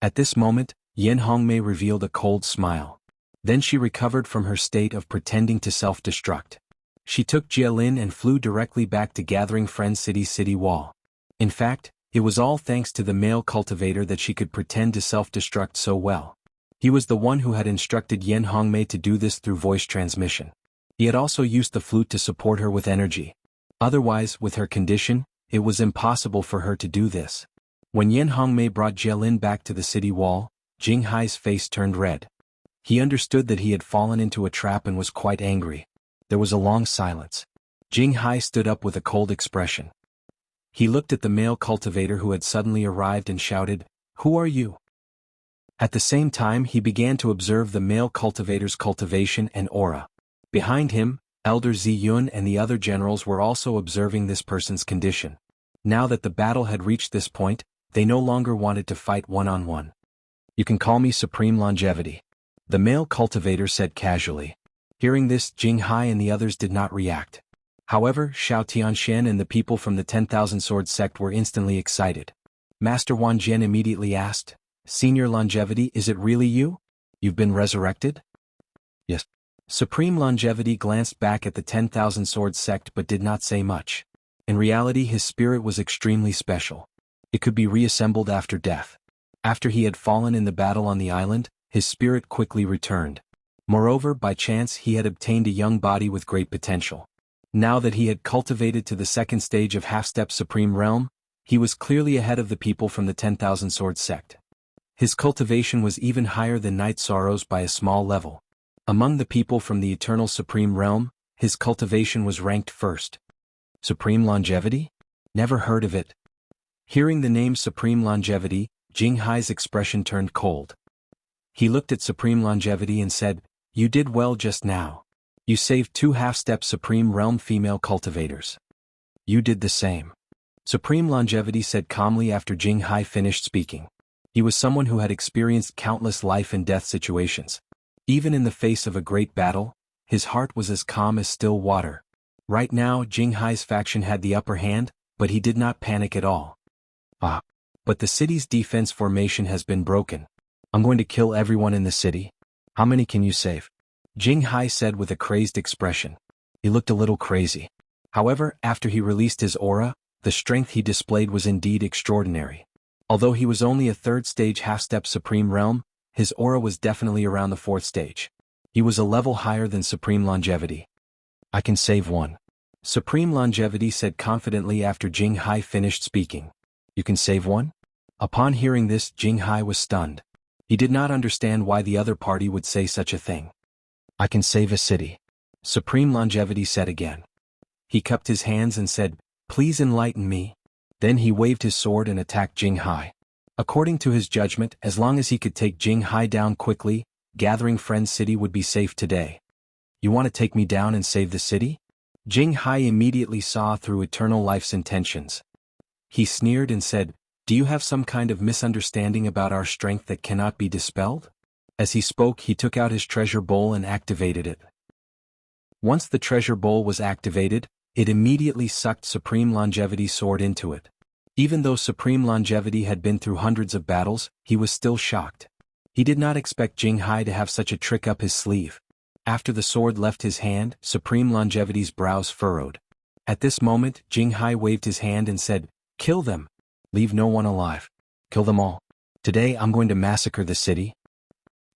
At this moment, Yin Hongmei revealed a cold smile. Then she recovered from her state of pretending to self-destruct. She took Jialin and flew directly back to Gathering Friends City's city wall. In fact, it was all thanks to the male cultivator that she could pretend to self-destruct so well. He was the one who had instructed Yin Hongmei to do this through voice transmission. He had also used the flute to support her with energy. Otherwise, with her condition, it was impossible for her to do this. When Yin Hongmei brought Jialin back to the city wall, Jing Hai's face turned red. He understood that he had fallen into a trap and was quite angry. There was a long silence. Jing Hai stood up with a cold expression. He looked at the male cultivator who had suddenly arrived and shouted, "Who are you?" At the same time, he began to observe the male cultivator's cultivation and aura. Behind him, Elder Ziyun and the other generals were also observing this person's condition. Now that the battle had reached this point, they no longer wanted to fight one-on-one. "You can call me Supreme Longevity," the male cultivator said casually. Hearing this, Jing Hai and the others did not react. However, Xiao Tianxian and the people from the 10,000 Sword sect were instantly excited. Master Wan Jian immediately asked, "Senior Longevity, is it really you? You've been resurrected?" "Yes." Supreme Longevity glanced back at the 10,000 Sword sect but did not say much. In reality, his spirit was extremely special. It could be reassembled after death. After he had fallen in the battle on the island, his spirit quickly returned. Moreover, by chance he had obtained a young body with great potential. Now that he had cultivated to the second stage of half-step Supreme Realm, he was clearly ahead of the people from the 10,000 Sword sect. His cultivation was even higher than Night Sorrows by a small level. Among the people from the Eternal Supreme Realm, his cultivation was ranked first. Supreme Longevity? Never heard of it. Hearing the name Supreme Longevity, Jing Hai's expression turned cold. He looked at Supreme Longevity and said, "You did well just now. You saved 2 half-step Supreme Realm female cultivators. You did the same." Supreme Longevity said calmly after Jing Hai finished speaking. He was someone who had experienced countless life and death situations. Even in the face of a great battle, his heart was as calm as still water. Right now, Jing Hai's faction had the upper hand, but he did not panic at all. But the city's defense formation has been broken. I'm going to kill everyone in the city. How many can you save?" Jing Hai said with a crazed expression. He looked a little crazy. However, after he released his aura, the strength he displayed was indeed extraordinary. Although he was only a 3rd stage half-step Supreme Realm, his aura was definitely around the 4th stage. He was a level higher than Supreme Longevity. "I can save one," Supreme Longevity said confidently after Jing Hai finished speaking. "You can save one?" Upon hearing this, Jing Hai was stunned. He did not understand why the other party would say such a thing. "I can save a city," Supreme Longevity said again. He cupped his hands and said, "Please enlighten me." Then he waved his sword and attacked Jing Hai. According to his judgment, as long as he could take Jing Hai down quickly, Gathering Friends City would be safe today. You want to take me down and save the city? Jinghai immediately saw through Eternal Life's intentions. He sneered and said, "Do you have some kind of misunderstanding about our strength that cannot be dispelled?" As he spoke, he took out his treasure bowl and activated it. Once the treasure bowl was activated, it immediately sucked Supreme Longevity's sword into it. Even though Supreme Longevity had been through hundreds of battles, he was still shocked. He did not expect Jinghai to have such a trick up his sleeve. After the sword left his hand, Supreme Longevity's brows furrowed. At this moment, Jinghai waved his hand and said, "Kill them. Leave no one alive. Kill them all. Today I'm going to massacre the city."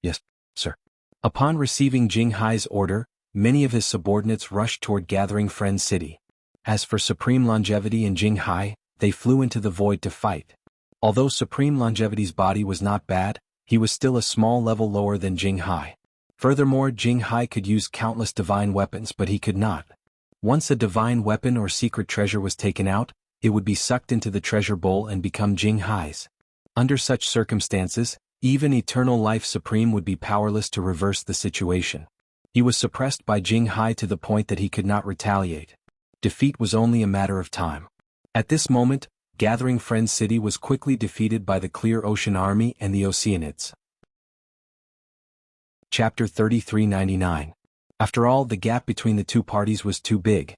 "Yes, sir." Upon receiving Jinghai's order, many of his subordinates rushed toward Gathering Friends City. As for Supreme Longevity and Jinghai, they flew into the void to fight. Although Supreme Longevity's body was not bad, he was still a small level lower than Jinghai. Furthermore, Jinghai could use countless divine weapons, but he could not. Once a divine weapon or secret treasure was taken out, it would be sucked into the treasure bowl and become Jinghai's. Under such circumstances, even Eternal Life Supreme would be powerless to reverse the situation. He was suppressed by Jinghai to the point that he could not retaliate. Defeat was only a matter of time. At this moment, Gathering Friends City was quickly defeated by the Clear Ocean Army and the Oceanids. Chapter 3399. After all, the gap between the two parties was too big.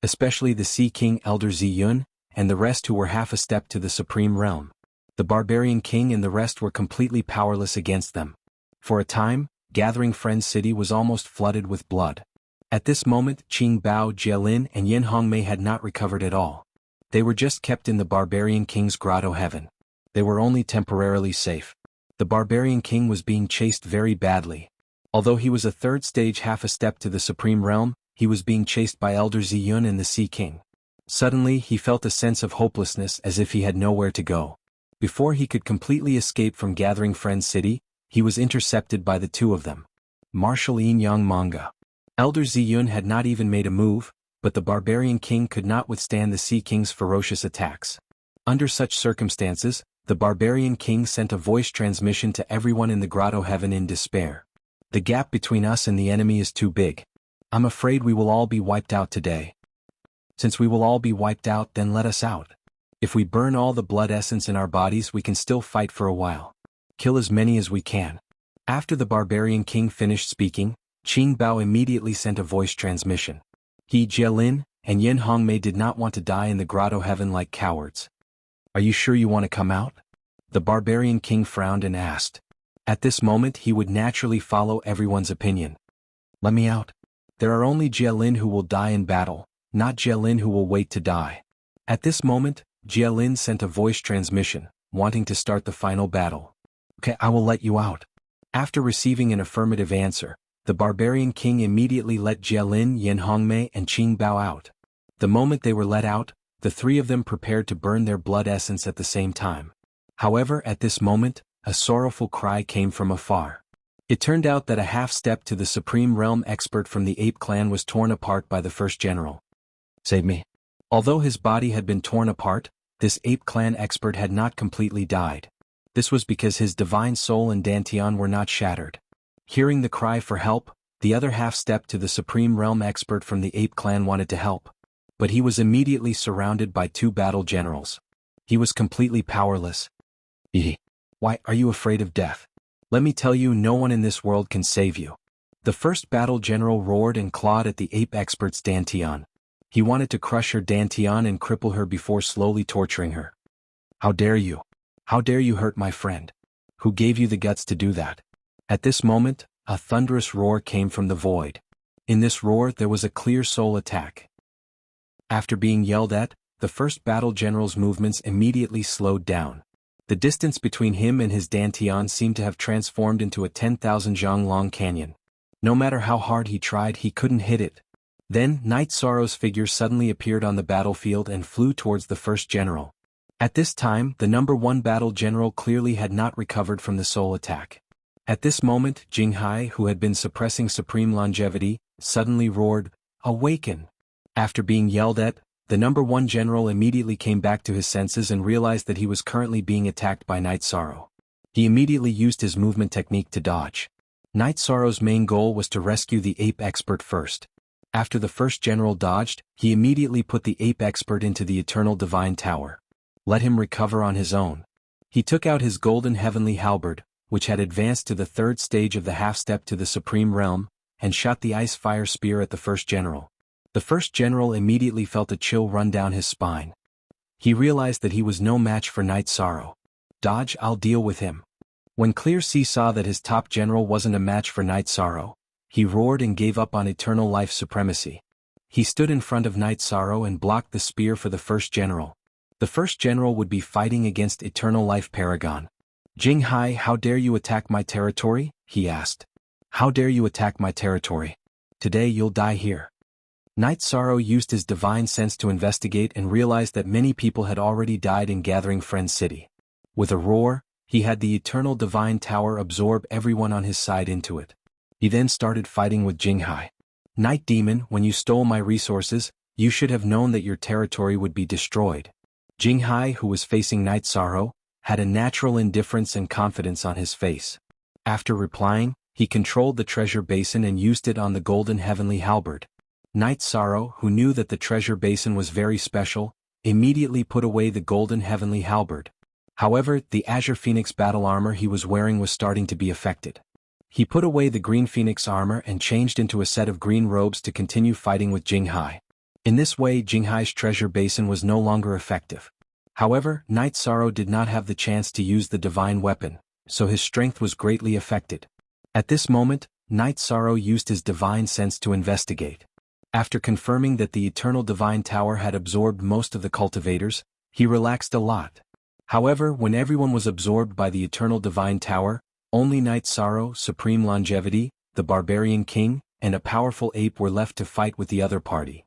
Especially the Sea King Elder Ziyun, and the rest who were half a step to the Supreme Realm. The Barbarian King and the rest were completely powerless against them. For a time, Gathering Friends City was almost flooded with blood. At this moment, Qing Bao, Jielin, and Yin Hongmei had not recovered at all. They were just kept in the Barbarian King's grotto heaven. They were only temporarily safe. The Barbarian King was being chased very badly. Although he was a third stage half a step to the Supreme Realm, he was being chased by Elder Ziyun and the Sea King. Suddenly, he felt a sense of hopelessness as if he had nowhere to go. Before he could completely escape from Gathering Friends City, he was intercepted by the two of them. Martial Yin Yang Manga. Elder Ziyun had not even made a move, but the Barbarian King could not withstand the Sea King's ferocious attacks. Under such circumstances, the Barbarian King sent a voice transmission to everyone in the grotto heaven in despair. "The gap between us and the enemy is too big. I'm afraid we will all be wiped out today. Since we will all be wiped out, then let us out. If we burn all the blood essence in our bodies, we can still fight for a while. Kill as many as we can." After the Barbarian King finished speaking, Qing Bao immediately sent a voice transmission. He, Jielin, and Yin Hongmei did not want to die in the grotto heaven like cowards. "Are you sure you want to come out?" The Barbarian King frowned and asked. At this moment he would naturally follow everyone's opinion. "Let me out. There are only Jielin who will die in battle, not Jielin who will wait to die." At this moment, Jielin sent a voice transmission, wanting to start the final battle. "Okay, I will let you out." After receiving an affirmative answer, the Barbarian King immediately let Jielin, Yin Hongmei, and Qing Bao out. The moment they were let out, the three of them prepared to burn their blood essence at the same time. However, at this moment, a sorrowful cry came from afar. It turned out that a half-step to the Supreme Realm expert from the Ape Clan was torn apart by the first general. "Save me." Although his body had been torn apart, this Ape Clan expert had not completely died. This was because his divine soul and Dantian were not shattered. Hearing the cry for help, the other half-step to the Supreme Realm expert from the Ape Clan wanted to help. But he was immediately surrounded by two battle generals. He was completely powerless. "Why, are you afraid of death? Let me tell you, no one in this world can save you." The first battle general roared and clawed at the ape expert's Dantian. He wanted to crush her Dantian and cripple her before slowly torturing her. "How dare you? How dare you hurt my friend? Who gave you the guts to do that?" At this moment, a thunderous roar came from the void. In this roar there was a clear soul attack. After being yelled at, the first battle general's movements immediately slowed down. The distance between him and his Dantian seemed to have transformed into a 10,000 zhang long canyon. No matter how hard he tried, he couldn't hit it. Then, Night Sorrow's figure suddenly appeared on the battlefield and flew towards the first general. At this time, the number 1 battle general clearly had not recovered from the soul attack. At this moment, Jinghai, who had been suppressing Supreme Longevity, suddenly roared, "Awaken!" After being yelled at, the number 1 general immediately came back to his senses and realized that he was currently being attacked by Night Sorrow. He immediately used his movement technique to dodge. Night Sorrow's main goal was to rescue the ape expert first. After the first general dodged, he immediately put the ape expert into the Eternal Divine Tower. Let him recover on his own. He took out his golden heavenly halberd, which had advanced to the third stage of the half-step to the Supreme Realm, and shot the ice-fire spear at the first general. The first general immediately felt a chill run down his spine. He realized that he was no match for Night Sorrow. Dodge, I'll deal with him. When Clear Sea saw that his top general wasn't a match for Night Sorrow, he roared and gave up on eternal life supremacy. He stood in front of Night Sorrow and blocked the spear for the first general. The first general would be fighting against Eternal Life Paragon. Jinghai, how dare you attack my territory? He asked. How dare you attack my territory? Today you'll die here. Night Sorrow used his divine sense to investigate and realized that many people had already died in Gathering Friend City. With a roar, he had the Eternal Divine Tower absorb everyone on his side into it. He then started fighting with Jinghai. Night Demon, when you stole my resources, you should have known that your territory would be destroyed. Jinghai, who was facing Night Sorrow, had a natural indifference and confidence on his face. After replying, he controlled the treasure basin and used it on the golden heavenly halberd. Night Sorrow, who knew that the treasure basin was very special, immediately put away the golden heavenly halberd. However, the Azure Phoenix battle armor he was wearing was starting to be affected. He put away the green Phoenix armor and changed into a set of green robes to continue fighting with Jinghai. In this way, Jinghai's treasure basin was no longer effective. However, Night Sorrow did not have the chance to use the divine weapon, so his strength was greatly affected. At this moment, Night Sorrow used his divine sense to investigate. After confirming that the Eternal Divine Tower had absorbed most of the cultivators, he relaxed a lot. However, when everyone was absorbed by the Eternal Divine Tower, only Night Sorrow, Supreme Longevity, the Barbarian King, and a powerful ape were left to fight with the other party.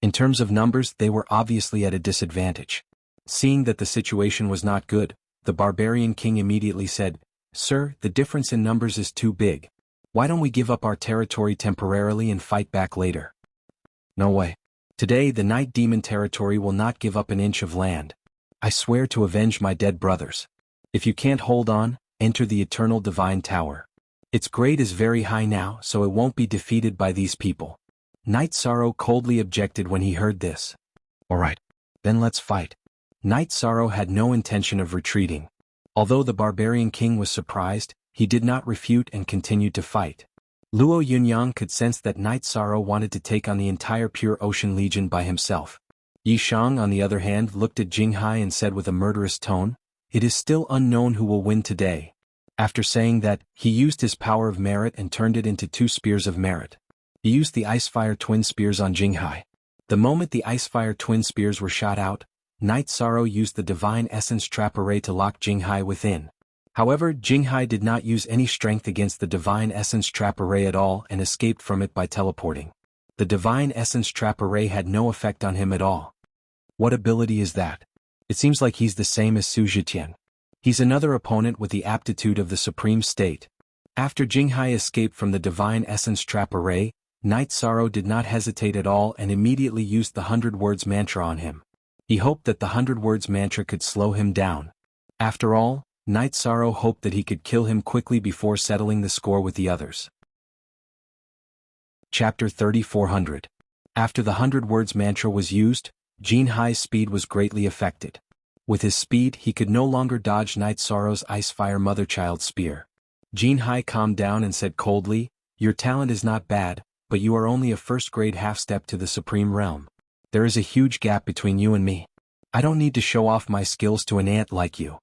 In terms of numbers, they were obviously at a disadvantage. Seeing that the situation was not good, the Barbarian King immediately said, "Sir, the difference in numbers is too big. Why don't we give up our territory temporarily and fight back later?" "No way. Today the Night Demon territory will not give up an inch of land. I swear to avenge my dead brothers. If you can't hold on, enter the Eternal Divine Tower. Its grade is very high now, so it won't be defeated by these people." Night Sorrow coldly objected when he heard this. "Alright, then let's fight." Night Sorrow had no intention of retreating. Although the Barbarian King was surprised, he did not refute and continued to fight. Luo Yunyang could sense that Night Sorrow wanted to take on the entire Pure Ocean Legion by himself. Yi Shang, on the other hand, looked at Jinghai and said with a murderous tone, "It is still unknown who will win today." After saying that, he used his power of merit and turned it into 2 spears of merit. He used the Icefire Twin Spears on Jinghai. The moment the Icefire Twin Spears were shot out, Night Sorrow used the Divine Essence Trap Array to lock Jinghai within. However, Jinghai did not use any strength against the Divine Essence Trap Array at all and escaped from it by teleporting. The Divine Essence Trap Array had no effect on him at all. What ability is that? It seems like he's the same as Su Zhitian. He's another opponent with the aptitude of the Supreme State. After Jinghai escaped from the Divine Essence Trap Array, Night Sorrow did not hesitate at all and immediately used the 100 Words Mantra on him. He hoped that the 100 Words Mantra could slow him down. After all, Night Sorrow hoped that he could kill him quickly before settling the score with the others. Chapter 3400. After the 100 Words Mantra was used, Jinghai's speed was greatly affected. With his speed, he could no longer dodge Night Sorrow's Icefire Mother-Child Spear. Jinghai calmed down and said coldly, "Your talent is not bad, but you are only a first-grade half-step to the Supreme Realm. There is a huge gap between you and me. I don't need to show off my skills to an ant like you."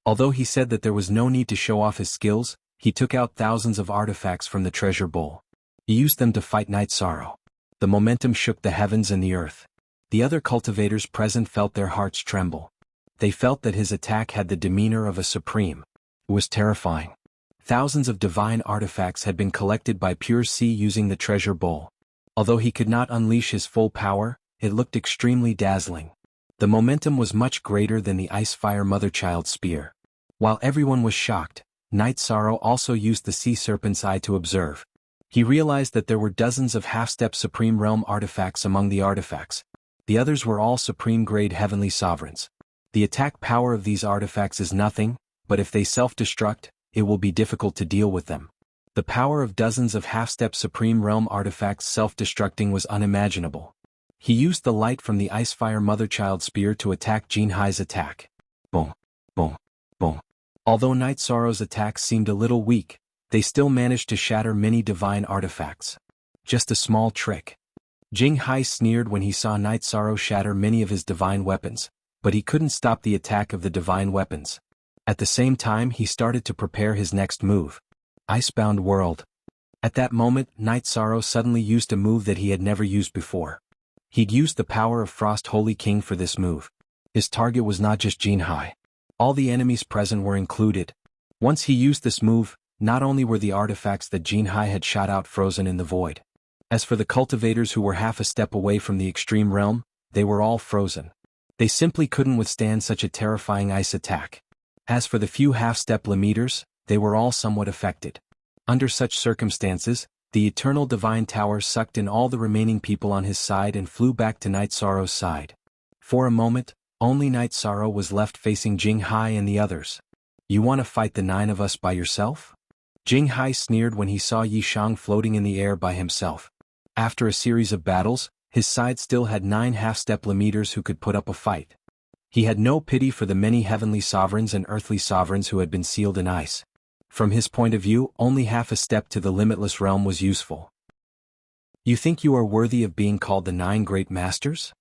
Although he said that there was no need to show off his skills, he took out thousands of artifacts from the treasure bowl. He used them to fight Night Sorrow. The momentum shook the heavens and the earth. The other cultivators present felt their hearts tremble. They felt that his attack had the demeanor of a supreme. It was terrifying. Thousands of divine artifacts had been collected by Pure Sea using the treasure bowl. Although he could not unleash his full power, it looked extremely dazzling. The momentum was much greater than the Icefire Mother-Child Spear. While everyone was shocked, Night Sorrow also used the Sea Serpent's Eye to observe. He realized that there were dozens of half-step Supreme Realm artifacts among the artifacts. The others were all Supreme-grade Heavenly Sovereigns. The attack power of these artifacts is nothing, but if they self-destruct, it will be difficult to deal with them. The power of dozens of half-step Supreme Realm artifacts self-destructing was unimaginable. He used the light from the Icefire Motherchild Spear to attack Jinhai's attack. Boom, boom, boom. Although Night Sorrow's attacks seemed a little weak, they still managed to shatter many divine artifacts. Just a small trick. Jinghai sneered when he saw Night Sorrow shatter many of his divine weapons, but he couldn't stop the attack of the divine weapons. At the same time he started to prepare his next move. Icebound World. At that moment, Night Sorrow suddenly used a move that he had never used before. He'd used the power of Frost Holy King for this move. His target was not just Jinhai. All the enemies present were included. Once he used this move, not only were the artifacts that Jinhai had shot out frozen in the void. As for the cultivators who were half a step away from the extreme realm, they were all frozen. They simply couldn't withstand such a terrifying ice attack. As for the few half-step limiters, they were all somewhat affected. Under such circumstances, the Eternal Divine Tower sucked in all the remaining people on his side and flew back to Night Sorrow's side. For a moment, only Night Sorrow was left facing Jinghai and the others. You want to fight the 9 of us by yourself? Jinghai sneered when he saw Yishang floating in the air by himself. After a series of battles, his side still had 9 half-step limiters who could put up a fight. He had no pity for the many heavenly sovereigns and earthly sovereigns who had been sealed in ice. From his point of view, only half a step to the limitless realm was useful. You think you are worthy of being called the 9 Great Masters?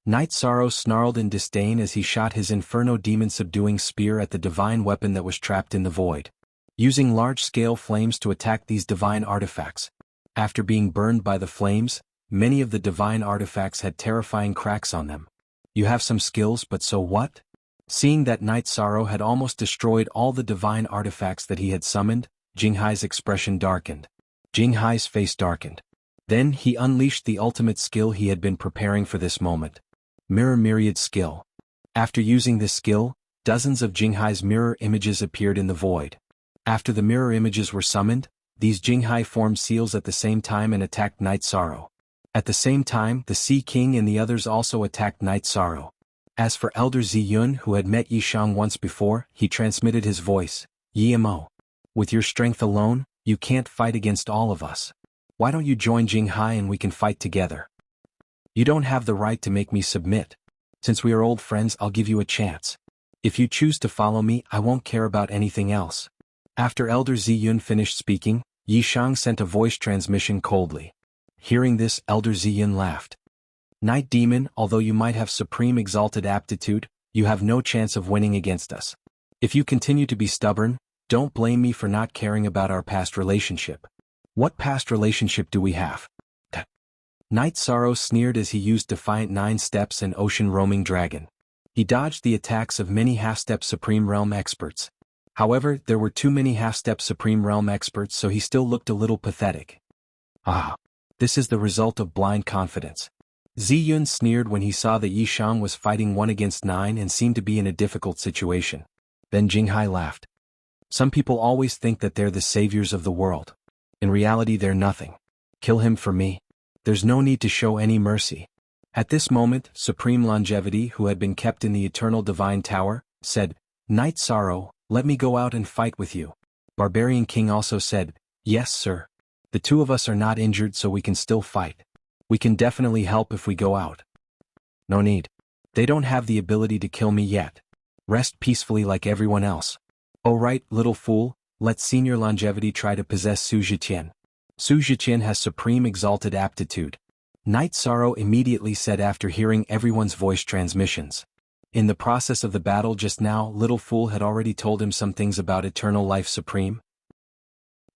Night Sorrow snarled in disdain as he shot his Inferno Demon-subduing spear at the divine weapon that was trapped in the void. Using large-scale flames to attack these divine artifacts. After being burned by the flames, many of the divine artifacts had terrifying cracks on them. You have some skills, but so what? Seeing that Night Sorrow had almost destroyed all the divine artifacts that he had summoned, Jinghai's expression darkened. Jinghai's face darkened. Then he unleashed the ultimate skill he had been preparing for this moment. Mirror Myriad Skill. After using this skill, dozens of Jinghai's mirror images appeared in the void. After the mirror images were summoned, these Jinghai formed seals at the same time and attacked Night Sorrow. At the same time, the Sea King and the others also attacked Night Sorrow. As for Elder Ziyun, who had met Yishang once before, he transmitted his voice. Yimo. With your strength alone, you can't fight against all of us. Why don't you join Jinghai and we can fight together? You don't have the right to make me submit. Since we are old friends, I'll give you a chance. If you choose to follow me, I won't care about anything else. After Elder Ziyun finished speaking, Yishang sent a voice transmission coldly. Hearing this, Elder Ziyun laughed. Night Demon, although you might have supreme exalted aptitude, you have no chance of winning against us. If you continue to be stubborn, don't blame me for not caring about our past relationship. What past relationship do we have? Night Sorrow sneered as he used Defiant 9 Steps and Ocean Roaming Dragon. He dodged the attacks of many half-step Supreme Realm experts. However, there were too many half-step Supreme Realm experts, so he still looked a little pathetic. Ah, this is the result of blind confidence. Ziyun sneered when he saw that Yishang was fighting 1 against 9 and seemed to be in a difficult situation. Then Jinghai laughed. Some people always think that they're the saviors of the world. In reality, they're nothing. Kill him for me. There's no need to show any mercy. At this moment, Supreme Longevity, who had been kept in the Eternal Divine Tower, said, Night Sorrow, let me go out and fight with you. Barbarian King also said, Yes, sir. The 2 of us are not injured, so we can still fight. We can definitely help if we go out. No need. They don't have the ability to kill me yet. Rest peacefully like everyone else. Oh right, little fool, let Senior Longevity try to possess Su Zhiqian. Su Zhiqian has supreme exalted aptitude. Night Sorrow immediately said after hearing everyone's voice transmissions. In the process of the battle just now, Little Fool had already told him some things about Eternal Life Supreme.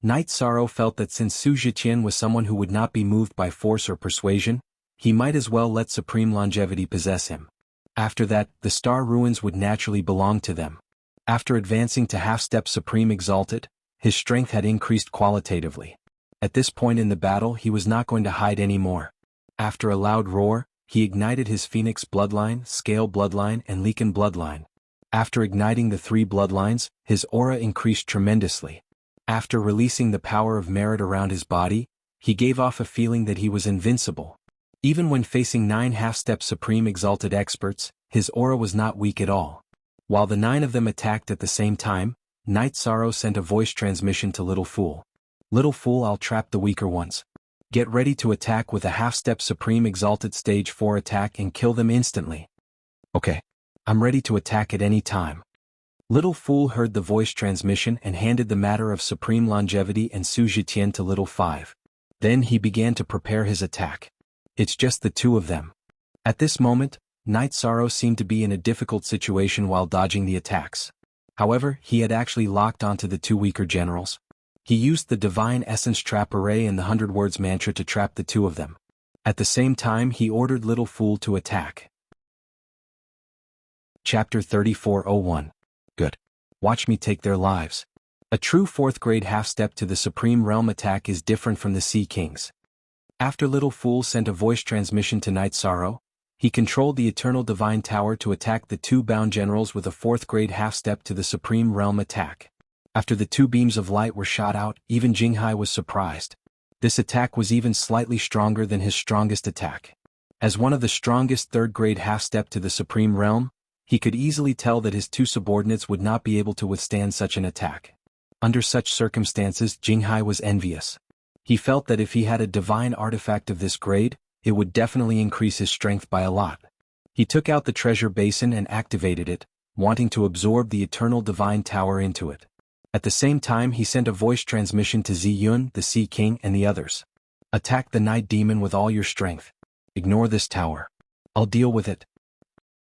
Night Sorrow felt that since Su Zhiqian was someone who would not be moved by force or persuasion, he might as well let Supreme Longevity possess him. After that, the Star Ruins would naturally belong to them. After advancing to half-step Supreme Exalted, his strength had increased qualitatively. At this point in the battle, he was not going to hide anymore. After a loud roar, he ignited his Phoenix Bloodline, Scale Bloodline, and Leaken Bloodline. After igniting the 3 bloodlines, his aura increased tremendously. After releasing the power of merit around his body, he gave off a feeling that he was invincible. Even when facing 9 half-step Supreme Exalted experts, his aura was not weak at all. While the 9 of them attacked at the same time, Night Sorrow sent a voice transmission to Little Fool. Little Fool, I'll trap the weaker ones. Get ready to attack with a half-step Supreme Exalted Stage 4 attack and kill them instantly. Okay. I'm ready to attack at any time. Little Fool heard the voice transmission and handed the matter of Supreme Longevity and Su Zhitian to Little 5. Then he began to prepare his attack. It's just the two of them. At this moment, Night Sorrow seemed to be in a difficult situation while dodging the attacks. However, he had actually locked onto the two weaker generals. He used the Divine Essence Trap Array and the 100 Words Mantra to trap the two of them. At the same time, he ordered Little Fool to attack. Chapter 3401. Good. Watch me take their lives. A true 4th grade half-step to the Supreme Realm attack is different from the Sea Kings. After Little Fool sent a voice transmission to Night Sorrow, he controlled the Eternal Divine Tower to attack the two bound generals with a 4th grade half-step to the Supreme Realm attack. After the two beams of light were shot out, even Jianghu was surprised. This attack was even slightly stronger than his strongest attack. As one of the strongest 3rd grade half-step to the Supreme Realm, he could easily tell that his two subordinates would not be able to withstand such an attack. Under such circumstances, Jianghu was envious. He felt that if he had a divine artifact of this grade, it would definitely increase his strength by a lot. He took out the treasure basin and activated it, wanting to absorb the Eternal Divine Tower into it. At the same time, he sent a voice transmission to Ziyun, the Sea King, and the others. Attack the Night Demon with all your strength. Ignore this tower. I'll deal with it.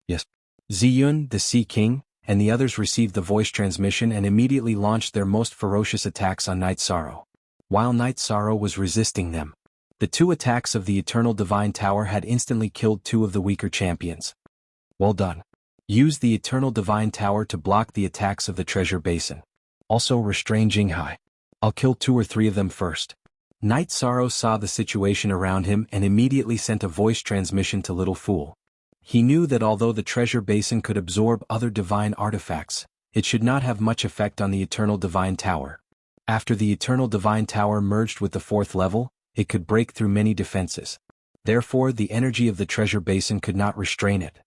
Yes. Ziyun, the Sea King, and the others received the voice transmission and immediately launched their most ferocious attacks on Night Sorrow. While Night Sorrow was resisting them, the two attacks of the Eternal Divine Tower had instantly killed two of the weaker champions. Well done. Use the Eternal Divine Tower to block the attacks of the treasure basin. Also restrain Jianghu. I'll kill 2 or 3 of them first. Night Sorrow saw the situation around him and immediately sent a voice transmission to Little Fool. He knew that although the treasure basin could absorb other divine artifacts, it should not have much effect on the Eternal Divine Tower. After the Eternal Divine Tower merged with the 4th level, it could break through many defenses. Therefore, the energy of the treasure basin could not restrain it.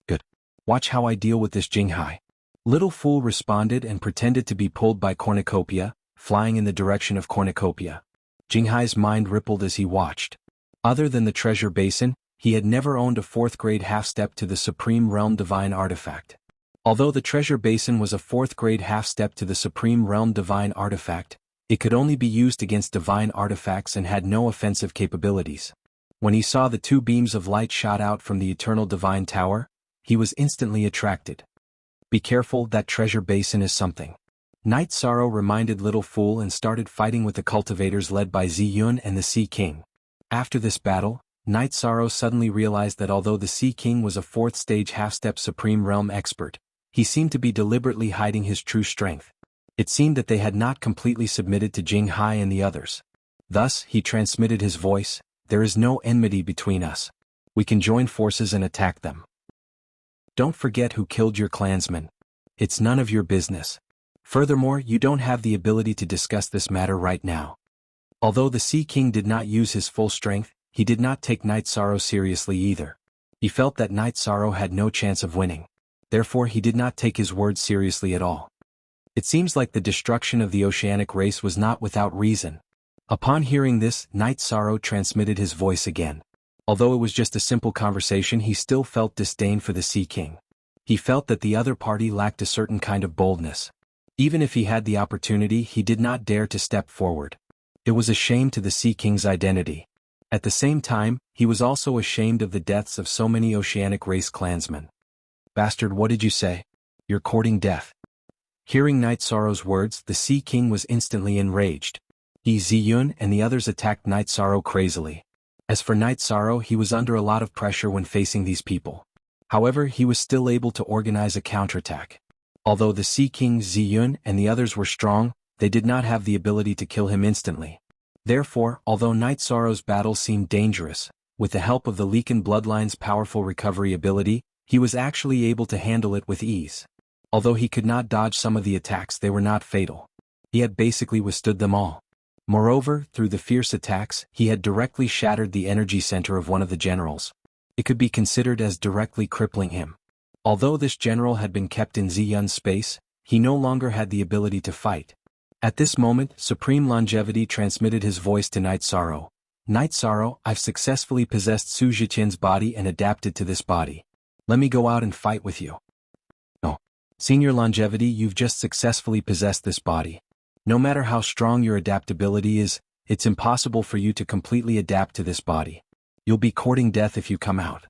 Good. Watch how I deal with this Jianghu. Little Fool responded and pretended to be pulled by cornucopia, flying in the direction of cornucopia. Jianghu's mind rippled as he watched. Other than the treasure basin, he had never owned a 4th grade half-step to the Supreme Realm Divine Artifact. Although the treasure basin was a 4th grade half-step to the Supreme Realm Divine Artifact, it could only be used against divine artifacts and had no offensive capabilities. When he saw the two beams of light shot out from the Eternal Divine Tower, he was instantly attracted. Be careful, that treasure basin is something. Night Sorrow reminded Little Fool and started fighting with the cultivators led by Ziyun and the Sea King. After this battle, Night Sorrow suddenly realized that although the Sea King was a 4th stage half-step Supreme Realm expert, he seemed to be deliberately hiding his true strength. It seemed that they had not completely submitted to Jianghu and the others. Thus, he transmitted his voice, "There is no enmity between us. We can join forces and attack them. Don't forget who killed your clansmen. It's none of your business. Furthermore, you don't have the ability to discuss this matter right now." Although the Sea King did not use his full strength, he did not take Night Sorrow seriously either. He felt that Night Sorrow had no chance of winning. Therefore, he did not take his words seriously at all. It seems like the destruction of the oceanic race was not without reason. Upon hearing this, Night Sorrow transmitted his voice again. Although it was just a simple conversation, he still felt disdain for the Sea King. He felt that the other party lacked a certain kind of boldness. Even if he had the opportunity, he did not dare to step forward. It was a shame to the Sea King's identity. At the same time, he was also ashamed of the deaths of so many oceanic race clansmen. "Bastard, what did you say? You're courting death." Hearing Night Sorrow's words, the Sea King was instantly enraged. He, Ziyun, and the others attacked Night Sorrow crazily. As for Night Sorrow, he was under a lot of pressure when facing these people. However, he was still able to organize a counterattack. Although the Sea King, Ziyun, and the others were strong, they did not have the ability to kill him instantly. Therefore, although Night Sorrow's battle seemed dangerous, with the help of the Leaken Bloodline's powerful recovery ability, he was actually able to handle it with ease. Although he could not dodge some of the attacks, they were not fatal. He had basically withstood them all. Moreover, through the fierce attacks, he had directly shattered the energy center of one of the generals. It could be considered as directly crippling him. Although this general had been kept in Ziyun's space, he no longer had the ability to fight. At this moment, Supreme Longevity transmitted his voice to Night Sorrow. Night Sorrow, I've successfully possessed Su Zhiqian's body and adapted to this body. Let me go out and fight with you. No. Senior Longevity, you've just successfully possessed this body. No matter how strong your adaptability is, it's impossible for you to completely adapt to this body. You'll be courting death if you come out.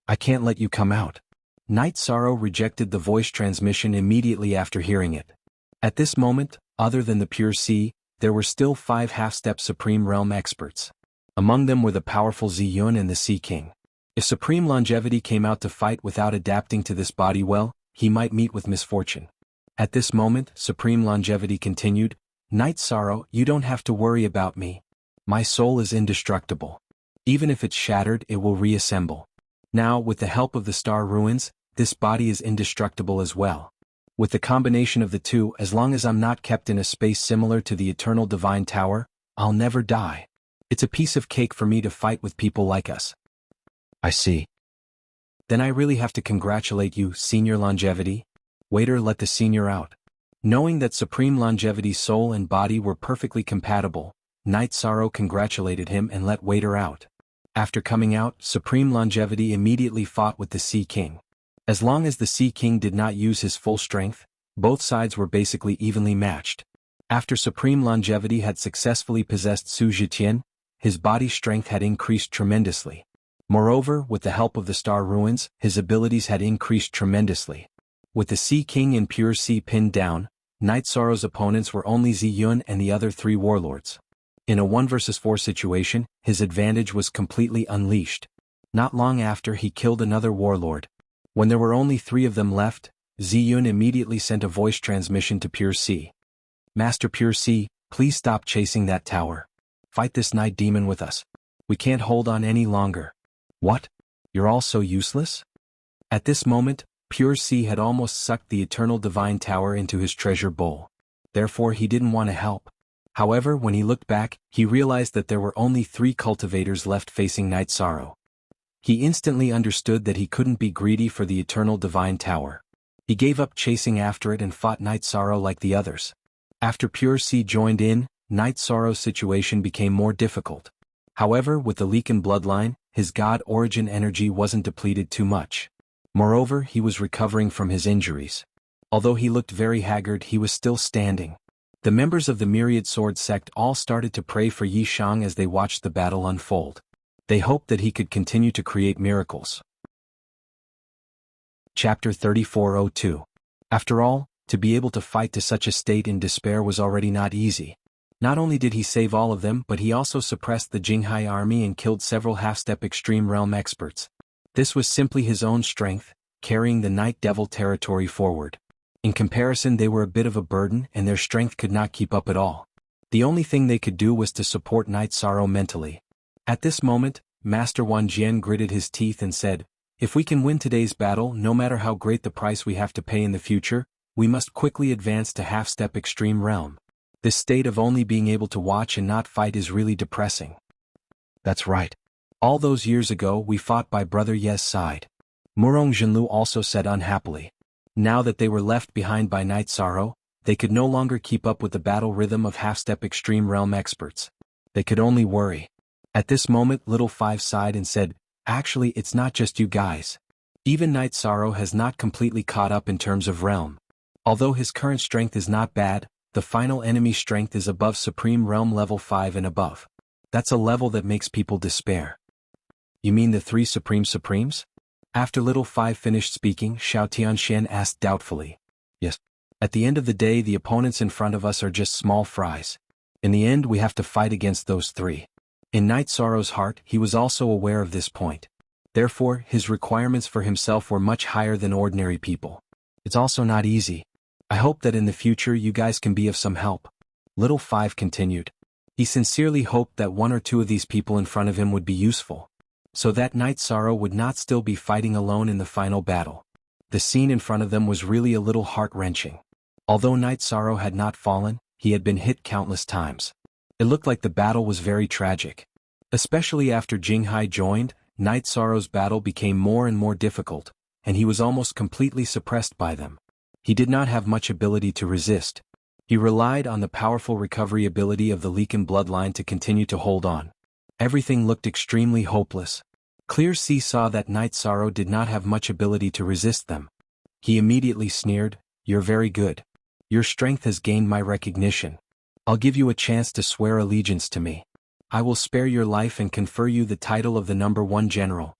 I can't let you come out. Night Sorrow rejected the voice transmission immediately after hearing it. At this moment, other than the Pure Sea, there were still 5 half-step Supreme Realm experts. Among them were the powerful Ziyun and the Sea King. If Supreme Longevity came out to fight without adapting to this body well, he might meet with misfortune. At this moment, Supreme Longevity continued, Night Sorrow, you don't have to worry about me. My soul is indestructible. Even if it's shattered, it will reassemble. Now, with the help of the Star Ruins, this body is indestructible as well. With the combination of the two, as long as I'm not kept in a space similar to the Eternal Divine Tower, I'll never die. It's a piece of cake for me to fight with people like us. I see. Then I really have to congratulate you, Senior Longevity. Waiter, let the senior out. Knowing that Supreme Longevity's soul and body were perfectly compatible, Night Sorrow congratulated him and let Waiter out. After coming out, Supreme Longevity immediately fought with the Sea King. As long as the Sea King did not use his full strength, both sides were basically evenly matched. After Supreme Longevity had successfully possessed Su Zhiqian, his body strength had increased tremendously. Moreover, with the help of the Star Ruins, his abilities had increased tremendously. With the Sea King and Pure Sea pinned down, Night Sorrow's opponents were only Ziyun and the other 3 warlords. In a 1 versus 4 situation, his advantage was completely unleashed. Not long after, he killed another warlord. When there were only 3 of them left, Ziyun immediately sent a voice transmission to Pure Sea. Master Pure Sea, please stop chasing that tower. Fight this night demon with us. We can't hold on any longer. What? You're all so useless? At this moment, Pure Sea had almost sucked the Eternal Divine Tower into his treasure bowl. Therefore he didn't want to help. However, when he looked back, he realized that there were only 3 cultivators left facing Night Sorrow. He instantly understood that he couldn't be greedy for the Eternal Divine Tower. He gave up chasing after it and fought Night Sorrow like the others. After Pure Sea joined in, Night Sorrow's situation became more difficult. However, with the Leaken bloodline, his god origin energy wasn't depleted too much. Moreover, he was recovering from his injuries. Although he looked very haggard, he was still standing. The members of the Myriad Sword sect all started to pray for Yi Shang as they watched the battle unfold. They hoped that he could continue to create miracles. Chapter 3402. After all, to be able to fight to such a state in despair was already not easy. Not only did he save all of them, but he also suppressed the Jinghai army and killed several half-step extreme realm experts. This was simply his own strength, carrying the Night Devil territory forward. In comparison, they were a bit of a burden and their strength could not keep up at all. The only thing they could do was to support Night Sorrow mentally. At this moment, Master Wan Jian gritted his teeth and said, "If we can win today's battle, no matter how great the price we have to pay in the future, we must quickly advance to half-step extreme realm. This state of only being able to watch and not fight is really depressing." That's right. All those years ago we fought by Brother Ye's side. Murong Zhenlu also said unhappily. Now that they were left behind by Night Sorrow, they could no longer keep up with the battle rhythm of half-step extreme realm experts. They could only worry. At this moment, Little Five sighed and said, "Actually, it's not just you guys. Even Night Sorrow has not completely caught up in terms of realm. Although his current strength is not bad, the final enemy strength is above Supreme Realm level 5 and above. That's a level that makes people despair." "You mean the 3 Supremes?" After Little Five finished speaking, Xiao Tianxian asked doubtfully. "Yes. At the end of the day, the opponents in front of us are just small fries. In the end, we have to fight against those 3. In Night Sorrow's heart, he was also aware of this point. Therefore, his requirements for himself were much higher than ordinary people. It's also not easy. I hope that in the future you guys can be of some help." Little Five continued. He sincerely hoped that 1 or 2 of these people in front of him would be useful, so that Night Sorrow would not still be fighting alone in the final battle. The scene in front of them was really a little heart-wrenching. Although Night Sorrow had not fallen, he had been hit countless times. It looked like the battle was very tragic. Especially after Jinghai joined, Night Sorrow's battle became more and more difficult, and he was almost completely suppressed by them. He did not have much ability to resist. He relied on the powerful recovery ability of the Leaken bloodline to continue to hold on. Everything looked extremely hopeless. Clear Sea saw that Night Sorrow did not have much ability to resist them. He immediately sneered, "You're very good. Your strength has gained my recognition. I'll give you a chance to swear allegiance to me. I will spare your life and confer you the title of the #1 general."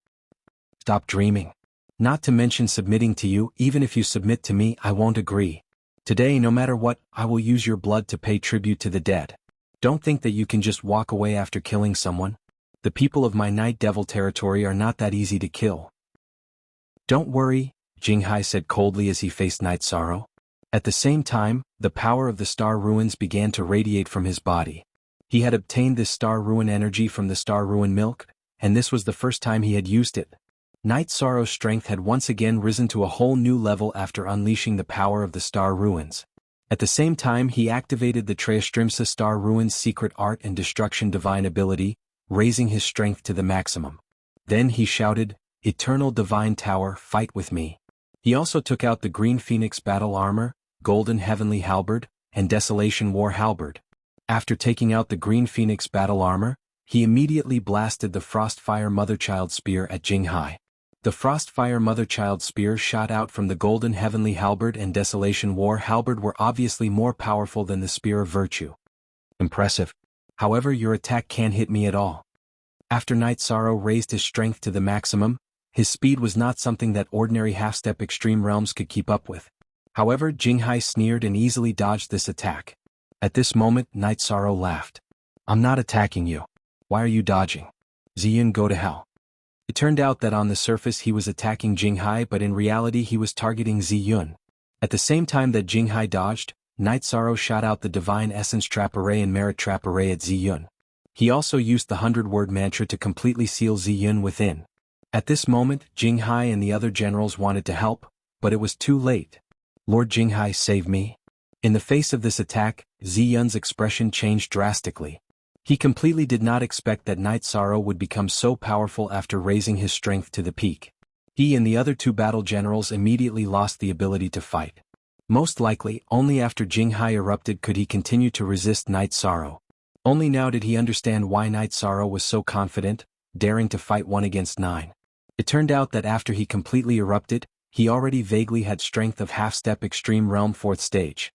"Stop dreaming. Not to mention submitting to you. Even if you submit to me, I won't agree. Today, no matter what, I will use your blood to pay tribute to the dead. Don't think that you can just walk away after killing someone. The people of my Night Devil territory are not that easy to kill." "Don't worry," Jianghu said coldly as he faced Night Sorrow. At the same time, the power of the Star Ruins began to radiate from his body. He had obtained this Star Ruin energy from the Star Ruin milk, and this was the first time he had used it. Night Sorrow's strength had once again risen to a whole new level after unleashing the power of the Star Ruins. At the same time, he activated the Treastrimsa Star Ruins secret art and destruction divine ability, raising his strength to the maximum. Then he shouted, "Eternal Divine Tower, fight with me." He also took out the Green Phoenix battle armor, Golden Heavenly Halberd, and Desolation War Halberd. After taking out the Green Phoenix battle armor, he immediately blasted the Frostfire Motherchild Spear at Jianghu. The Frostfire Motherchild Spear shot out from the Golden Heavenly Halberd and Desolation War Halberd were obviously more powerful than the Spear of Virtue. "Impressive. However, your attack can't hit me at all." After Night Sorrow raised his strength to the maximum, his speed was not something that ordinary half-step extreme realms could keep up with. However, Jianghu sneered and easily dodged this attack. At this moment, Night Sorrow laughed. "I'm not attacking you. Why are you dodging? Ziyun, go to hell." It turned out that on the surface he was attacking Jianghu, but in reality he was targeting Ziyun. At the same time that Jianghu dodged, Night Sorrow shot out the Divine Essence Trap Array and Merit Trap Array at Ziyun. He also used the 100-word mantra to completely seal Ziyun within. At this moment, Jianghu and the other generals wanted to help, but it was too late. "Lord Jianghu, save me." In the face of this attack, Ziyun's expression changed drastically. He completely did not expect that Night Sorrow would become so powerful after raising his strength to the peak. He and the other two battle generals immediately lost the ability to fight. Most likely, only after Jianghu erupted could he continue to resist Night Sorrow. Only now did he understand why Night Sorrow was so confident, daring to fight 1 against 9. It turned out that after he completely erupted, he already vaguely had strength of half-step extreme realm 4th stage.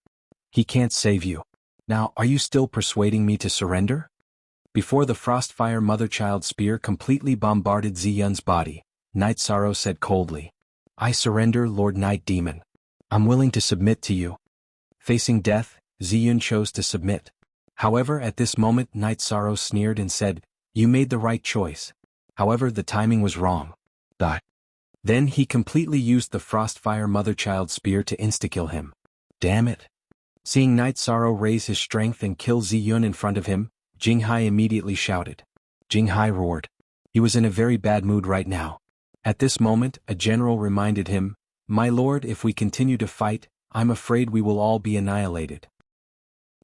"He can't save you. Now, are you still persuading me to surrender?" Before the Frostfire Motherchild Spear completely bombarded Ziyun's body, Night Sorrow said coldly, "I surrender, Lord Night Demon. I'm willing to submit to you." Facing death, Ziyun chose to submit. However, at this moment Night Sorrow sneered and said, "You made the right choice. However, the timing was wrong." Die. Then he completely used the Frostfire Motherchild Spear to insta-kill him. Damn it. Seeing Night Sorrow raise his strength and kill Ziyun in front of him, Jianghu immediately shouted. Jianghu roared. He was in a very bad mood right now. At this moment, a general reminded him, "My lord, if we continue to fight, I'm afraid we will all be annihilated.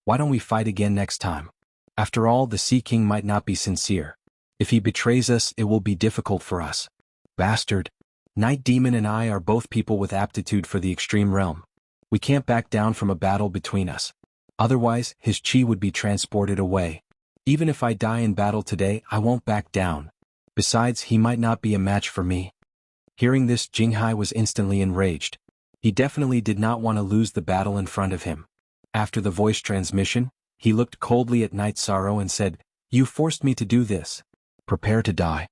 Why don't we fight again next time? After all, the Sea King might not be sincere. If he betrays us, it will be difficult for us." "Bastard. Night Demon and I are both people with aptitude for the extreme realm. We can't back down from a battle between us. Otherwise, his chi would be transported away. Even if I die in battle today, I won't back down. Besides, he might not be a match for me." Hearing this, Jianghu was instantly enraged. He definitely did not want to lose the battle in front of him. After the voice transmission, he looked coldly at Night Sorrow and said, "You forced me to do this. Prepare to die."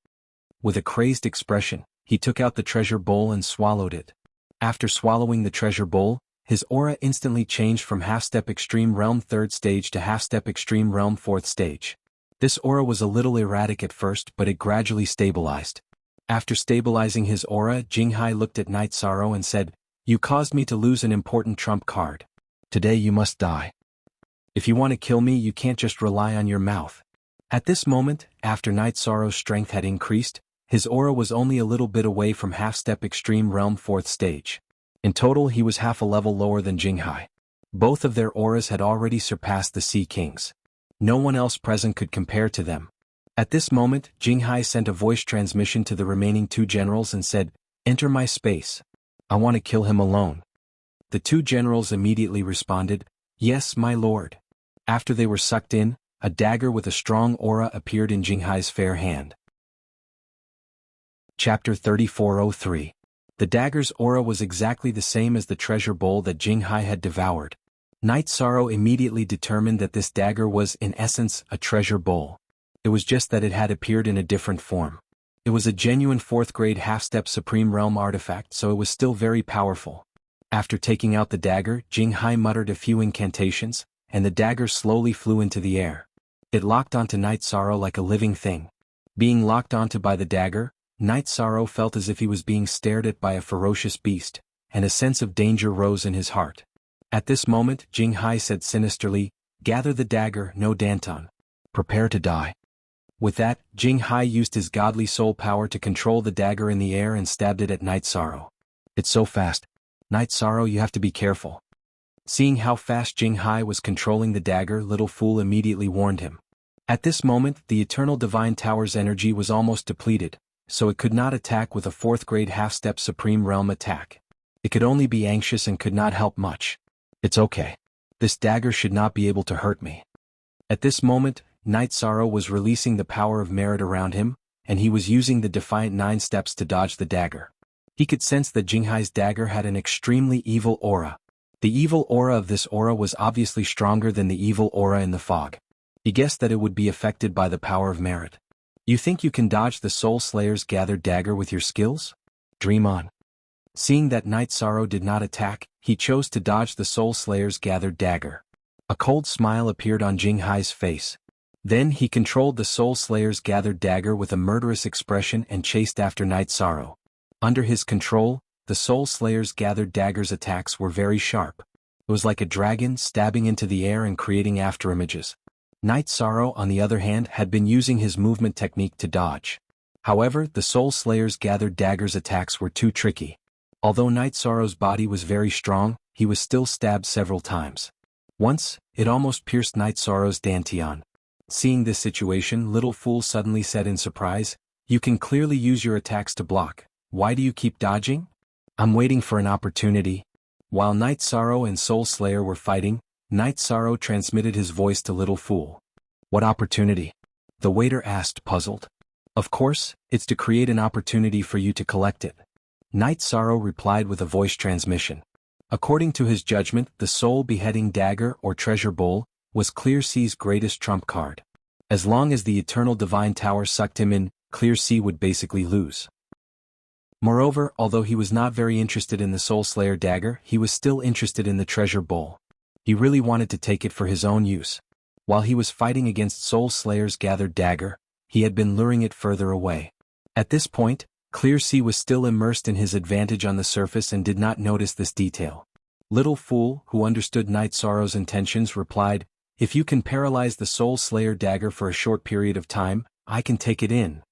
With a crazed expression, he took out the treasure bowl and swallowed it. After swallowing the treasure bowl, his aura instantly changed from half-step extreme realm 3rd stage to half-step extreme realm 4th stage. This aura was a little erratic at first, but it gradually stabilized. After stabilizing his aura, Jianghu looked at Night Sorrow and said, "You caused me to lose an important trump card. Today you must die. If you want to kill me, you can't just rely on your mouth." At this moment, after Night Sorrow's strength had increased, his aura was only a little bit away from half-step extreme realm 4th stage. In total, he was half a level lower than Jianghu. Both of their auras had already surpassed the Sea King's. No one else present could compare to them. At this moment, Jianghu sent a voice transmission to the remaining two generals and said, "Enter my space. I want to kill him alone." The two generals immediately responded, "Yes, my lord." After they were sucked in, a dagger with a strong aura appeared in Jinghai's fair hand. Chapter 3403. The dagger's aura was exactly the same as the treasure bowl that Jinghai had devoured. Night Sorrow immediately determined that this dagger was, in essence, a treasure bowl. It was just that it had appeared in a different form. It was a genuine 4th grade half-step Supreme Realm artifact, so it was still very powerful. After taking out the dagger, Jinghai muttered a few incantations, and the dagger slowly flew into the air. It locked onto Night Sorrow like a living thing. Being locked onto by the dagger, Night Sorrow felt as if he was being stared at by a ferocious beast, and a sense of danger rose in his heart. At this moment, Jinghai said sinisterly, "Gather the dagger, no Danton. Prepare to die." With that, Jinghai used his godly soul power to control the dagger in the air and stabbed it at Night Sorrow. "It's so fast. Night Sorrow, you have to be careful." Seeing how fast Jinghai was controlling the dagger, Little Fool immediately warned him. At this moment, the Eternal Divine Tower's energy was almost depleted, so it could not attack with a 4th grade half-step Supreme Realm attack. It could only be anxious and could not help much. "It's okay. This dagger should not be able to hurt me." At this moment, Night Sorrow was releasing the power of merit around him, and he was using the Defiant 9 steps to dodge the dagger. He could sense that Jinghai's dagger had an extremely evil aura. The evil aura of this aura was obviously stronger than the evil aura in the fog. He guessed that it would be affected by the power of merit. "You think you can dodge the Soul Slayer's gathered dagger with your skills? Dream on." Seeing that Night Sorrow did not attack, he chose to dodge the Soul Slayer's gathered dagger. A cold smile appeared on Jinghai's face. Then he controlled the Soul Slayer's gathered dagger with a murderous expression and chased after Night Sorrow. Under his control, the Soul Slayer's gathered dagger's attacks were very sharp. It was like a dragon stabbing into the air and creating afterimages. Night Sorrow, on the other hand, had been using his movement technique to dodge. However, the Soul Slayer's gathered dagger's attacks were too tricky. Although Night Sorrow's body was very strong, he was still stabbed several times. Once, it almost pierced Night Sorrow's dantian. Seeing this situation, Little Fool suddenly said in surprise, "You can clearly use your attacks to block. Why do you keep dodging?" "I'm waiting for an opportunity." While Night Sorrow and Soul Slayer were fighting, Night Sorrow transmitted his voice to Little Fool. "What opportunity?" the waiter asked, puzzled. "Of course, it's to create an opportunity for you to collect it." Night Sorrow replied with a voice transmission. According to his judgment, the soul-beheading dagger or treasure bowl was Clear Sea's greatest trump card. As long as the Eternal Divine Tower sucked him in, Clear Sea would basically lose. Moreover, although he was not very interested in the Soul Slayer dagger, he was still interested in the treasure bowl. He really wanted to take it for his own use. While he was fighting against Soul Slayer's gathered dagger, he had been luring it further away. At this point, Clear Sea was still immersed in his advantage on the surface and did not notice this detail. Little Fool, who understood Night Sorrow's intentions, replied, "If you can paralyze the Soul Slayer dagger for a short period of time, I can take it in.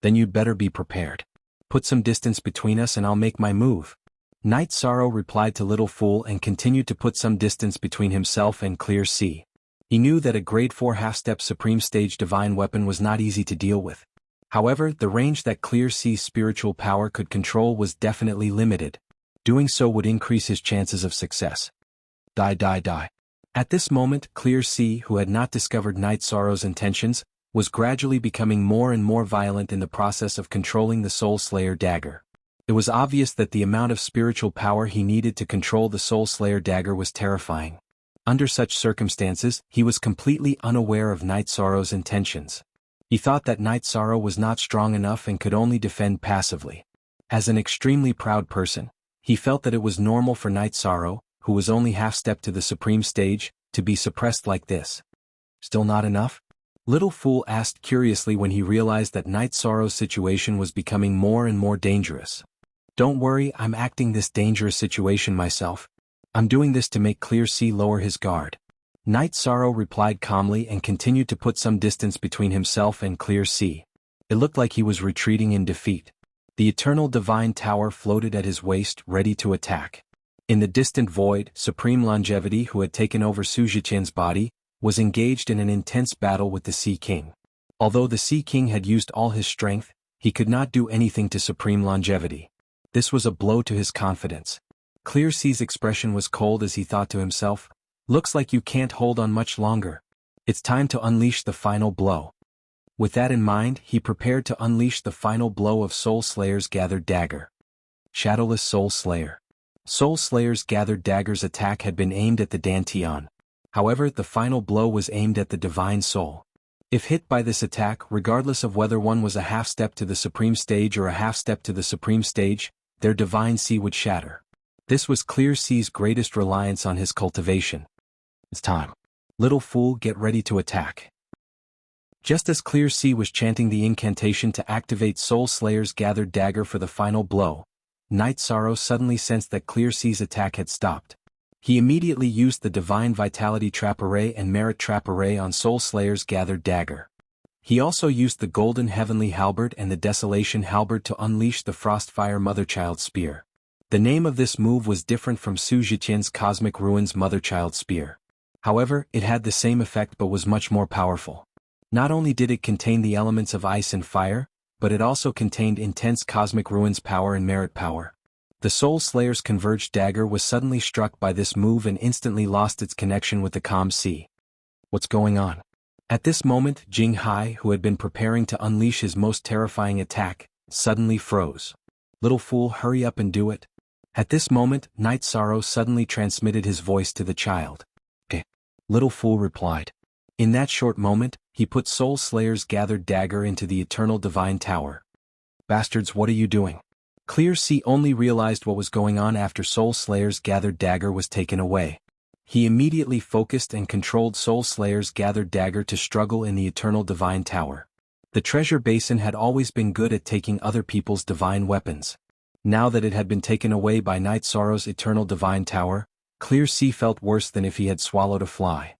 Then you'd better be prepared. Put some distance between us and I'll make my move." Night Sorrow replied to Little Fool and continued to put some distance between himself and Clear Sea. He knew that a Grade 4 half-step Supreme Stage Divine weapon was not easy to deal with. However, the range that Clear Sea's spiritual power could control was definitely limited. Doing so would increase his chances of success. Die, die, die. At this moment, Clear Sea, who had not discovered Night Sorrow's intentions, was gradually becoming more and more violent in the process of controlling the Soul Slayer dagger. It was obvious that the amount of spiritual power he needed to control the Soul Slayer dagger was terrifying. Under such circumstances, he was completely unaware of Night Sorrow's intentions. He thought that Night Sorrow was not strong enough and could only defend passively. As an extremely proud person, he felt that it was normal for Night Sorrow, who was only half-stepped to the Supreme Stage, to be suppressed like this. Still not enough? Little Fool asked curiously when he realized that Night Sorrow's situation was becoming more and more dangerous. "Don't worry, I'm acting this dangerous situation myself. I'm doing this to make Clear Sea lower his guard." Night Sorrow replied calmly and continued to put some distance between himself and Clear Sea. It looked like he was retreating in defeat. The Eternal Divine Tower floated at his waist, ready to attack. In the distant void, Supreme Longevity, who had taken over Su Zhiqian's body, was engaged in an intense battle with the Sea King. Although the Sea King had used all his strength, he could not do anything to Supreme Longevity. This was a blow to his confidence. Clear Sea's expression was cold as he thought to himself, looks like you can't hold on much longer. It's time to unleash the final blow. With that in mind, he prepared to unleash the final blow of Soul Slayer's gathered dagger. Shadowless Soul Slayer. Soul Slayer's gathered dagger's attack had been aimed at the Dantian. However, the final blow was aimed at the Divine Soul. If hit by this attack, regardless of whether one was a half-step to the Supreme Stage or a half-step to the Supreme Stage, their Divine Sea would shatter. This was Clear Sea's greatest reliance on his cultivation. It's time. Little fool, get ready to attack. Just as Clear Sea was chanting the incantation to activate Soul Slayer's gathered dagger for the final blow, Night Sorrow suddenly sensed that Clear Sea's attack had stopped. He immediately used the Divine Vitality Trap Array and Merit Trap Array on Soul Slayer's gathered dagger. He also used the Golden Heavenly Halberd and the Desolation Halberd to unleash the Frostfire Motherchild Spear. The name of this move was different from Su Zhiqian's Cosmic Ruins Motherchild Spear. However, it had the same effect but was much more powerful. Not only did it contain the elements of ice and fire, but it also contained intense Cosmic Ruins power and Merit power. The Soul Slayer's converged dagger was suddenly struck by this move and instantly lost its connection with the calm sea. What's going on? At this moment, Jianghu, who had been preparing to unleash his most terrifying attack, suddenly froze. Little fool, hurry up and do it. At this moment, Night Sorrow suddenly transmitted his voice to the child. Okay. Little fool replied. In that short moment, he put Soul Slayer's gathered dagger into the Eternal Divine Tower. Bastards, what are you doing? Clear Sea only realized what was going on after Soul Slayer's gathered dagger was taken away. He immediately focused and controlled Soul Slayer's gathered dagger to struggle in the Eternal Divine Tower. The treasure basin had always been good at taking other people's divine weapons. Now that it had been taken away by Night Sorrow's Eternal Divine Tower, Clear Sea felt worse than if he had swallowed a fly.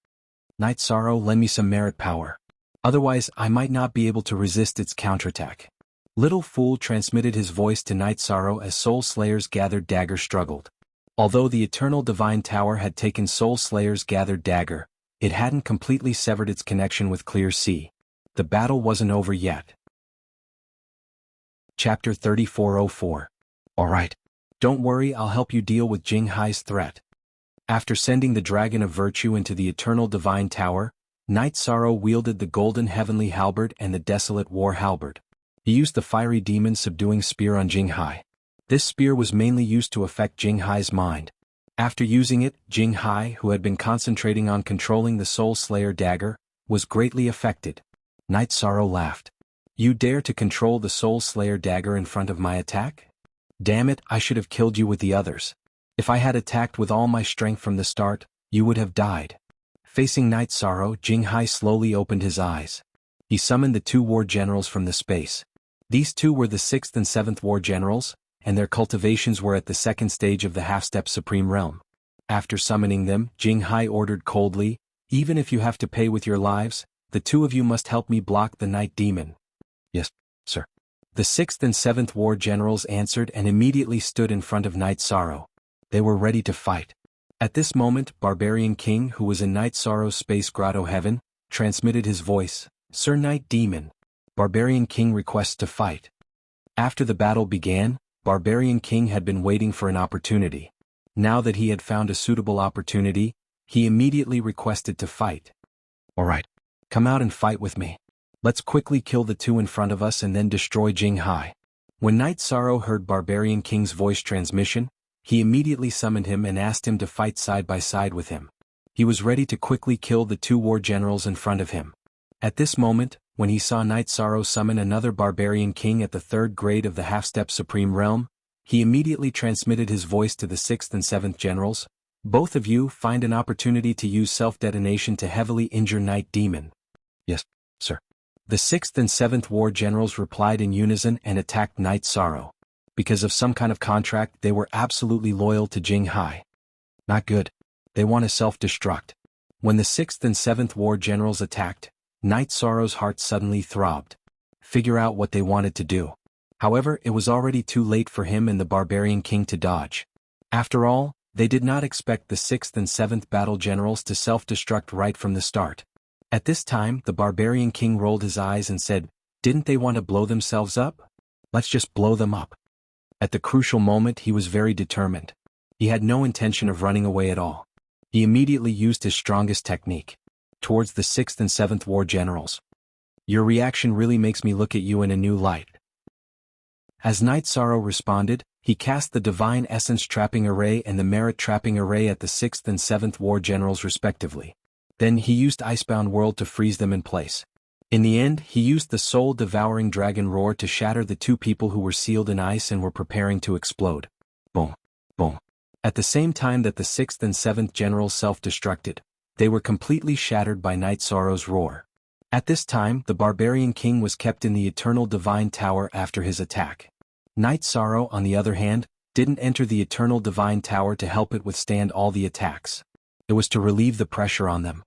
Night Sorrow, lend me some merit power. Otherwise, I might not be able to resist its counterattack. Little Fool transmitted his voice to Night Sorrow as Soul Slayer's gathered dagger struggled. Although the Eternal Divine Tower had taken Soul Slayer's gathered dagger, it hadn't completely severed its connection with Clear Sea. The battle wasn't over yet. Chapter 3404. Alright. Don't worry, I'll help you deal with Jianghu's threat. After sending the Dragon of Virtue into the Eternal Divine Tower, Night Sorrow wielded the Golden Heavenly Halberd and the Desolate War Halberd. He used the Fiery Demon Subduing Spear on Jianghu. This spear was mainly used to affect Jianghu's mind. After using it, Jianghu, who had been concentrating on controlling the Soul Slayer dagger, was greatly affected. Night Sorrow laughed. You dare to control the Soul Slayer dagger in front of my attack? Damn it, I should have killed you with the others. If I had attacked with all my strength from the start, you would have died. Facing Night Sorrow, Jianghu slowly opened his eyes. He summoned the 2 war generals from the space. These 2 were the 6th and 7th war generals, and their cultivations were at the 2nd stage of the half-step Supreme Realm. After summoning them, Jianghu ordered coldly, even if you have to pay with your lives, the 2 of you must help me block the Night Demon. Yes, sir. The 6th and 7th war generals answered and immediately stood in front of Night Sorrow. They were ready to fight. At this moment, Barbarian King, who was in Night Sorrow's space grotto heaven, transmitted his voice. Sir Night Demon. Barbarian King requests to fight. After the battle began, Barbarian King had been waiting for an opportunity. Now that he had found a suitable opportunity, he immediately requested to fight. Alright. Come out and fight with me. Let's quickly kill the 2 in front of us and then destroy Jianghu. When Night Sorrow heard Barbarian King's voice transmission, he immediately summoned him and asked him to fight side by side with him. He was ready to quickly kill the 2 war generals in front of him. At this moment, when he saw Night Sorrow summon another Barbarian King at the 3rd grade of the half-step Supreme Realm, he immediately transmitted his voice to the 6th and 7th generals. Both of you find an opportunity to use self-detonation to heavily injure Night Demon. Yes, sir. The 6th and 7th war generals replied in unison and attacked Night Sorrow. Because of some kind of contract, they were absolutely loyal to Jianghu. Not good. They want to self-destruct. When the 6th and 7th war generals attacked, Night Sorrow's heart suddenly throbbed. Figure out what they wanted to do. However, it was already too late for him and the Barbarian King to dodge. After all, they did not expect the 6th and 7th battle generals to self-destruct right from the start. At this time, the Barbarian King rolled his eyes and said, "Didn't they want to blow themselves up? Let's just blow them up." At the crucial moment, he was very determined. He had no intention of running away at all. He immediately used his strongest technique. Towards the 6th and 7th War Generals. Your reaction really makes me look at you in a new light. As Night Sorrow responded, he cast the Divine Essence Trapping Array and the Merit Trapping Array at the 6th and 7th War Generals respectively. Then he used Icebound World to freeze them in place. In the end, he used the Soul-Devouring Dragon Roar to shatter the two people who were sealed in ice and were preparing to explode. Boom. Boom. At the same time that the 6th and 7th Generals self-destructed, they were completely shattered by Night Sorrow's roar. At this time, the Barbarian King was kept in the Eternal Divine Tower after his attack. Night Sorrow, on the other hand, didn't enter the Eternal Divine Tower to help it withstand all the attacks. It was to relieve the pressure on them.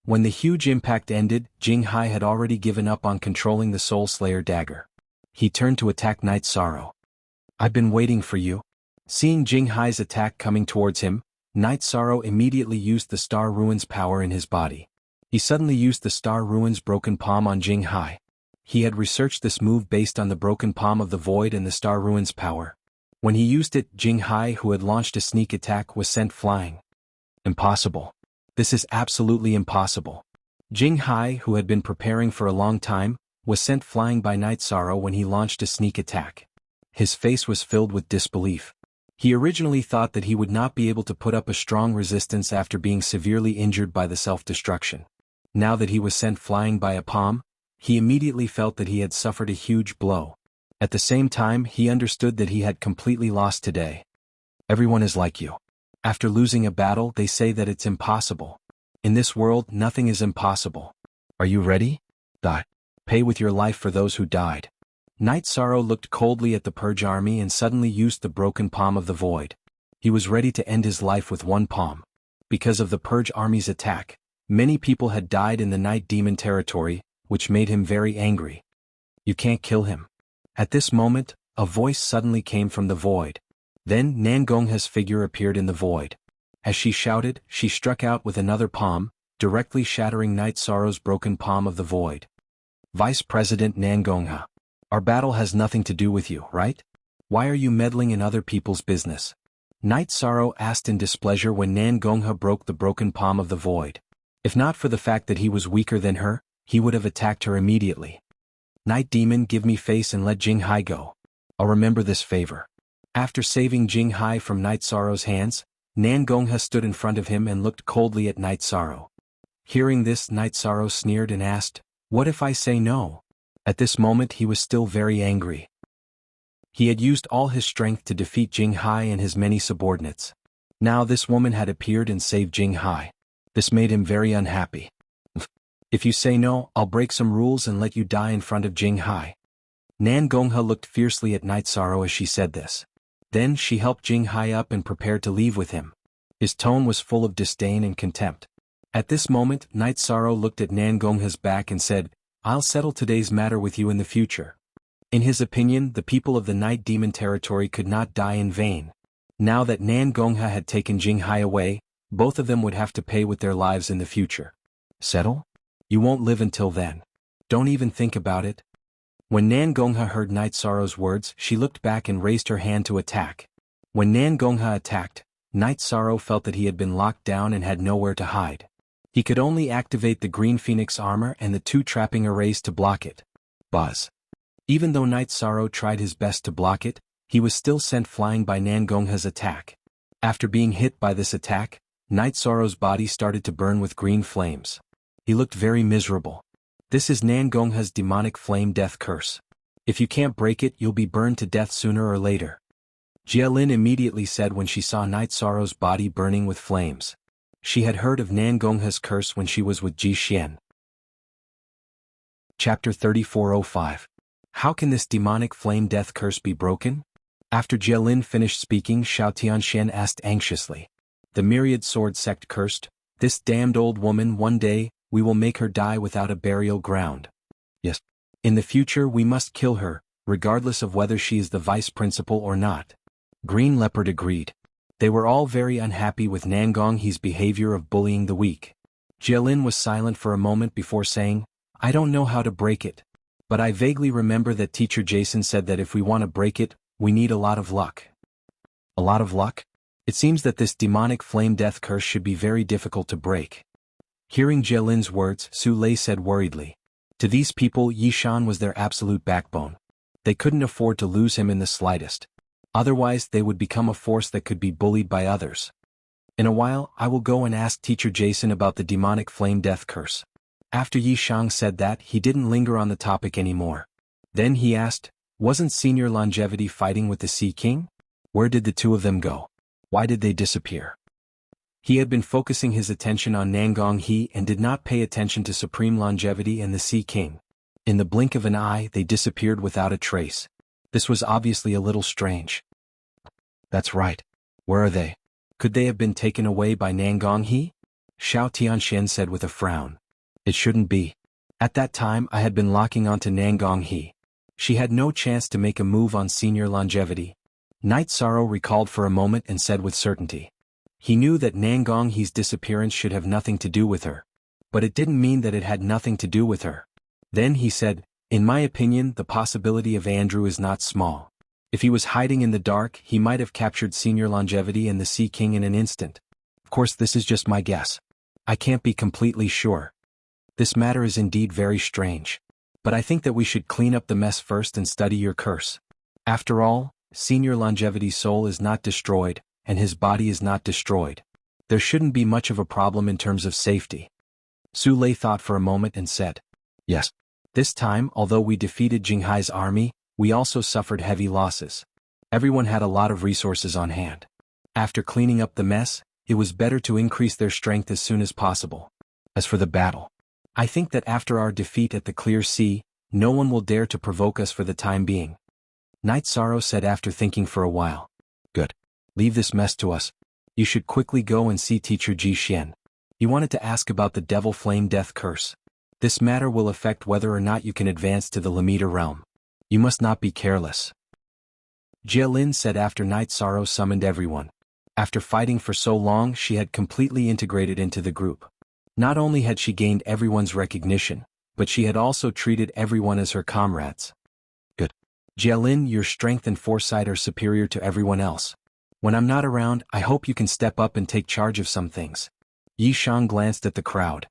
When the huge impact ended, Jinghai had already given up on controlling the Soul Slayer dagger. He turned to attack Night Sorrow. I've been waiting for you. Seeing Jinghai's attack coming towards him, Night Sorrow immediately used the Star Ruins power in his body. He suddenly used the Star Ruins Broken Palm on Jinghai. He had researched this move based on the Broken Palm of the Void and the Star Ruins power. When he used it, Jinghai, who had launched a sneak attack, was sent flying. Impossible. This is absolutely impossible. Jinghai, who had been preparing for a long time, was sent flying by Night Sorrow when he launched a sneak attack. His face was filled with disbelief. He originally thought that he would not be able to put up a strong resistance after being severely injured by the self-destruction. Now that he was sent flying by a palm, he immediately felt that he had suffered a huge blow. At the same time, he understood that he had completely lost today. Everyone is like you. After losing a battle, they say that it's impossible. In this world, nothing is impossible. Are you ready? Pay with your life for those who died. Night Sorrow looked coldly at the Purge army and suddenly used the Broken Palm of the Void. He was ready to end his life with one palm. Because of the Purge army's attack, many people had died in the Night Demon territory, which made him very angry. You can't kill him. At this moment, a voice suddenly came from the void. Then Nangongha's figure appeared in the void. As she shouted, she struck out with another palm, directly shattering Night Sorrow's Broken Palm of the Void. Vice President Nangongha. Our battle has nothing to do with you, right? Why are you meddling in other people's business? Night Sorrow asked in displeasure when Nangongha broke the Broken Palm of the Void. If not for the fact that he was weaker than her, he would have attacked her immediately. Night Demon, give me face and let Jinghai go. I'll remember this favor. After saving Jinghai from Night Sorrow's hands, Nangongha stood in front of him and looked coldly at Night Sorrow. Hearing this, Night Sorrow sneered and asked, "What if I say no?" At this moment he was still very angry. He had used all his strength to defeat Jinghai and his many subordinates. Now this woman had appeared and saved Jinghai. This made him very unhappy. If you say no, I'll break some rules and let you die in front of Jinghai. Nangongha looked fiercely at Night Sorrow as she said this. Then she helped Jinghai up and prepared to leave with him. His tone was full of disdain and contempt. At this moment, Night Sorrow looked at Nangongha's back and said, I'll settle today's matter with you in the future. In his opinion, the people of the Night Demon territory could not die in vain. Now that Nangongha had taken Jinghai away, both of them would have to pay with their lives in the future. Settle? You won't live until then. Don't even think about it. When Nangongha heard Night Sorrow's words, she looked back and raised her hand to attack. When Nangongha attacked, Night Sorrow felt that he had been locked down and had nowhere to hide. He could only activate the Green Phoenix armor and the 2 trapping arrays to block it. Buzz. Even though Night Sorrow tried his best to block it, he was still sent flying by Nangongha's attack. After being hit by this attack, Night Sorrow's body started to burn with green flames. He looked very miserable. This is Nangongha's demonic flame death curse. If you can't break it, you'll be burned to death sooner or later. Jialin immediately said when she saw Night Sorrow's body burning with flames. She had heard of Nangongha's curse when she was with Ji Xian. Chapter 3405. How can this demonic flame death curse be broken? After Jialin finished speaking, Xiao Tianxian asked anxiously. The myriad sword sect cursed, this damned old woman, one day, we will make her die without a burial ground. Yes. In the future we must kill her, regardless of whether she is the vice principal or not. Green Leopard agreed. They were all very unhappy with Nangongha's behavior of bullying the weak. Jialin was silent for a moment before saying, I don't know how to break it. But I vaguely remember that Teacher Jason said that if we want to break it, we need a lot of luck. A lot of luck? It seems that this demonic flame death curse should be very difficult to break. Hearing Jielin's words, Su Lei said worriedly. To these people, Yishan was their absolute backbone. They couldn't afford to lose him in the slightest. Otherwise, they would become a force that could be bullied by others. In a while, I will go and ask Teacher Jason about the demonic flame death curse. After Yishang said that, he didn't linger on the topic anymore. Then he asked, wasn't Senior Longevity fighting with the Sea King? Where did the two of them go? Why did they disappear? He had been focusing his attention on Nangong He and did not pay attention to Supreme Longevity and the Sea King. In the blink of an eye, they disappeared without a trace. This was obviously a little strange. That's right. Where are they? Could they have been taken away by Nangong He? Xiao Tianxian said with a frown. It shouldn't be. At that time I had been locking onto Nangong He. She had no chance to make a move on Senior Longevity. Night Sorrow recalled for a moment and said with certainty. He knew that Nangong He's disappearance should have nothing to do with her. But it didn't mean that it had nothing to do with her. Then he said, in my opinion, the possibility of Andrew is not small. If he was hiding in the dark, he might have captured Senior Longevity and the Sea King in an instant. Of course, this is just my guess. I can't be completely sure. This matter is indeed very strange. But I think that we should clean up the mess first and study your curse. After all, Senior Longevity's soul is not destroyed, and his body is not destroyed. There shouldn't be much of a problem in terms of safety. Su Lei thought for a moment and said, yes. This time, although we defeated Jinghai's army, we also suffered heavy losses. Everyone had a lot of resources on hand. After cleaning up the mess, it was better to increase their strength as soon as possible. As for the battle, I think that after our defeat at the Clear Sea, no one will dare to provoke us for the time being. Night Sorrow said after thinking for a while. Good. Leave this mess to us. You should quickly go and see Teacher Ji Xian. He wanted to ask about the Devil Flame Death Curse. This matter will affect whether or not you can advance to the Lamita realm. You must not be careless. Jielin said after Night Sorrow summoned everyone. After fighting for so long, she had completely integrated into the group. Not only had she gained everyone's recognition, but she had also treated everyone as her comrades. Good. Jielin, your strength and foresight are superior to everyone else. When I'm not around, I hope you can step up and take charge of some things. Yi Shang glanced at the crowd.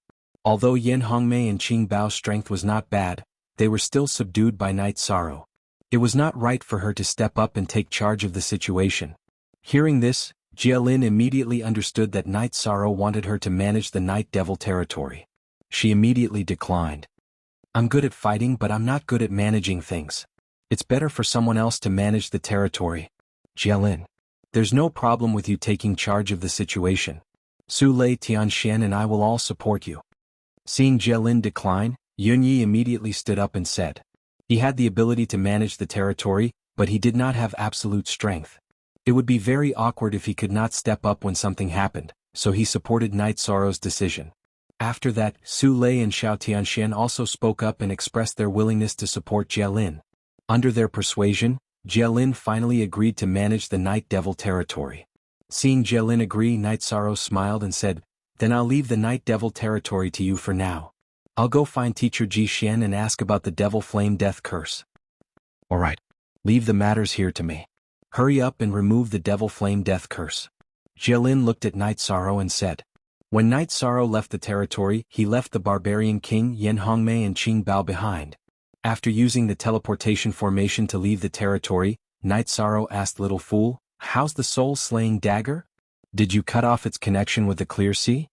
Although Yen Hongmei and Qing Bao's strength was not bad, they were still subdued by Night Sorrow. It was not right for her to step up and take charge of the situation. Hearing this, Jielin immediately understood that Night Sorrow wanted her to manage the Night Devil territory. She immediately declined. I'm good at fighting, but I'm not good at managing things. It's better for someone else to manage the territory. Jielin. There's no problem with you taking charge of the situation. Su Lei, Tianxian and I will all support you. Seeing Jielin decline, Yunyi immediately stood up and said. He had the ability to manage the territory, but he did not have absolute strength. It would be very awkward if he could not step up when something happened, so he supported Night Sorrow's decision. After that, Su Lei and Xiao Tianxian also spoke up and expressed their willingness to support Jielin. Under their persuasion, Jielin finally agreed to manage the Night Devil territory. Seeing Jielin agree, Night Sorrow smiled and said, then I'll leave the Night Devil territory to you for now. I'll go find Teacher Ji Xian and ask about the Devil Flame Death Curse. Alright. Leave the matters here to me. Hurry up and remove the Devil Flame Death Curse. Jielin looked at Night Sorrow and said. When Night Sorrow left the territory, he left the barbarian king Yen Hongmei and Qing Bao behind. After using the teleportation formation to leave the territory, Night Sorrow asked Little Fool, how's the soul-slaying dagger? Did you cut off its connection with the Clear Sea?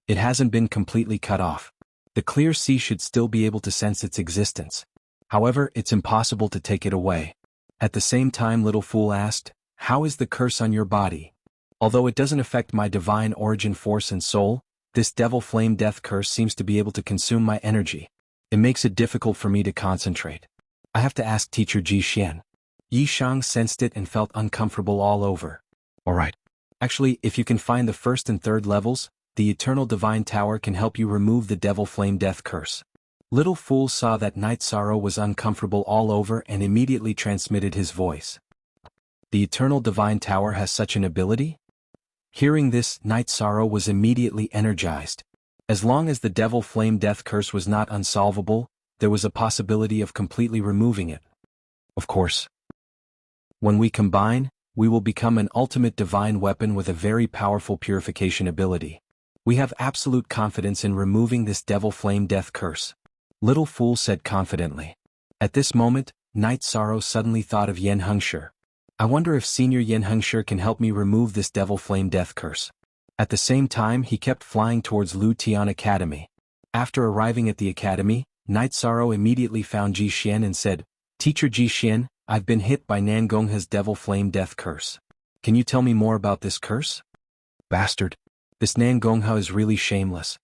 It hasn't been completely cut off. The Clear Sea should still be able to sense its existence. However, it's impossible to take it away. At the same time, Little Fool asked, how is the curse on your body? Although it doesn't affect my divine origin force and soul, this Devil Flame Death Curse seems to be able to consume my energy. It makes it difficult for me to concentrate. I have to ask Teacher Ji Xian. Yi Shang sensed it and felt uncomfortable all over. Alright. Actually, if you can find the first and third levels, the Eternal Divine Tower can help you remove the Devil Flame Death Curse. Little Fool saw that Night Sorrow was uncomfortable all over and immediately transmitted his voice. The Eternal Divine Tower has such an ability? Hearing this, Night Sorrow was immediately energized. As long as the Devil Flame Death Curse was not unsolvable, there was a possibility of completely removing it. Of course. When we combine, we will become an ultimate divine weapon with a very powerful purification ability. We have absolute confidence in removing this devil flame death curse. Little Fool said confidently. At this moment, Night Sorrow suddenly thought of Yen Hengshi. I wonder if Senior Yen Hengshi can help me remove this devil flame death curse. At the same time he kept flying towards Lu Tian Academy. After arriving at the academy, Night Sorrow immediately found Jixian and said, Teacher Jixian, I've been hit by Nangongha's devil flame death curse. Can you tell me more about this curse? Bastard. This Nangongha is really shameless.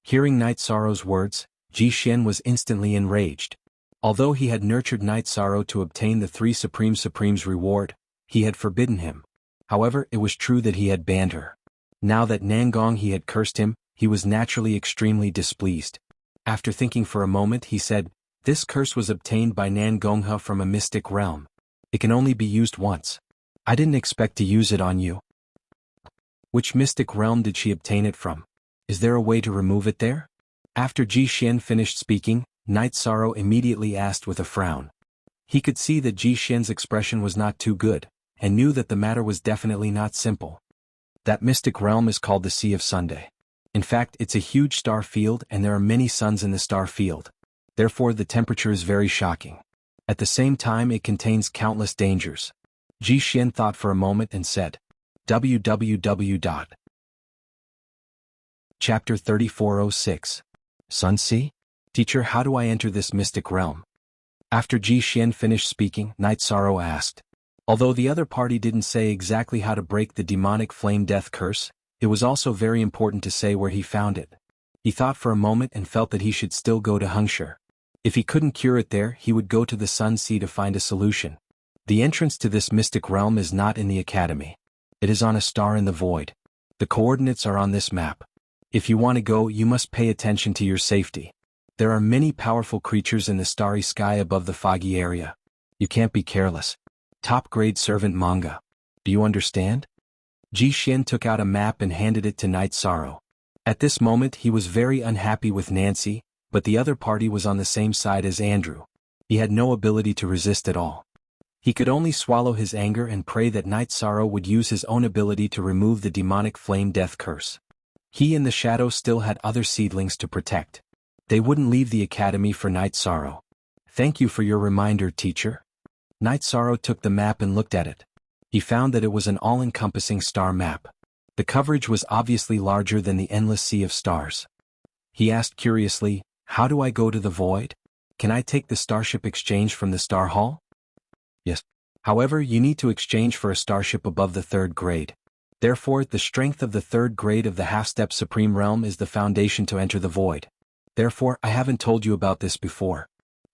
Hearing Night Sorrow's words, Jixian was instantly enraged. Although he had nurtured Night Sorrow to obtain the 3 Supreme's reward, he had forbidden him. However, it was true that he had banned her. Now that Nangongha had cursed him, he was naturally extremely displeased. After thinking for a moment he said, This curse was obtained by Nangongha from a mystic realm. It can only be used once. I didn't expect to use it on you. Which mystic realm did she obtain it from? Is there a way to remove it there? After Jixian finished speaking, Night Sorrow immediately asked with a frown. He could see that Jixian's expression was not too good, and knew that the matter was definitely not simple. That mystic realm is called the Sea of Sunday. In fact, it's a huge star field and there are many suns in the star field. Therefore the temperature is very shocking. At the same time it contains countless dangers. Jixian thought for a moment and said, www. Chapter 3406. Sun Sea? Teacher, how do I enter this mystic realm? After Jixian finished speaking, Night Sorrow asked. Although the other party didn't say exactly how to break the demonic flame death curse, it was also very important to say where he found it. He thought for a moment and felt that he should still go to Hengshi. If he couldn't cure it there, he would go to the Sun Sea to find a solution. The entrance to this mystic realm is not in the academy. It is on a star in the void. The coordinates are on this map. If you want to go, you must pay attention to your safety. There are many powerful creatures in the starry sky above the foggy area. You can't be careless. Top-grade servant manga. Do you understand? Jixian took out a map and handed it to Night Sorrow. At this moment he was very unhappy with Nancy, but the other party was on the same side as Andrew. He had no ability to resist at all. He could only swallow his anger and pray that Night Sorrow would use his own ability to remove the demonic flame death curse. He and the Shadow still had other seedlings to protect. They wouldn't leave the academy for Night Sorrow. Thank you for your reminder, teacher. Night Sorrow took the map and looked at it. He found that it was an all-encompassing star map. The coverage was obviously larger than the endless sea of stars. He asked curiously, How do I go to the void? Can I take the starship exchange from the Star Hall? Yes. However, you need to exchange for a starship above the 3rd grade. Therefore, the strength of the 3rd grade of the half-step supreme realm is the foundation to enter the void. Therefore, I haven't told you about this before.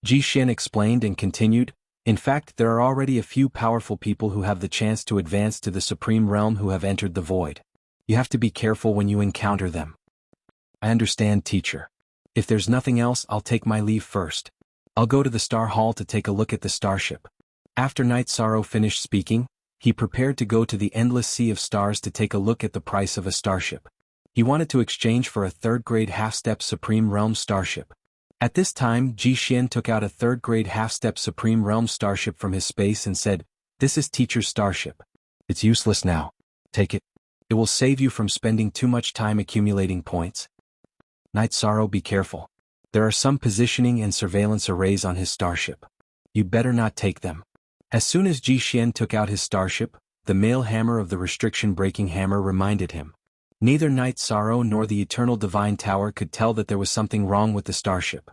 Jixian explained and continued, In fact, there are already a few powerful people who have the chance to advance to the supreme realm who have entered the void. You have to be careful when you encounter them. I understand, teacher. If there's nothing else, I'll take my leave first. I'll go to the Star Hall to take a look at the starship. After Night Sorrow finished speaking, he prepared to go to the endless sea of stars to take a look at the price of a starship. He wanted to exchange for a 3rd-grade half-step Supreme Realm starship. At this time, Jixian took out a 3rd-grade half-step Supreme Realm starship from his space and said, This is teacher's starship. It's useless now. Take it. It will save you from spending too much time accumulating points. Night Sorrow, be careful. There are some positioning and surveillance arrays on his starship. You'd better not take them. As soon as Jixian took out his starship, the male hammer of the restriction-breaking hammer reminded him. Neither Night Sorrow nor the Eternal Divine Tower could tell that there was something wrong with the starship.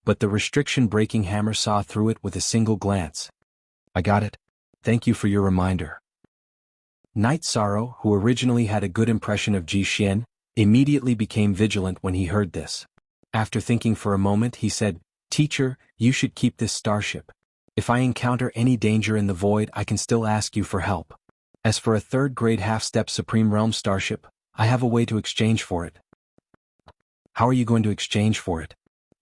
But the restriction-breaking hammer saw through it with a single glance. I got it. Thank you for your reminder. Night Sorrow, who originally had a good impression of Jixian, immediately became vigilant when he heard this. After thinking for a moment he said, Teacher, you should keep this starship. If I encounter any danger in the void I can still ask you for help. As for a 3rd-grade half-step Supreme Realm starship, I have a way to exchange for it. How are you going to exchange for it?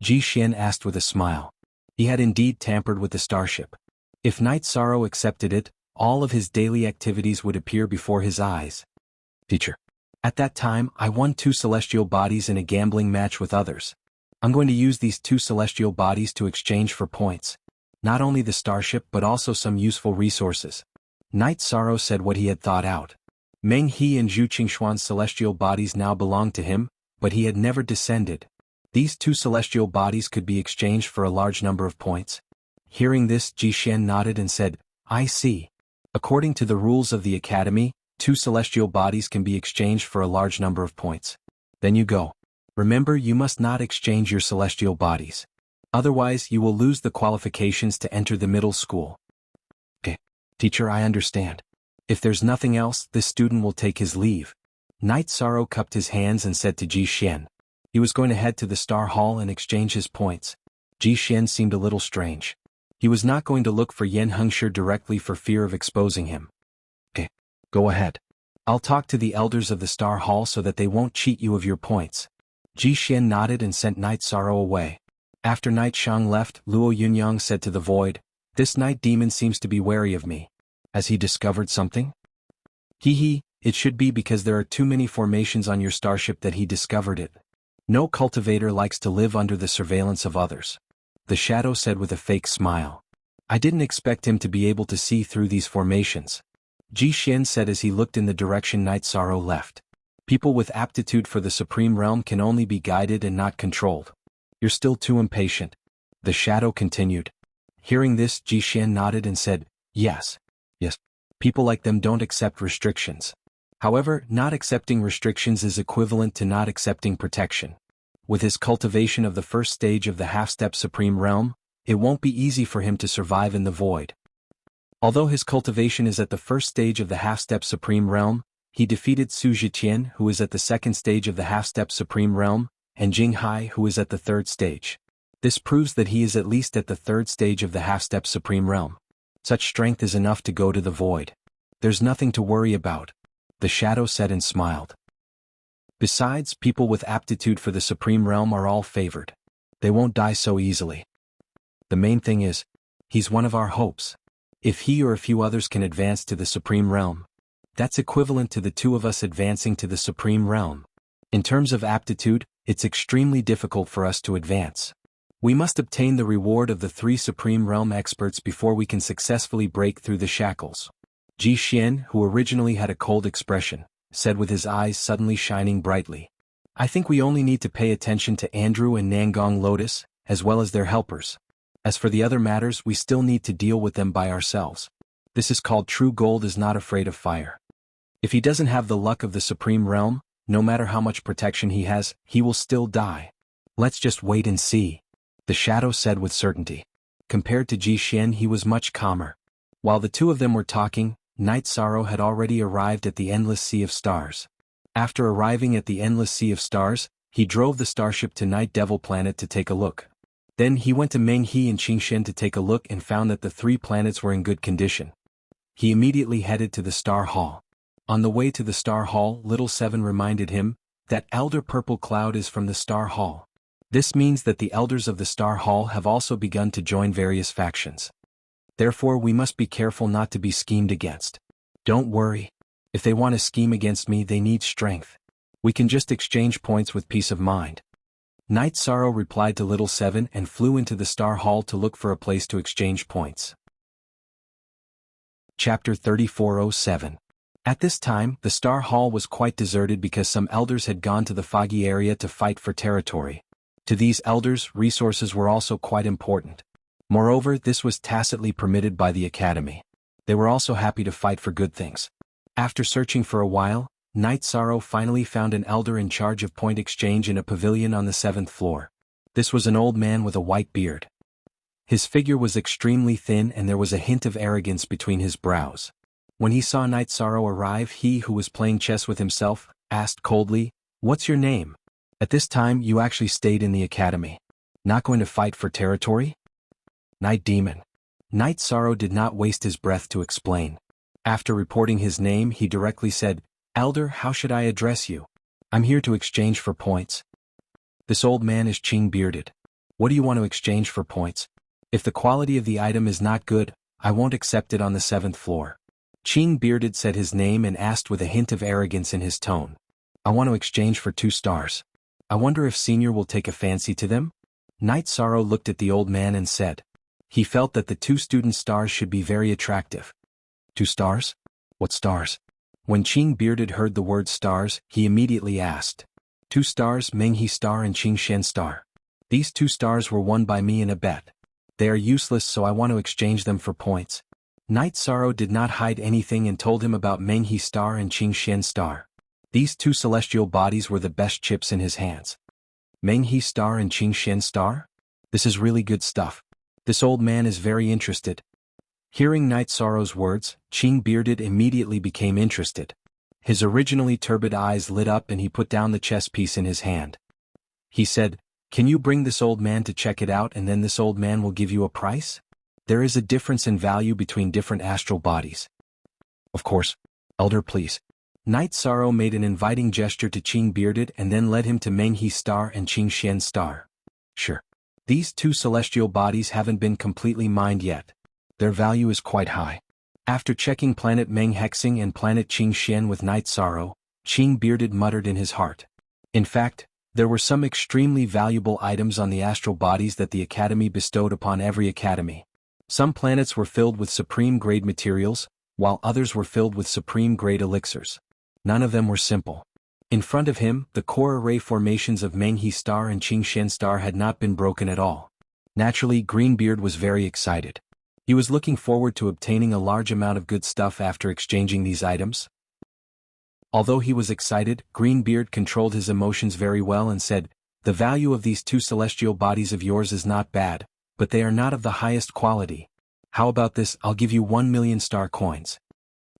Jixian asked with a smile. He had indeed tampered with the starship. If Night Sorrow accepted it, all of his daily activities would appear before his eyes. Teacher. At that time, I won 2 celestial bodies in a gambling match with others. I'm going to use these 2 celestial bodies to exchange for points. Not only the starship but also some useful resources. Night Sorrow said what he had thought out. Meng He and Zhu Qingxuan's celestial bodies now belonged to him, but he had never descended. These two celestial bodies could be exchanged for a large number of points. Hearing this, Jixian nodded and said, I see. According to the rules of the academy, two celestial bodies can be exchanged for a large number of points. Then you go. Remember, you must not exchange your celestial bodies. Otherwise, you will lose the qualifications to enter the middle school. Okay. Teacher, I understand. If there's nothing else, this student will take his leave. Night Sorrow cupped his hands and said to Jixian. He was going to head to the Star Hall and exchange his points. Jixian seemed a little strange. He was not going to look for Yan Hengshi directly for fear of exposing him. Okay. Go ahead. I'll talk to the elders of the Star Hall so that they won't cheat you of your points. Jixian nodded and sent Night Sorrow away. After Night Shang left, Luo Yunyang said to the void, This night demon seems to be wary of me. Has he discovered something? It should be because there are too many formations on your starship that he discovered it. No cultivator likes to live under the surveillance of others. The shadow said with a fake smile. I didn't expect him to be able to see through these formations. Jixian said as he looked in the direction Night Sorrow left. People with aptitude for the Supreme Realm can only be guided and not controlled. You're still too impatient. The shadow continued. Hearing this, Jixian nodded and said, Yes. People like them don't accept restrictions. However, not accepting restrictions is equivalent to not accepting protection. With his cultivation of the first stage of the half-step Supreme Realm, it won't be easy for him to survive in the void. Although his cultivation is at the first stage of the half-step Supreme Realm, he defeated Su Zhiqian, who is at the second stage of the half-step Supreme Realm, and Jinghai, who is at the third stage. This proves that he is at least at the third stage of the half-step Supreme Realm. Such strength is enough to go to the void. There's nothing to worry about. The shadow said and smiled. Besides, people with aptitude for the Supreme Realm are all favored. They won't die so easily. The main thing is, he's one of our hopes. If he or a few others can advance to the Supreme Realm, that's equivalent to the two of us advancing to the Supreme Realm. In terms of aptitude, it's extremely difficult for us to advance. We must obtain the reward of the 3 Supreme Realm experts before we can successfully break through the shackles. Jixian, who originally had a cold expression, said with his eyes suddenly shining brightly. I think we only need to pay attention to Andrew and Nangong Lotus, as well as their helpers. As for the other matters, we still need to deal with them by ourselves. This is called true gold is not afraid of fire. If he doesn't have the luck of the Supreme Realm, no matter how much protection he has, he will still die. Let's just wait and see. The shadow said with certainty. Compared to Jixian, he was much calmer. While the two of them were talking, Night Sorrow had already arrived at the Endless Sea of Stars. After arriving at the Endless Sea of Stars, he drove the starship to Night Devil Planet to take a look. Then he went to Meng He and Qingshen to take a look and found that the 3 planets were in good condition. He immediately headed to the Star Hall. On the way to the Star Hall, Little Seven reminded him that Elder Purple Cloud is from the Star Hall. This means that the elders of the Star Hall have also begun to join various factions. Therefore, we must be careful not to be schemed against. Don't worry. If they want to scheme against me, they need strength. We can just exchange points with peace of mind. Night Sorrow replied to Little Seven and flew into the Star Hall to look for a place to exchange points. Chapter 3407. At this time, the Star Hall was quite deserted because some elders had gone to the foggy area to fight for territory. To these elders, resources were also quite important. Moreover, this was tacitly permitted by the academy. They were also happy to fight for good things. After searching for a while, Night Sorrow finally found an elder in charge of point exchange in a pavilion on the 7th floor. This was an old man with a white beard. His figure was extremely thin and there was a hint of arrogance between his brows. When he saw Night Sorrow arrive, he who was playing chess with himself, asked coldly, "What's your name? At this time you actually stayed in the academy. Not going to fight for territory?" Night Demon. Night Sorrow did not waste his breath to explain. After reporting his name, he directly said, "Elder, how should I address you? I'm here to exchange for points." This old man is Qing-bearded. "What do you want to exchange for points? If the quality of the item is not good, I won't accept it on the 7th floor." Qing-bearded said his name and asked with a hint of arrogance in his tone. "I want to exchange for 2 stars. I wonder if Senior will take a fancy to them?" Night Sorrow looked at the old man and said. He felt that the 2 student stars should be very attractive. 2 stars? What stars? When Qing Bearded heard the word stars, he immediately asked. 2 stars, Menghe star and Qing Shen star. These 2 stars were won by me in a bet. They are useless, so I want to exchange them for points. Night Sorrow did not hide anything and told him about Menghe star and Qing Shen star. These 2 celestial bodies were the best chips in his hands. Menghe star and Qing Shen star? This is really good stuff. This old man is very interested. Hearing Night Sorrow's words, Qing Bearded immediately became interested. His originally turbid eyes lit up and he put down the chess piece in his hand. He said, "Can you bring this old man to check it out, and then this old man will give you a price? There is a difference in value between different astral bodies." "Of course. Elder, please." Night Sorrow made an inviting gesture to Qing Bearded and then led him to Menghe star and Qing Shen star. "Sure. These 2 celestial bodies haven't been completely mined yet. Their value is quite high." After checking planet Meng Hexing and planet Qing Shen with Night Sorrow, Qing Bearded muttered in his heart. In fact, there were some extremely valuable items on the astral bodies that the Academy bestowed upon every academy. Some planets were filled with supreme-grade materials, while others were filled with supreme-grade elixirs. None of them were simple. In front of him, the core array formations of Menghe star and Qing Shen star had not been broken at all. Naturally, Greenbeard was very excited. He was looking forward to obtaining a large amount of good stuff after exchanging these items. Although he was excited, Greenbeard controlled his emotions very well and said, "The value of these 2 celestial bodies of yours is not bad, but they are not of the highest quality. How about this? I'll give you 1,000,000 star coins."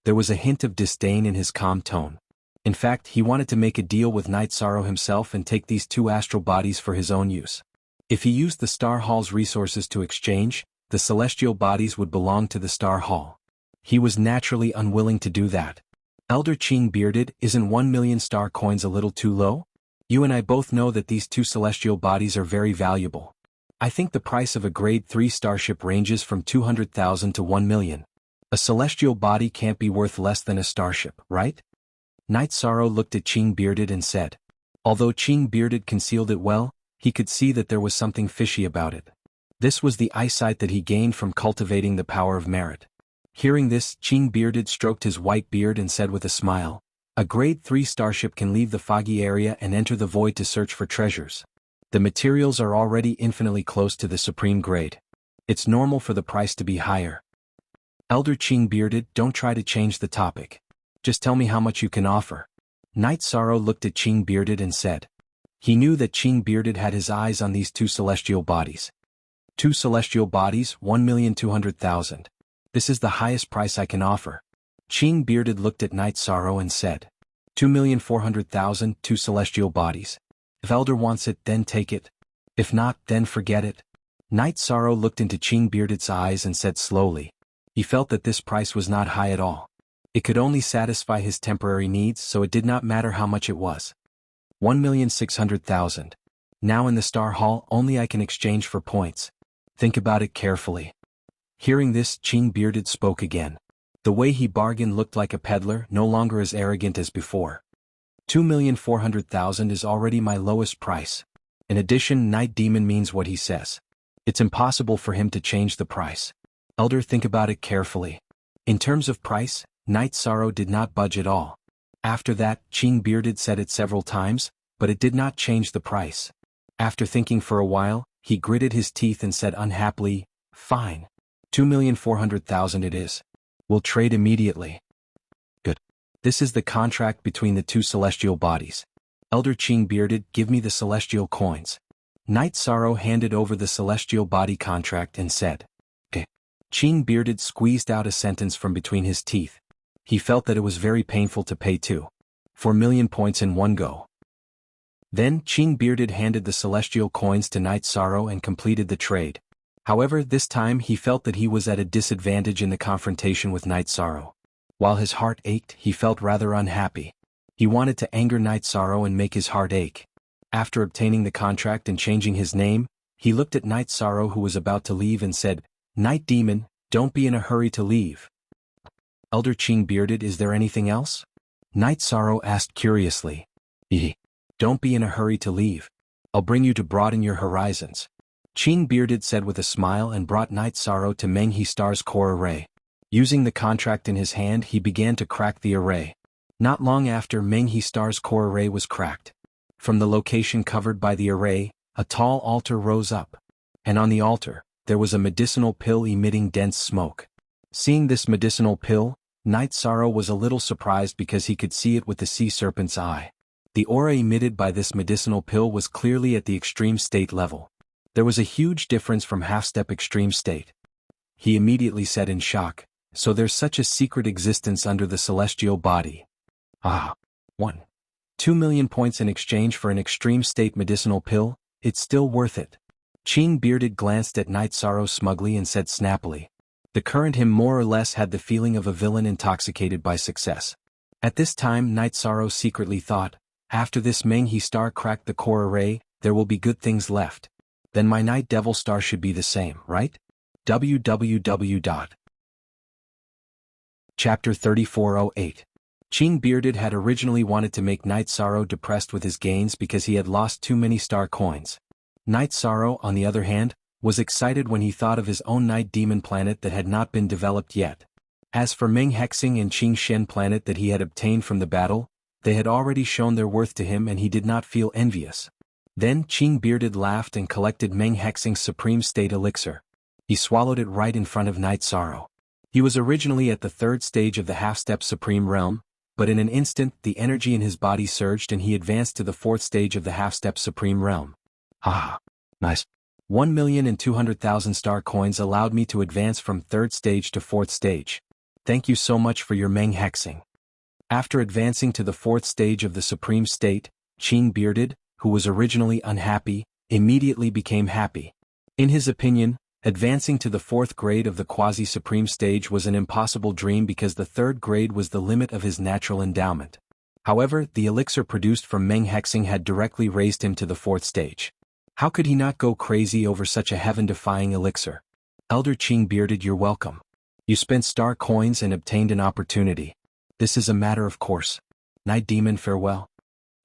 There was a hint of disdain in his calm tone. In fact, he wanted to make a deal with Night Sorrow himself and take these 2 astral bodies for his own use. If he used the Star Hall's resources to exchange, the celestial bodies would belong to the Star Hall. He was naturally unwilling to do that. "Elder Qing Bearded, isn't 1,000,000 star coins a little too low? You and I both know that these 2 celestial bodies are very valuable. I think the price of a grade 3 starship ranges from 200,000 to 1,000,000. A celestial body can't be worth less than a starship, right?" Night Sorrow looked at Qing Bearded and said. Although Qing Bearded concealed it well, he could see that there was something fishy about it. This was the eyesight that he gained from cultivating the power of merit. Hearing this, Qing Bearded stroked his white beard and said with a smile, "A grade 3 starship can leave the foggy area and enter the void to search for treasures. The materials are already infinitely close to the supreme grade. It's normal for the price to be higher." "Elder Qing Bearded, don't try to change the topic. Just tell me how much you can offer." Night Sorrow looked at Qing Bearded and said. He knew that Qing Bearded had his eyes on these 2 celestial bodies. 2 celestial bodies, 1,200,000. This is the highest price I can offer. Qing Bearded looked at Night Sorrow and said. 2,400,000, 2 celestial bodies. If Elder wants it, then take it. If not, then forget it. Night Sorrow looked into Qing Bearded's eyes and said slowly. He felt that this price was not high at all. It could only satisfy his temporary needs, so it did not matter how much it was. 1,600,000. Now in the Star Hall, only I can exchange for points. Think about it carefully. Hearing this, Qing Bearded spoke again. The way he bargained looked like a peddler, no longer as arrogant as before. 2,400,000 is already my lowest price. In addition, Night Demon means what he says. It's impossible for him to change the price. Elder, think about it carefully. In terms of price, Night Sorrow did not budge at all. After that, Qing Bearded said it several times, but it did not change the price. After thinking for a while, he gritted his teeth and said unhappily, "Fine. 2,400,000 it is. We'll trade immediately." Good. This is the contract between the 2 celestial bodies. Elder Qing Bearded, give me the celestial coins. Night Sorrow handed over the celestial body contract and said. Okay. Qing Bearded squeezed out a sentence from between his teeth. He felt that it was very painful to pay 4,000,000 points in one go. Then Qing Bearded handed the celestial coins to Night Sorrow and completed the trade. However, this time he felt that he was at a disadvantage in the confrontation with Night Sorrow. While his heart ached, he felt rather unhappy. He wanted to anger Night Sorrow and make his heart ache. After obtaining the contract and changing his name, he looked at Night Sorrow, who was about to leave, and said, "Night Demon, don't be in a hurry to leave." Elder Qing Bearded, is there anything else? Night Sorrow asked curiously. Don't be in a hurry to leave. I'll bring you to broaden your horizons. Qing Bearded said with a smile and brought Night Sorrow to Menghe Star's core array. Using the contract in his hand, he began to crack the array. Not long after, Meng He Star's core array was cracked. From the location covered by the array, a tall altar rose up. And on the altar, there was a medicinal pill emitting dense smoke. Seeing this medicinal pill, Night Sorrow was a little surprised because he could see it with the sea serpent's eye. The aura emitted by this medicinal pill was clearly at the extreme state level. There was a huge difference from half-step extreme state. He immediately said in shock, "So there's such a secret existence under the celestial body." Ah. 2 million points in exchange for an extreme state medicinal pill, it's still worth it. Qing Bearded glanced at Night Sorrow smugly and said snappily. The current him more or less had the feeling of a villain intoxicated by success. At this time Night Sorrow secretly thought, after this Meng He Star cracked the core array, there will be good things left. Then my Night Devil Star should be the same, right? www. Chapter 3408. Qing Bearded had originally wanted to make Night Sorrow depressed with his gains because he had lost too many star coins. Night Sorrow, on the other hand, was excited when he thought of his own Night Demon planet that had not been developed yet. As for Meng Hexing and Qing Shen planet that he had obtained from the battle, they had already shown their worth to him and he did not feel envious. Then Qing Bearded laughed and collected Meng Hexing's Supreme State Elixir. He swallowed it right in front of Night Sorrow. He was originally at the third stage of the half-step Supreme Realm, but in an instant the energy in his body surged and he advanced to the fourth stage of the half-step Supreme Realm. Ah, nice. 1,200,000 star coins allowed me to advance from third stage to fourth stage. Thank you so much for your Meng Hexing. After advancing to the fourth stage of the Supreme State, Qing Bearded, who was originally unhappy, immediately became happy. In his opinion, advancing to the fourth grade of the quasi-supreme stage was an impossible dream because the third grade was the limit of his natural endowment. However, the elixir produced from Meng Hexing had directly raised him to the fourth stage. How could he not go crazy over such a heaven-defying elixir? Elder Qing Bearded, you're welcome. You spent star coins and obtained an opportunity. This is a matter of course. Night Demon, farewell.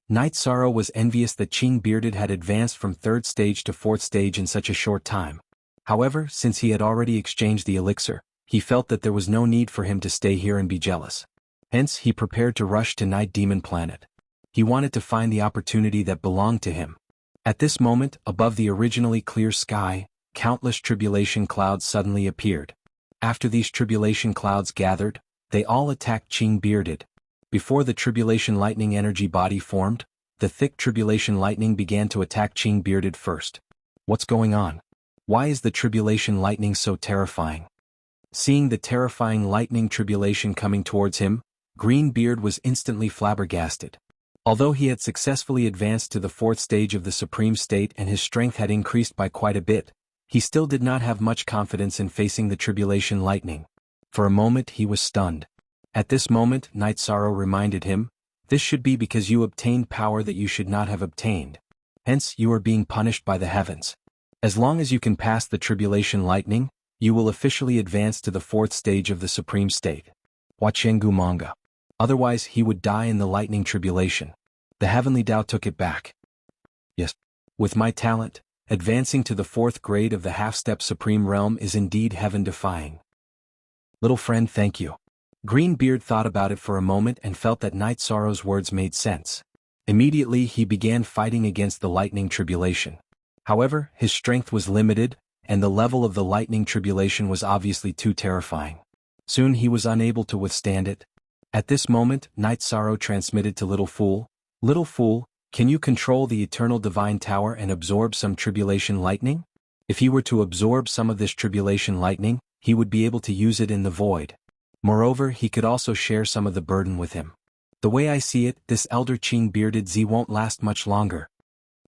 Night Sorrow was envious that Qing Bearded had advanced from third stage to fourth stage in such a short time. However, since he had already exchanged the elixir, he felt that there was no need for him to stay here and be jealous. Hence, he prepared to rush to Night Demon Planet. He wanted to find the opportunity that belonged to him. At this moment, above the originally clear sky, countless tribulation clouds suddenly appeared. After these tribulation clouds gathered, they all attacked Qing Bearded. Before the tribulation lightning energy body formed, the thick tribulation lightning began to attack Qing Bearded first. What's going on? Why is the tribulation lightning so terrifying? Seeing the terrifying lightning tribulation coming towards him, Greenbeard was instantly flabbergasted. Although he had successfully advanced to the fourth stage of the Supreme State and his strength had increased by quite a bit, he still did not have much confidence in facing the tribulation lightning. For a moment he was stunned. At this moment Night Sorrow reminded him, "This should be because you obtained power that you should not have obtained. Hence you are being punished by the heavens. As long as you can pass the tribulation lightning, you will officially advance to the fourth stage of the Supreme State. Watch Jianghu manga. Otherwise he would die in the lightning tribulation." The heavenly Tao took it back. Yes. With my talent, advancing to the fourth grade of the half-step Supreme Realm is indeed heaven-defying. Little friend, thank you. Greenbeard thought about it for a moment and felt that Night Sorrow's words made sense. Immediately he began fighting against the lightning tribulation. However, his strength was limited, and the level of the lightning tribulation was obviously too terrifying. Soon he was unable to withstand it. At this moment, Night Sorrow transmitted to Little Fool, "Little Fool, can you control the Eternal Divine Tower and absorb some tribulation lightning? If he were to absorb some of this tribulation lightning, he would be able to use it in the void. Moreover, he could also share some of the burden with him. The way I see it, this Elder Qing Bearded Z won't last much longer."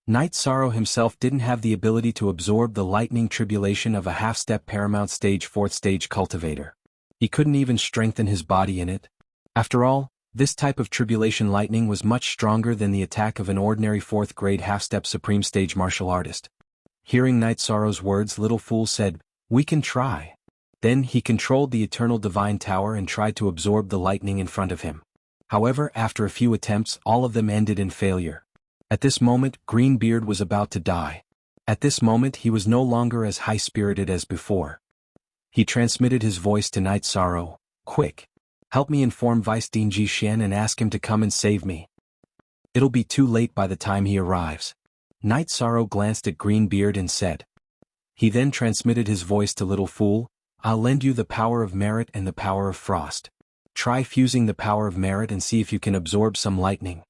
Night Sorrow himself didn't have the ability to absorb the lightning tribulation of a half-step paramount stage fourth stage cultivator. He couldn't even strengthen his body in it. After all, this type of tribulation lightning was much stronger than the attack of an ordinary fourth grade half-step supreme stage martial artist. Hearing Night Sorrow's words, Little Fool said, "We can try." Then he controlled the Eternal Divine Tower and tried to absorb the lightning in front of him. However, after a few attempts, all of them ended in failure. At this moment, Greenbeard was about to die. At this moment he was no longer as high-spirited as before. He transmitted his voice to Night Sorrow. Quick! Help me inform Vice Dean Jixian and ask him to come and save me. It'll be too late by the time he arrives. Night Sorrow glanced at Greenbeard and said. He then transmitted his voice to Little Fool. I'll lend you the power of merit and the power of frost. Try fusing the power of merit and see if you can absorb some lightning.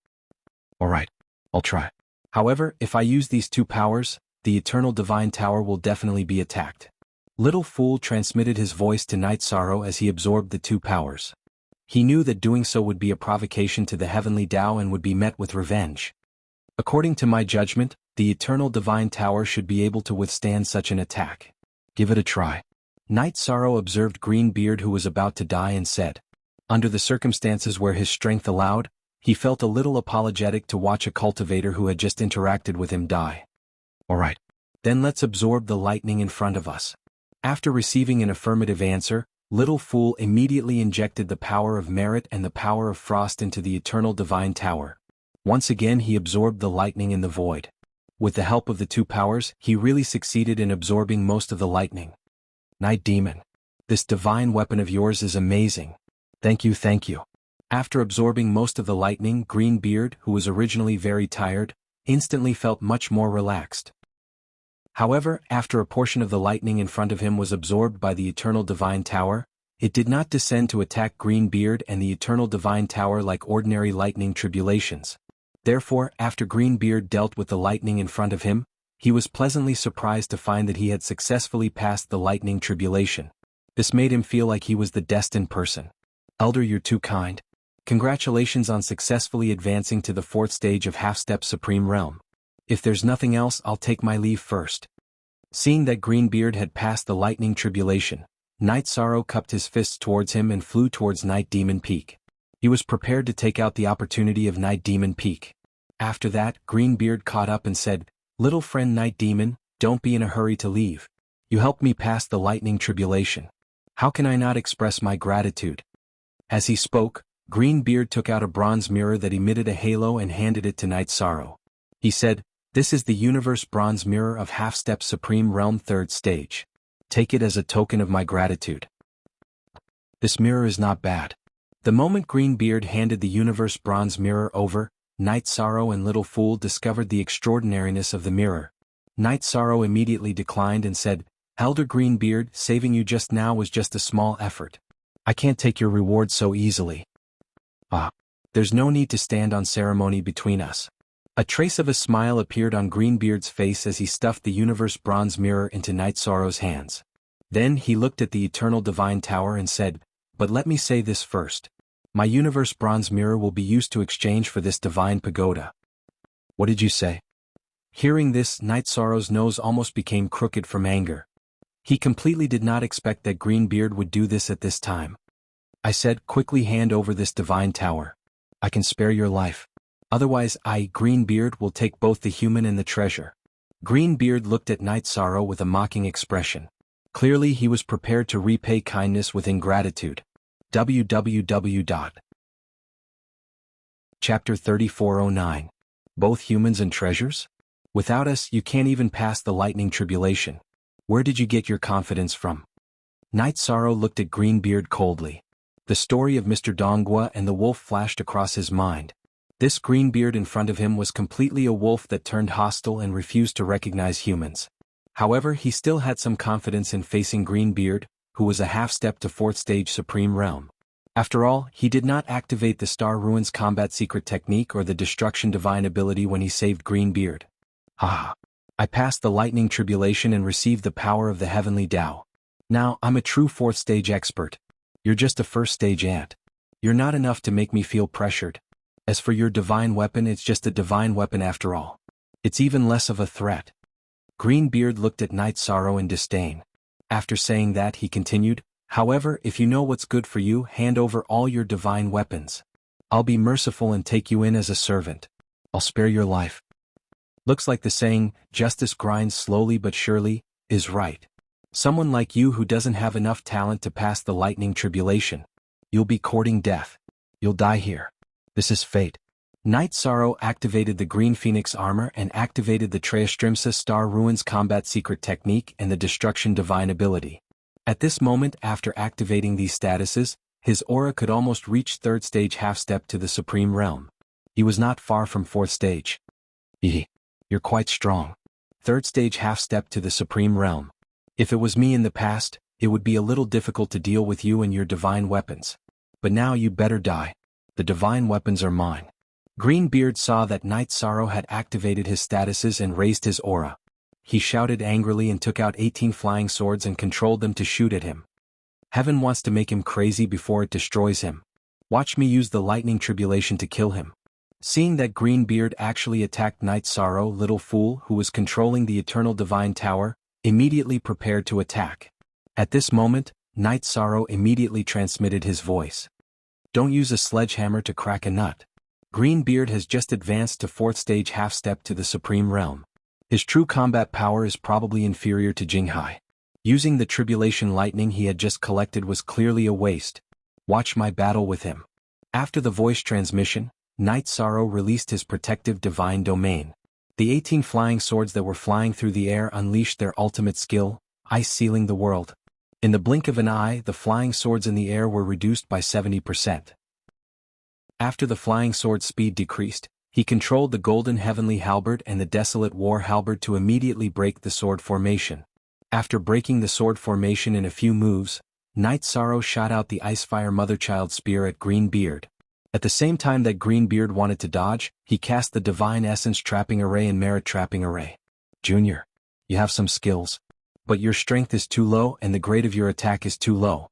Alright, I'll try. However, if I use these two powers, the Eternal Divine Tower will definitely be attacked. Little Fool transmitted his voice to Night Sorrow as he absorbed the two powers. He knew that doing so would be a provocation to the Heavenly Tao and would be met with revenge. According to my judgment, the Eternal Divine Tower should be able to withstand such an attack. Give it a try. Night Sorrow observed Greenbeard, who was about to die, and said. Under the circumstances where his strength allowed, he felt a little apologetic to watch a cultivator who had just interacted with him die. Alright. Then let's absorb the lightning in front of us. After receiving an affirmative answer, Little Fool immediately injected the power of merit and the power of frost into the Eternal Divine Tower. Once again he absorbed the lightning in the void. With the help of the two powers, he really succeeded in absorbing most of the lightning. Night Demon. This divine weapon of yours is amazing. Thank you, thank you. After absorbing most of the lightning, Greenbeard, who was originally very tired, instantly felt much more relaxed. However, after a portion of the lightning in front of him was absorbed by the Eternal Divine Tower, it did not descend to attack Greenbeard and the Eternal Divine Tower like ordinary lightning tribulations. Therefore, after Greenbeard dealt with the lightning in front of him, he was pleasantly surprised to find that he had successfully passed the lightning tribulation. This made him feel like he was the destined person. Elder, you're too kind. Congratulations on successfully advancing to the 4th stage of Half-Step Supreme Realm. If there's nothing else, I'll take my leave first. Seeing that Greenbeard had passed the lightning tribulation, Night Sorrow cupped his fists towards him and flew towards Night Demon Peak. He was prepared to take out the opportunity of Night Demon Peak. After that, Greenbeard caught up and said, Little friend Night Demon, don't be in a hurry to leave. You helped me pass the lightning tribulation. How can I not express my gratitude? As he spoke, Greenbeard took out a bronze mirror that emitted a halo and handed it to Night Sorrow. He said, This is the Universe Bronze Mirror of Half-Step Supreme Realm 3rd Stage. Take it as a token of my gratitude. This mirror is not bad. The moment Greenbeard handed the Universe Bronze Mirror over, Night Sorrow and Little Fool discovered the extraordinariness of the mirror. Night Sorrow immediately declined and said, Elder Greenbeard, saving you just now was just a small effort. I can't take your reward so easily. There's no need to stand on ceremony between us. A trace of a smile appeared on Greenbeard's face as he stuffed the Universe Bronze Mirror into Night Sorrow's hands. Then he looked at the Eternal Divine Tower and said, But let me say this first. My Universe Bronze Mirror will be used to exchange for this divine pagoda. What did you say? Hearing this, Night Sorrow's nose almost became crooked from anger. He completely did not expect that Greenbeard would do this at this time. I said, quickly hand over this divine tower. I can spare your life. Otherwise I, Greenbeard, will take both the human and the treasure. Greenbeard looked at Night Sorrow with a mocking expression. Clearly he was prepared to repay kindness with ingratitude. www. Chapter 3409. Both humans and treasures? Without us you can't even pass the lightning tribulation. Where did you get your confidence from? Night Sorrow looked at Greenbeard coldly. The story of Mr. Donghua and the wolf flashed across his mind. This Greenbeard in front of him was completely a wolf that turned hostile and refused to recognize humans. However, he still had some confidence in facing Greenbeard, who was a half-step to 4th stage Supreme Realm. After all, he did not activate the Star Ruins combat secret technique or the Destruction Divine ability when he saved Greenbeard. I passed the lightning tribulation and received the power of the Heavenly Tao. Now, I'm a true 4th stage expert. You're just a 1st stage ant. You're not enough to make me feel pressured. As for your divine weapon, it's just a divine weapon after all. It's even less of a threat. Greenbeard looked at Night Sorrow in disdain. After saying that, he continued, However, if you know what's good for you, hand over all your divine weapons. I'll be merciful and take you in as a servant. I'll spare your life. Looks like the saying, justice grinds slowly but surely, is right. Someone like you who doesn't have enough talent to pass the lightning tribulation. You'll be courting death. You'll die here. This is fate. Night Sorrow activated the Green Phoenix armor and activated the Treastrimsa Star Ruins combat secret technique and the Destruction Divine ability. At this moment, after activating these statuses, his aura could almost reach 3rd stage half-step to the Supreme Realm. He was not far from 4th stage. You're quite strong. 3rd stage half-step to the Supreme Realm. If it was me in the past, it would be a little difficult to deal with you and your divine weapons. But now you better die. The divine weapons are mine. Greenbeard saw that Night Sorrow had activated his statuses and raised his aura. He shouted angrily and took out 18 flying swords and controlled them to shoot at him. Heaven wants to make him crazy before it destroys him. Watch me use the lightning tribulation to kill him. Seeing that Greenbeard actually attacked Night Sorrow, Little Fool, who was controlling the Eternal Divine Tower, immediately prepared to attack. At this moment, Night Sorrow immediately transmitted his voice. Don't use a sledgehammer to crack a nut. Greenbeard has just advanced to 4th stage half-step to the Supreme Realm. His true combat power is probably inferior to Jianghu. Using the tribulation lightning he had just collected was clearly a waste. Watch my battle with him. After the voice transmission, Night Sorrow released his protective divine domain. The 18 flying swords that were flying through the air unleashed their ultimate skill, ice sealing the world. In the blink of an eye, the flying swords in the air were reduced by 70%. After the flying sword's speed decreased, he controlled the golden heavenly halberd and the desolate war halberd to immediately break the sword formation. After breaking the sword formation in a few moves, Night Sorrow shot out the Icefire Motherchild spear at Greenbeard. At the same time that Greenbeard wanted to dodge, he cast the Divine Essence Trapping Array and Merit Trapping Array. Junior, you have some skills, but your strength is too low and the grade of your attack is too low.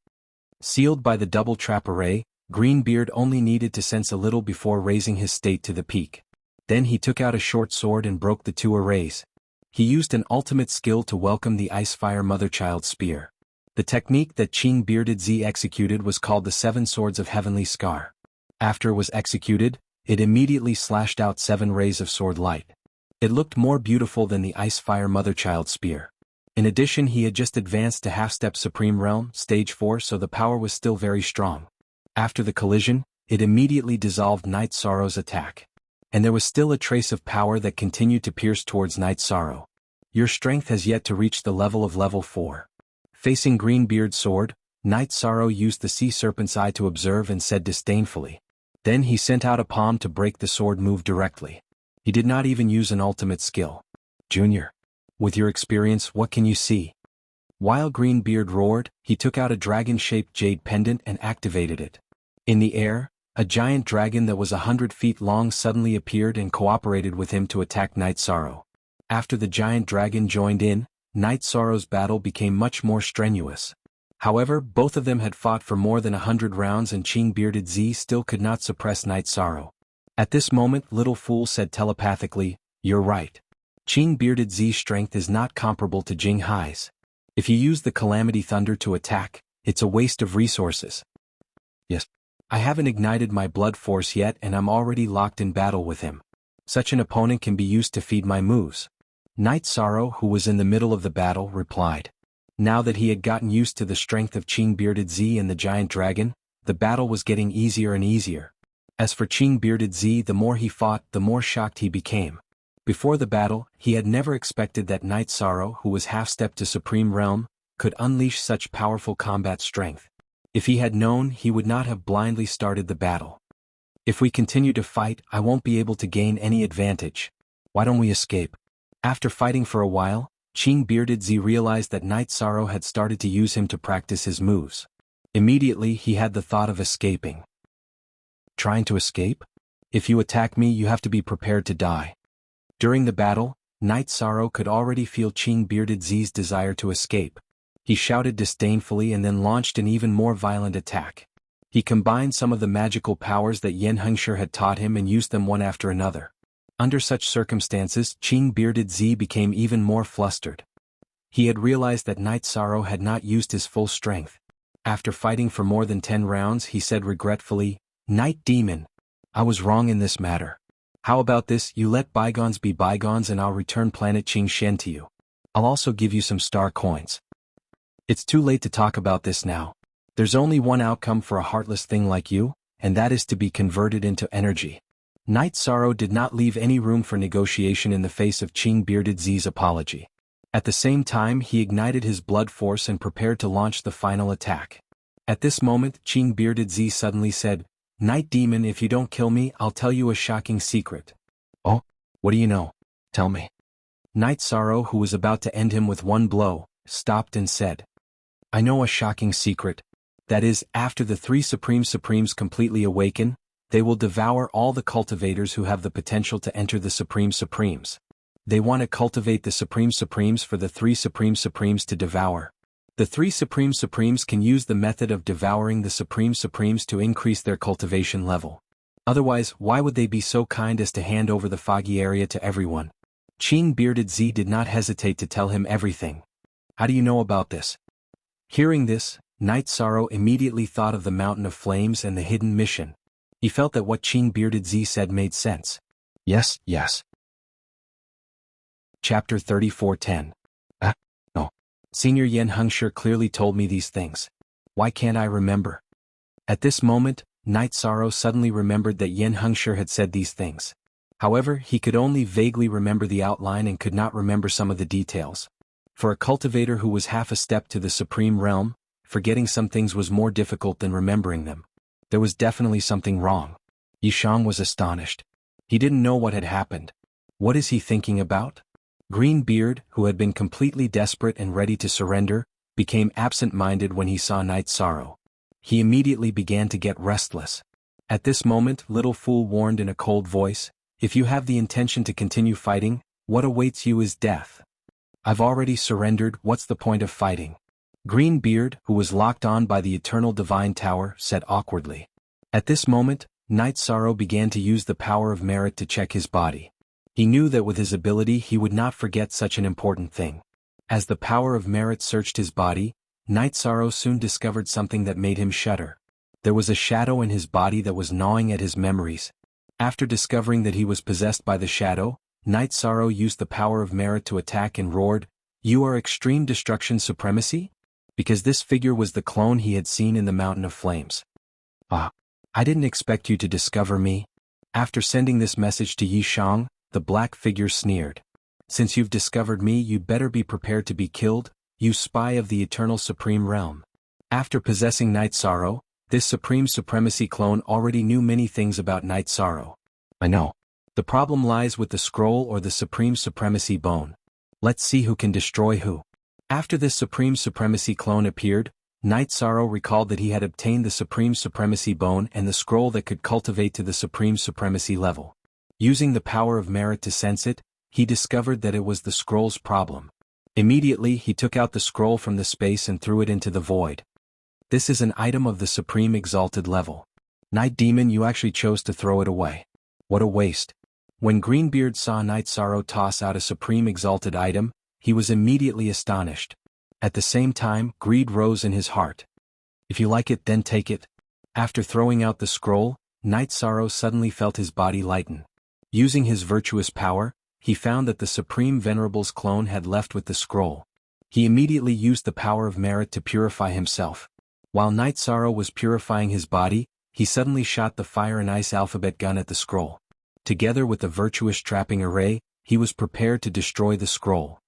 Sealed by the Double Trap Array, Greenbeard only needed to sense a little before raising his state to the peak. Then he took out a short sword and broke the 2 arrays. He used an ultimate skill to welcome the Icefire Motherchild spear. The technique that Qing Bearded Z executed was called the 7 Swords of Heavenly Scar. After it was executed, it immediately slashed out 7 rays of sword light. It looked more beautiful than the Icefire Motherchild spear. In addition, he had just advanced to half-step Supreme Realm, Stage 4, so the power was still very strong. After the collision, it immediately dissolved Night Sorrow's attack. And there was still a trace of power that continued to pierce towards Night Sorrow. Your strength has yet to reach the level of level 4. Facing Greenbeard's sword, Night Sorrow used the Sea Serpent's Eye to observe and said disdainfully. Then he sent out a palm to break the sword move directly. He did not even use an ultimate skill. Junior, with your experience, what can you see? While Greenbeard roared, he took out a dragon-shaped jade pendant and activated it. In the air, a giant dragon that was 100 feet long suddenly appeared and cooperated with him to attack Night Sorrow. After the giant dragon joined in, Night Sorrow's battle became much more strenuous. However, both of them had fought for more than 100 rounds and Qing Bearded Z still could not suppress Night Sorrow. At this moment, Little Fool said telepathically, "You're right. Qing Bearded Z's strength is not comparable to Jinghai's. If you use the Calamity Thunder to attack, it's a waste of resources." Yes. I haven't ignited my blood force yet and I'm already locked in battle with him. Such an opponent can be used to feed my moves. Night Sorrow, who was in the middle of the battle, replied. Now that he had gotten used to the strength of Qing Bearded Z and the giant dragon, the battle was getting easier and easier. As for Qing Bearded Z, the more he fought, the more shocked he became. Before the battle, he had never expected that Night Sorrow, who was half-stepped to Supreme Realm, could unleash such powerful combat strength. If he had known, he would not have blindly started the battle. If we continue to fight, I won't be able to gain any advantage. Why don't we escape? After fighting for a while, Qing Bearded Z realized that Night Sorrow had started to use him to practice his moves. Immediately, he had the thought of escaping. Trying to escape? If you attack me, you have to be prepared to die. During the battle, Night Sorrow could already feel Qing Bearded Z's desire to escape. He shouted disdainfully and then launched an even more violent attack. He combined some of the magical powers that Yen Hengshi had taught him and used them one after another. Under such circumstances, Qing Bearded Z became even more flustered. He had realized that Night Sorrow had not used his full strength. After fighting for more than 10 rounds, he said regretfully, "Night Demon, I was wrong in this matter. How about this, you let bygones be bygones and I'll return planet Qingshen to you. I'll also give you some star coins." It's too late to talk about this now. There's only one outcome for a heartless thing like you, and that is to be converted into energy. Night Sorrow did not leave any room for negotiation in the face of Qing Bearded Z's apology. At the same time he ignited his blood force and prepared to launch the final attack. At this moment Qing Bearded Z suddenly said, "Night Demon, if you don't kill me, I'll tell you a shocking secret." "Oh? What do you know? Tell me." Night Sorrow, who was about to end him with one blow, stopped and said, "I know a shocking secret. That is, after the three Supremes completely awaken, they will devour all the cultivators who have the potential to enter the Supremes. They want to cultivate the Supremes for the three Supremes to devour. The three Supremes can use the method of devouring the Supremes to increase their cultivation level. Otherwise, why would they be so kind as to hand over the foggy area to everyone?" Qing Bearded Z did not hesitate to tell him everything. "How do you know about this?" Hearing this, Night Sorrow immediately thought of the Mountain of Flames and the hidden mission. He felt that what Qing Bearded Z said made sense. Yes. Chapter 34:10. No. Senior Yen Hengshi clearly told me these things. Why can't I remember? At this moment, Night Sorrow suddenly remembered that Yen Hengshi had said these things. However, he could only vaguely remember the outline and could not remember some of the details. For a cultivator who was half a step to the Supreme Realm, forgetting some things was more difficult than remembering them. There was definitely something wrong. Yishang was astonished. He didn't know what had happened. What is he thinking about? Greenbeard, who had been completely desperate and ready to surrender, became absent-minded when he saw Night Sorrow. He immediately began to get restless. At this moment, Little Fool warned in a cold voice, "If you have the intention to continue fighting, what awaits you is death. I've already surrendered, what's the point of fighting?" Greenbeard, who was locked on by the Eternal Divine Tower, said awkwardly. At this moment, Night Sorrow began to use the power of merit to check his body. He knew that with his ability he would not forget such an important thing. As the power of merit searched his body, Night Sorrow soon discovered something that made him shudder. There was a shadow in his body that was gnawing at his memories. After discovering that he was possessed by the shadow, Night Sorrow used the power of merit to attack and roared, "You are Extreme Destruction Supremacy?" Because this figure was the clone he had seen in the Mountain of Flames. "Ah, I didn't expect you to discover me." After sending this message to Yishang, the black figure sneered. "Since you've discovered me, you'd better be prepared to be killed, you spy of the Eternal Supreme Realm." After possessing Night Sorrow, this Supreme Supremacy clone already knew many things about Night Sorrow. "I know. The problem lies with the scroll or the Supreme Supremacy bone. Let's see who can destroy who." After this Supreme Supremacy clone appeared, Night Sorrow recalled that he had obtained the Supreme Supremacy bone and the scroll that could cultivate to the Supreme Supremacy level. Using the power of merit to sense it, he discovered that it was the scroll's problem. Immediately he took out the scroll from the space and threw it into the void. "This is an item of the Supreme Exalted level. Night Demon, you actually chose to throw it away. What a waste." When Greenbeard saw Night Sorrow toss out a Supreme Exalted item, he was immediately astonished. At the same time, greed rose in his heart. "If you like it, then take it." After throwing out the scroll, Night Sorrow suddenly felt his body lighten. Using his virtuous power, he found that the Supreme Venerable's clone had left with the scroll. He immediately used the power of merit to purify himself. While Night Sorrow was purifying his body, he suddenly shot the fire and ice alphabet gun at the scroll. Together with the virtuous trapping array, he was prepared to destroy the scroll.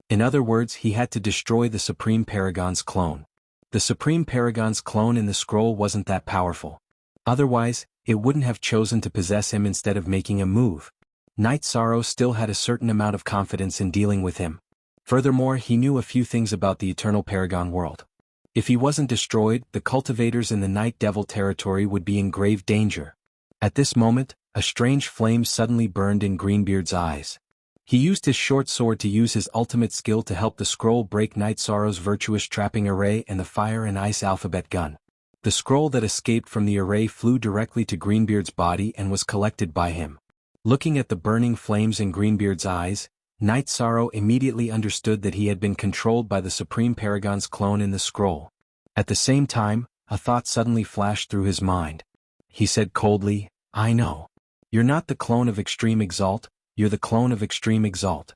In other words, he had to destroy the Supreme Paragon's clone. The Supreme Paragon's clone in the scroll wasn't that powerful. Otherwise, it wouldn't have chosen to possess him instead of making a move. Night Sorrow still had a certain amount of confidence in dealing with him. Furthermore, he knew a few things about the Eternal Paragon world. If he wasn't destroyed, the cultivators in the Night Devil territory would be in grave danger. At this moment, a strange flame suddenly burned in Greenbeard's eyes. He used his short sword to use his ultimate skill to help the scroll break Night Sorrow's virtuous trapping array and the fire and ice alphabet gun. The scroll that escaped from the array flew directly to Greenbeard's body and was collected by him. Looking at the burning flames in Greenbeard's eyes, Night Sorrow immediately understood that he had been controlled by the Supreme Paragon's clone in the scroll. At the same time, a thought suddenly flashed through his mind. He said coldly, "I know. You're not the clone of Extreme Exalt, you're the clone of Extreme Exalt."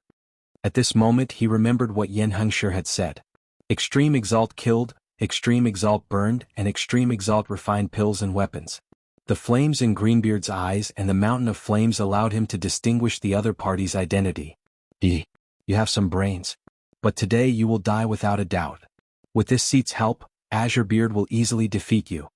At this moment he remembered what Yen Hengshi had said. Extreme Exalt killed, Extreme Exalt burned, and Extreme Exalt refined pills and weapons. The flames in Greenbeard's eyes and the mountain of flames allowed him to distinguish the other party's identity. You have some brains. But today you will die without a doubt. With this seat's help, Azure Beard will easily defeat you.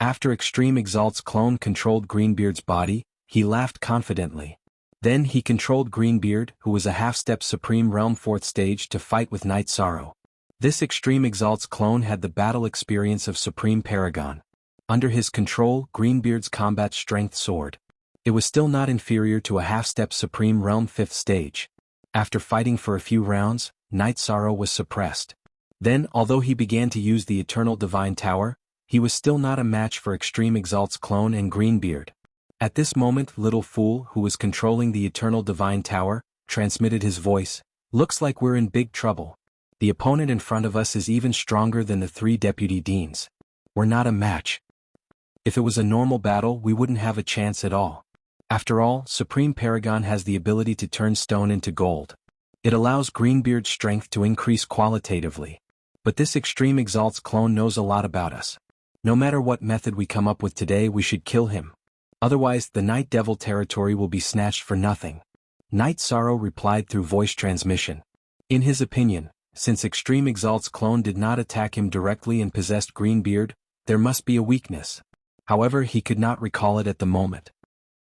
After Extreme Exalt's clone controlled Greenbeard's body, he laughed confidently. Then he controlled Greenbeard, who was a half-step Supreme Realm 4th stage, to fight with Night Sorrow. This Extreme Exalt's clone had the battle experience of Supreme Paragon. Under his control, Greenbeard's combat strength soared. It was still not inferior to a half-step Supreme Realm 5th stage. After fighting for a few rounds, Night Sorrow was suppressed. Then, although he began to use the Eternal Divine Tower, he was still not a match for Extreme Exalt's clone and Greenbeard. At this moment, Little Fool, who was controlling the Eternal Divine Tower, transmitted his voice. Looks like we're in big trouble. The opponent in front of us is even stronger than the 3 Deputy Deans. We're not a match. If it was a normal battle, we wouldn't have a chance at all. After all, Supreme Paragon has the ability to turn stone into gold. It allows Greenbeard's strength to increase qualitatively. But this Extreme Exalt's clone knows a lot about us. No matter what method we come up with today, we should kill him. Otherwise, the Night Devil territory will be snatched for nothing. Night Sorrow replied through voice transmission. In his opinion, since Extreme Exalt's clone did not attack him directly and possessed Greenbeard, there must be a weakness. However, he could not recall it at the moment.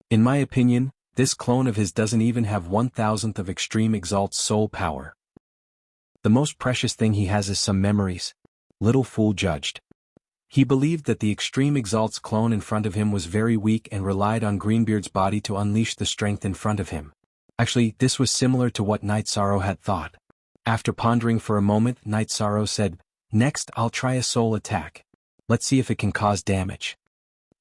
In my opinion, this clone of his doesn't even have 1,000th of Extreme Exalt's soul power. The most precious thing he has is some memories. Little Fool judged. He believed that the Extreme Exalt's clone in front of him was very weak and relied on Greenbeard's body to unleash the strength in front of him. Actually, this was similar to what Night Sorrow had thought. After pondering for a moment, Night Sorrow said, "Next, I'll try a soul attack. Let's see if it can cause damage."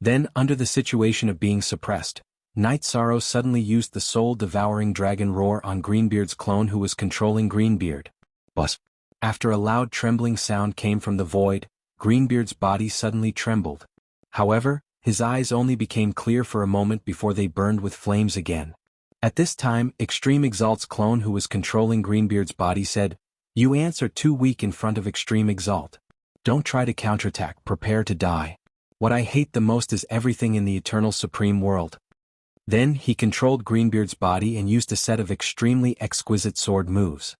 Then, under the situation of being suppressed, Night Sorrow suddenly used the soul-devouring dragon roar on Greenbeard's clone who was controlling Greenbeard. Buzz. After a loud trembling sound came from the void, Greenbeard's body suddenly trembled. However, his eyes only became clear for a moment before they burned with flames again. At this time, Extreme Exalt's clone who was controlling Greenbeard's body said, "You ants are too weak in front of Extreme Exalt. Don't try to counterattack, prepare to die. What I hate the most is everything in the Eternal Supreme World." Then he controlled Greenbeard's body and used a set of extremely exquisite sword moves.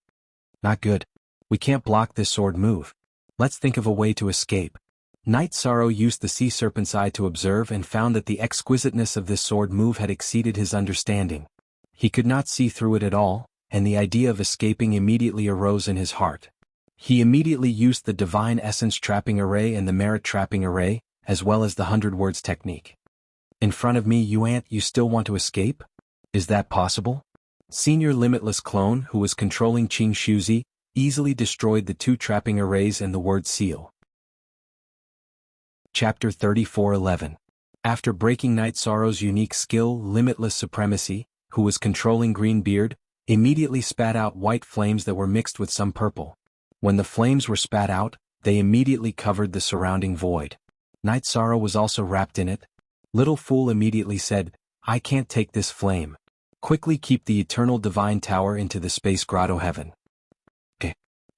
Not good. We can't block this sword move. Let's think of a way to escape. Night Sorrow used the Sea Serpent's Eye to observe and found that the exquisiteness of this sword move had exceeded his understanding. He could not see through it at all, and the idea of escaping immediately arose in his heart. He immediately used the Divine Essence Trapping Array and the Merit Trapping Array, as well as the 100 Words technique. In front of me, you ant, you still want to escape? Is that possible? Senior Limitless Clone, who was controlling Qing Shuzi, easily destroyed the 2 trapping arrays and the word seal. Chapter 34:11. After breaking Night Sorrow's unique skill, Limitless Supremacy, who was controlling Greenbeard, immediately spat out white flames that were mixed with some purple. When the flames were spat out, they immediately covered the surrounding void. Night Sorrow was also wrapped in it. Little Fool immediately said, "I can't take this flame. Quickly keep the Eternal Divine Tower into the Space Grotto Heaven."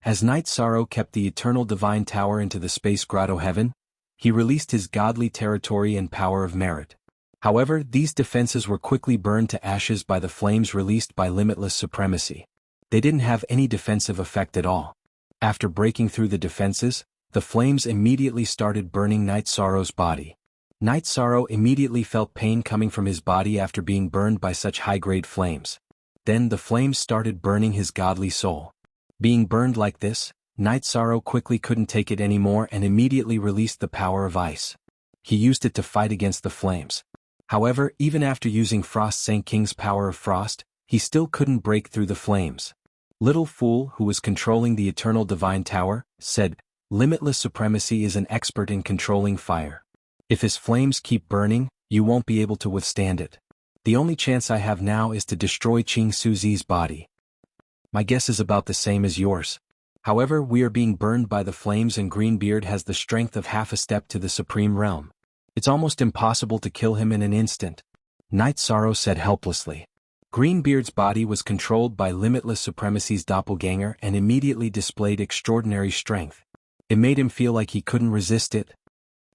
As Night Sorrow kept the Eternal Divine Tower into the Space Grotto Heaven, he released his godly territory and power of merit. However, these defenses were quickly burned to ashes by the flames released by Limitless Supremacy. They didn't have any defensive effect at all. After breaking through the defenses, the flames immediately started burning Night Sorrow's body. Night Sorrow immediately felt pain coming from his body after being burned by such high-grade flames. Then the flames started burning his godly soul. Being burned like this, Night Sorrow quickly couldn't take it anymore and immediately released the power of ice. He used it to fight against the flames. However, even after using Frost Saint King's power of frost, he still couldn't break through the flames. Little Fool, who was controlling the Eternal Divine Tower, said, "Limitless Supremacy is an expert in controlling fire. If his flames keep burning, you won't be able to withstand it. The only chance I have now is to destroy Qing Suzi's body. My guess is about the same as yours. However, we are being burned by the flames and Greenbeard has the strength of half a step to the Supreme Realm. It's almost impossible to kill him in an instant," Night Sorrow said helplessly. Greenbeard's body was controlled by Limitless Supremacy's doppelganger and immediately displayed extraordinary strength. It made him feel like he couldn't resist it.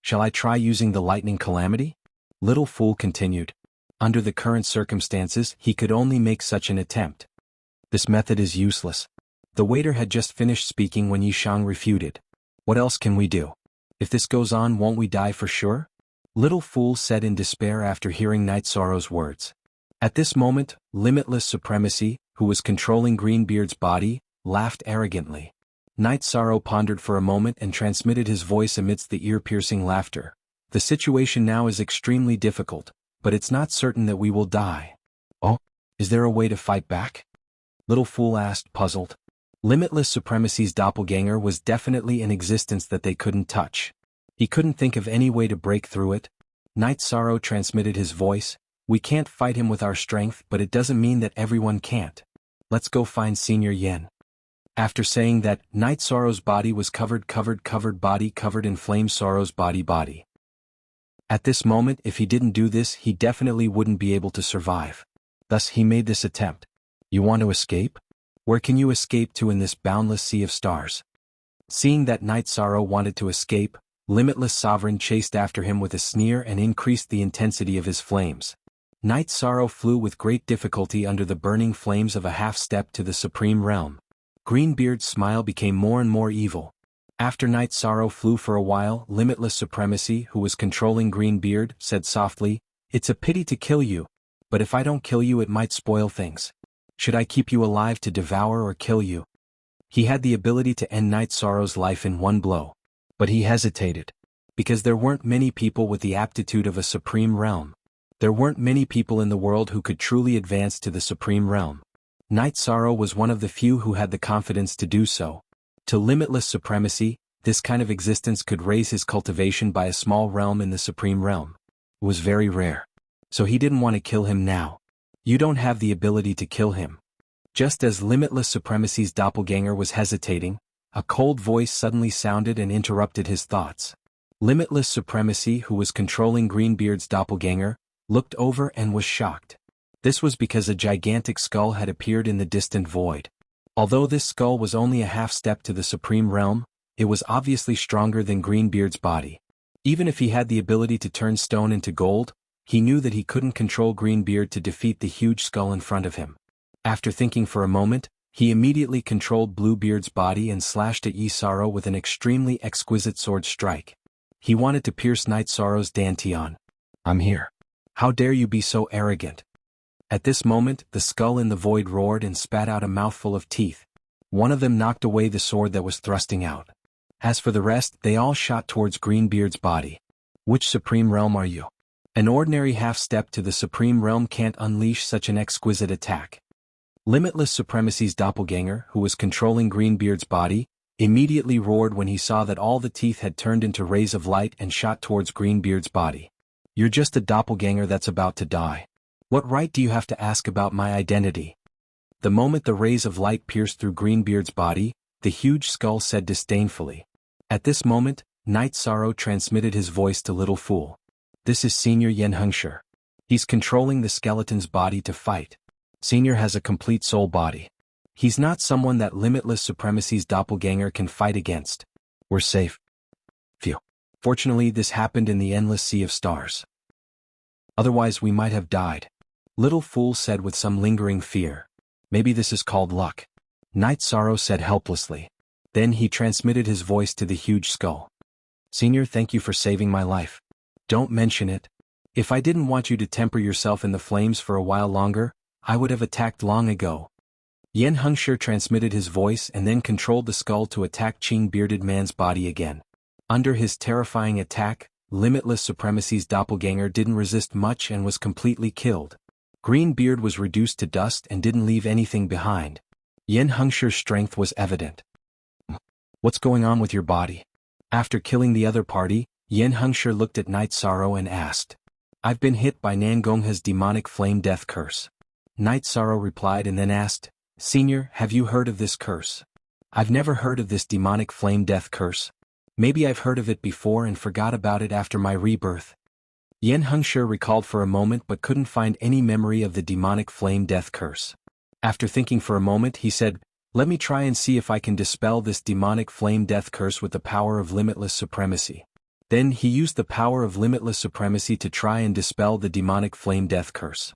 "Shall I try using the Lightning Calamity?" Little Fool continued. Under the current circumstances, he could only make such an attempt. This method is useless. The waiter had just finished speaking when Yishang refuted. What else can we do? If this goes on, won't we die for sure? Little Fool said in despair after hearing Night Sorrow's words. At this moment, Limitless Supremacy, who was controlling Greenbeard's body, laughed arrogantly. Night Sorrow pondered for a moment and transmitted his voice amidst the ear-piercing laughter. The situation now is extremely difficult, but it's not certain that we will die. Oh, is there a way to fight back? Little Fool asked, puzzled. Limitless Supremacy's doppelganger was definitely in existence that they couldn't touch. He couldn't think of any way to break through it. Night Sorrow transmitted his voice. We can't fight him with our strength, but it doesn't mean that everyone can't. Let's go find Senior Yen. After saying that, Night Sorrow's body was covered in flame. Sorrow's body. At this moment, if he didn't do this, he definitely wouldn't be able to survive. Thus he made this attempt. You want to escape? Where can you escape to in this boundless sea of stars? Seeing that Night Sorrow wanted to escape, Limitless Sovereign chased after him with a sneer and increased the intensity of his flames. Night Sorrow flew with great difficulty under the burning flames of a half-step to the Supreme Realm. Greenbeard's smile became more and more evil. After Night Sorrow flew for a while, Limitless Supremacy, who was controlling Greenbeard, said softly, "It's a pity to kill you, but if I don't kill you it might spoil things. Should I keep you alive to devour or kill you?" He had the ability to end Night Sorrow's life in one blow. But he hesitated. Because there weren't many people with the aptitude of a Supreme Realm. There weren't many people in the world who could truly advance to the Supreme Realm. Night Sorrow was one of the few who had the confidence to do so. To Limitless Supremacy, this kind of existence could raise his cultivation by a small realm in the Supreme Realm. It was very rare. So he didn't want to kill him now. You don't have the ability to kill him. Just as Limitless Supremacy's doppelganger was hesitating, a cold voice suddenly sounded and interrupted his thoughts. Limitless Supremacy, who was controlling Greenbeard's doppelganger, looked over and was shocked. This was because a gigantic skull had appeared in the distant void. Although this skull was only a half-step to the Supreme Realm, it was obviously stronger than Greenbeard's body. Even if he had the ability to turn stone into gold, he knew that he couldn't control Greenbeard to defeat the huge skull in front of him. After thinking for a moment, he immediately controlled Bluebeard's body and slashed at Yi Sorrow with an extremely exquisite sword strike. He wanted to pierce Night Sorrow's dantian. "I'm here. How dare you be so arrogant?" At this moment, the skull in the void roared and spat out a mouthful of teeth. One of them knocked away the sword that was thrusting out. As for the rest, they all shot towards Greenbeard's body. "Which Supreme Realm are you? An ordinary half-step to the Supreme Realm can't unleash such an exquisite attack." Limitless Supremacy's doppelganger, who was controlling Greenbeard's body, immediately roared when he saw that all the teeth had turned into rays of light and shot towards Greenbeard's body. "You're just a doppelganger that's about to die. What right do you have to ask about my identity?" The moment the rays of light pierced through Greenbeard's body, the huge skull said disdainfully. At this moment, Night Sorrow transmitted his voice to Little Fool. "This is Senior Yen Hengshi. He's controlling the skeleton's body to fight. Senior has a complete soul body. He's not someone that Limitless Supremacy's doppelganger can fight against. We're safe." Phew. Fortunately, this happened in the endless sea of stars. Otherwise we might have died. Little Fool said with some lingering fear. "Maybe this is called luck." Night Sorrow said helplessly. Then he transmitted his voice to the huge skull. "Senior, thank you for saving my life. Don't mention it. If I didn't want you to temper yourself in the flames for a while longer, I would have attacked long ago." Yen Hengshi transmitted his voice and then controlled the skull to attack Qing Bearded Man's body again. Under his terrifying attack, Limitless Supremacy's doppelganger didn't resist much and was completely killed. Greenbeard was reduced to dust and didn't leave anything behind. Yen Hengshi's strength was evident. "What's going on with your body?" After killing the other party, Yen Hengshi looked at Night Sorrow and asked. "I've been hit by Nangongha's demonic flame death curse." Night Sorrow replied and then asked, "Senior, have you heard of this curse?" "I've never heard of this demonic flame death curse. Maybe I've heard of it before and forgot about it after my rebirth." Yen Hengshi recalled for a moment but couldn't find any memory of the demonic flame death curse. After thinking for a moment, he said, "Let me try and see if I can dispel this demonic flame death curse with the power of Limitless Supremacy." Then he used the power of Limitless Supremacy to try and dispel the demonic flame death curse.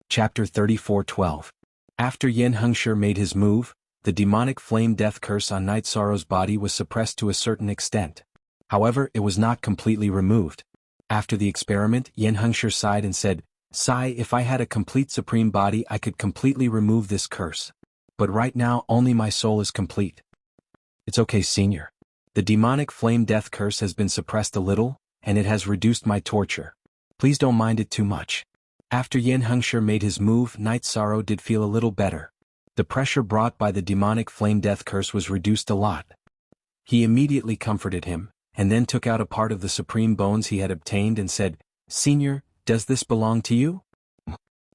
Chapter 34:12. After Yin Hengshi made his move, the demonic flame death curse on Night Sorrow's body was suppressed to a certain extent. However, it was not completely removed. After the experiment, Yin Hengshi sighed and said, "Sai, if I had a complete supreme body I could completely remove this curse. But right now only my soul is complete." "It's okay, Senior. The demonic flame death curse has been suppressed a little, and it has reduced my torture. Please don't mind it too much." After Yin Hengshi made his move, Night Sorrow did feel a little better. The pressure brought by the demonic flame death curse was reduced a lot. He immediately comforted him, and then took out a part of the supreme bones he had obtained and said, "Senior, does this belong to you?"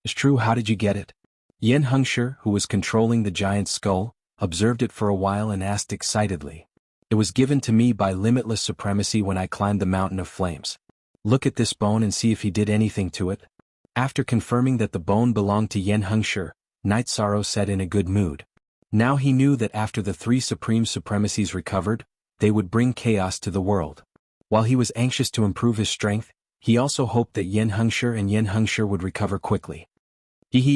"It's true, how did you get it?" Yin Hengshi, who was controlling the giant's skull, observed it for a while and asked excitedly. "It was given to me by limitless supremacy when I climbed the mountain of flames. Look at this bone and see if he did anything to it." After confirming that the bone belonged to Yin Hengshi, Night Sorrow said in a good mood. Now he knew that after the three supreme supremacies recovered, they would bring chaos to the world. While he was anxious to improve his strength, he also hoped that Yin Hengshi would recover quickly.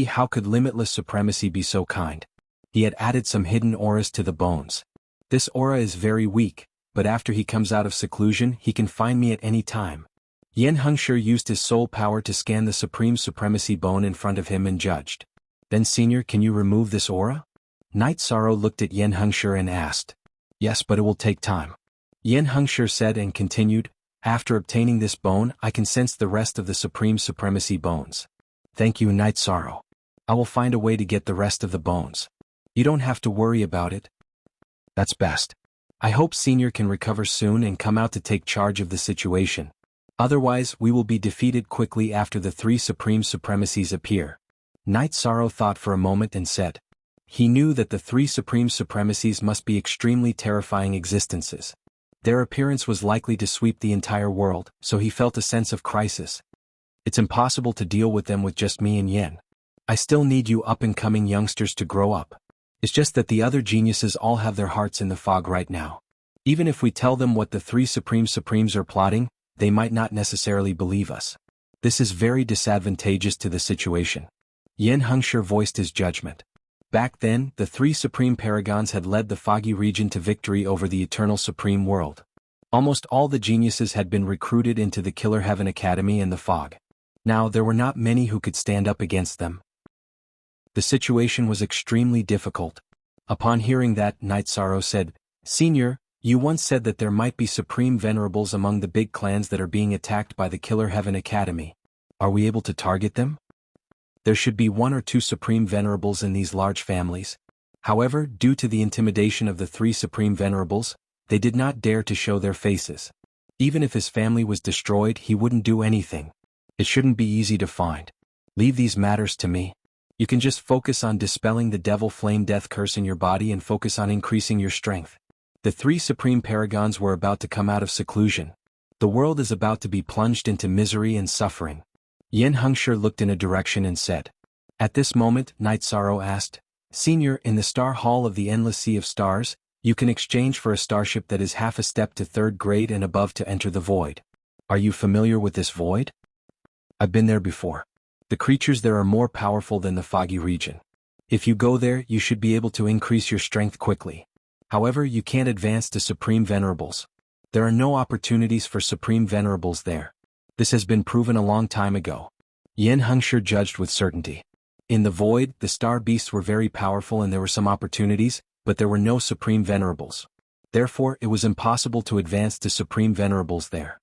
How could limitless supremacy be so kind? He had added some hidden auras to the bones. This aura is very weak, but after he comes out of seclusion he can find me at any time. Yin Hengshi used his soul power to scan the supreme supremacy bone in front of him and judged. "Then Senior, can you remove this aura?" Night Sorrow looked at Yin Hengshi and asked. "Yes, but it will take time." Yin Hengshi said and continued, "After obtaining this bone I can sense the rest of the supreme supremacy bones." "Thank you, Night Sorrow. I will find a way to get the rest of the bones. You don't have to worry about it." "That's best. I hope Senior can recover soon and come out to take charge of the situation. Otherwise we will be defeated quickly after the three supreme supremacies appear." Night Sorrow thought for a moment and said. He knew that the three supreme supremacies must be extremely terrifying existences. Their appearance was likely to sweep the entire world, so he felt a sense of crisis. "It's impossible to deal with them with just me and Yin. I still need you up-and-coming youngsters to grow up. It's just that the other geniuses all have their hearts in the fog right now. Even if we tell them what the three supremes are plotting, they might not necessarily believe us. This is very disadvantageous to the situation." Yin Hengshi voiced his judgment. Back then, the three supreme paragons had led the foggy region to victory over the eternal supreme world. Almost all the geniuses had been recruited into the Killer Heaven Academy and the fog. Now there were not many who could stand up against them. The situation was extremely difficult. Upon hearing that, Night Sorrow said, "Senior, you once said that there might be supreme venerables among the big clans that are being attacked by the Killer Heaven Academy. Are we able to target them?" "There should be one or two supreme venerables in these large families. However, due to the intimidation of the three supreme venerables, they did not dare to show their faces. Even if his family was destroyed he wouldn't do anything. It shouldn't be easy to find. Leave these matters to me. You can just focus on dispelling the devil flame death curse in your body and focus on increasing your strength." The three supreme paragons were about to come out of seclusion. The world is about to be plunged into misery and suffering. Yin Hengshi looked in a direction and said. At this moment, Night Sorrow asked, "Senior, in the Star Hall of the Endless Sea of Stars, you can exchange for a starship that is half a step to 3rd grade and above to enter the void. Are you familiar with this void?" "I've been there before. The creatures there are more powerful than the foggy region. If you go there, you should be able to increase your strength quickly. However, you can't advance to Supreme Venerables. There are no opportunities for Supreme Venerables there. This has been proven a long time ago." Yin Hengshi judged with certainty. In the void, the star beasts were very powerful and there were some opportunities, but there were no Supreme Venerables. Therefore, it was impossible to advance to Supreme Venerables there.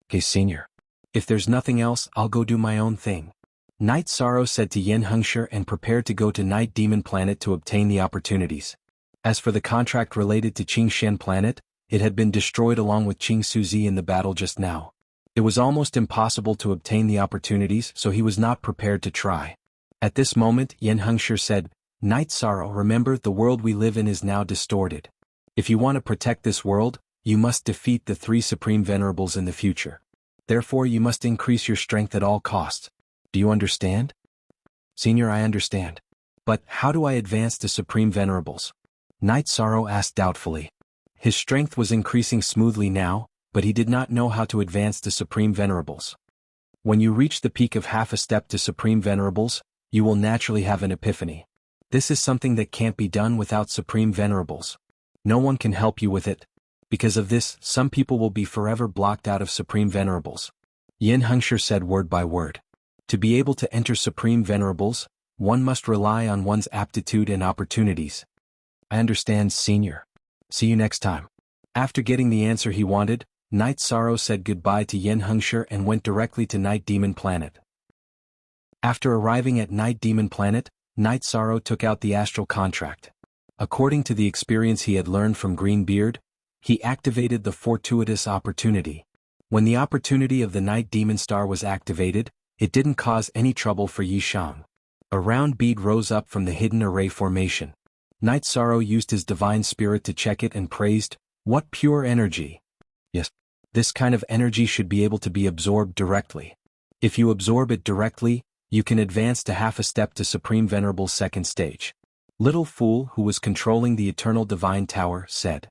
"Okay, Senior. If there's nothing else, I'll go do my own thing." Night Sorrow said to Yin Hengshi and prepared to go to Night Demon Planet to obtain the opportunities. As for the contract related to Qingshan Planet, it had been destroyed along with Qing Suzi in the battle just now. It was almost impossible to obtain the opportunities, so he was not prepared to try. At this moment, Yin Hengshi said, "Night Sorrow, remember, the world we live in is now distorted. If you want to protect this world, you must defeat the 3 Supreme Venerables in the future. Therefore you must increase your strength at all costs. Do you understand?" "Senior, I understand. But how do I advance to Supreme Venerables?" Night Sorrow asked doubtfully. His strength was increasing smoothly now, but he did not know how to advance to Supreme Venerables. When you reach the peak of half a step to Supreme Venerables, you will naturally have an epiphany. This is something that can't be done without Supreme Venerables. No one can help you with it. Because of this, some people will be forever blocked out of Supreme Venerables. Yin Hengshi said word by word. To be able to enter Supreme Venerables, one must rely on one's aptitude and opportunities. I understand, Senior. See you next time. After getting the answer he wanted, Night Sorrow said goodbye to Yin Hengshi and went directly to Night Demon Planet. After arriving at Night Demon Planet, Night Sorrow took out the astral contract. According to the experience he had learned from Greenbeard, he activated the fortuitous opportunity. When the opportunity of the Night Demon Star was activated, it didn't cause any trouble for Yishang. A round bead rose up from the hidden array formation. Night Sorrow used his divine spirit to check it and praised, "What pure energy!" Yes, this kind of energy should be able to be absorbed directly. If you absorb it directly, you can advance to half a step to Supreme Venerable's second stage. Little Fool, who was controlling the Eternal Divine Tower, said.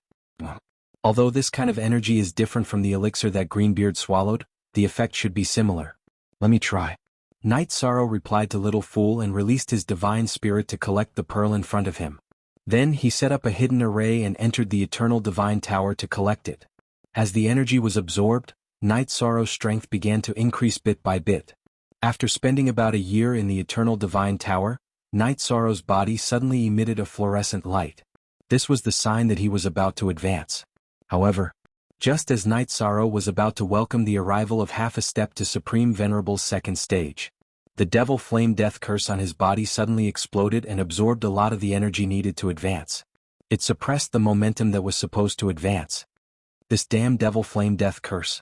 Although this kind of energy is different from the elixir that Greenbeard swallowed, the effect should be similar. Let me try. Night Sorrow replied to Little Fool and released his divine spirit to collect the pearl in front of him. Then he set up a hidden array and entered the Eternal Divine Tower to collect it. As the energy was absorbed, Night Sorrow's strength began to increase bit by bit. After spending about a year in the Eternal Divine Tower, Night Sorrow's body suddenly emitted a fluorescent light. This was the sign that he was about to advance. However, just as Night Sorrow was about to welcome the arrival of half a step to Supreme Venerable's second stage, the Devil Flame Death Curse on his body suddenly exploded and absorbed a lot of the energy needed to advance. It suppressed the momentum that was supposed to advance. This damn Devil Flame Death Curse.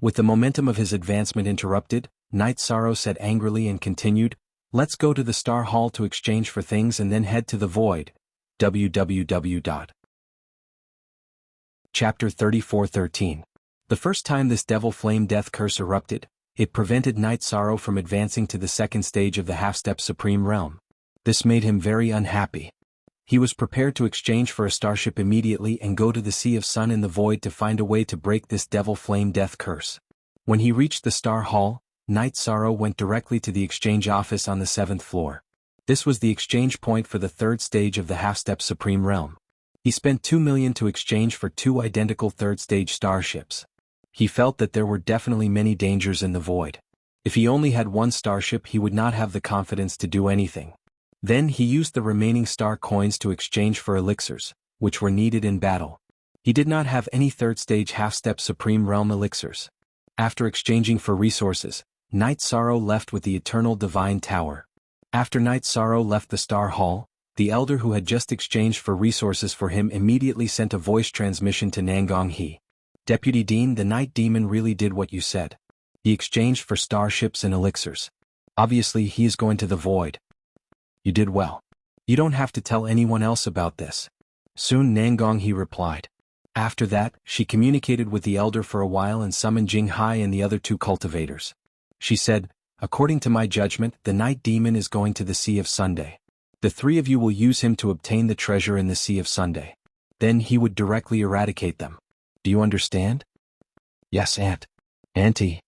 With the momentum of his advancement interrupted, Night Sorrow said angrily and continued, "Let's go to the Star Hall to exchange for things and then head to the void. www. Chapter 34:13. The first time this Devil Flame Death Curse erupted, it prevented Night Sorrow from advancing to the second stage of the half-step Supreme Realm. This made him very unhappy. He was prepared to exchange for a starship immediately and go to the Sea of Sun in the Void to find a way to break this Devil Flame Death Curse. When he reached the Star Hall, Night Sorrow went directly to the exchange office on the 7th floor. This was the exchange point for the third stage of the half-step Supreme Realm. He spent 2 million to exchange for 2 identical third-stage starships. He felt that there were definitely many dangers in the void. If he only had 1 starship, he would not have the confidence to do anything. Then he used the remaining star coins to exchange for elixirs, which were needed in battle. He did not have any third-stage half-step Supreme Realm elixirs. After exchanging for resources, Night Sorrow left with the Eternal Divine Tower. After Night Sorrow left the Star Hall, the elder who had just exchanged for resources for him immediately sent a voice transmission to Nangong He. "Deputy Dean, the Night Demon really did what you said. He exchanged for starships and elixirs. Obviously he is going to the void. You did well. You don't have to tell anyone else about this." Soon Nangong He replied. After that, she communicated with the elder for a while and summoned Jinghai and the other 2 cultivators. She said, "According to my judgment, the Night Demon is going to the Sea of Sunday. The 3 of you will use him to obtain the treasure in the Sea of Sunday. Then he would directly eradicate them. Do you understand?" "Yes, Aunt. Auntie."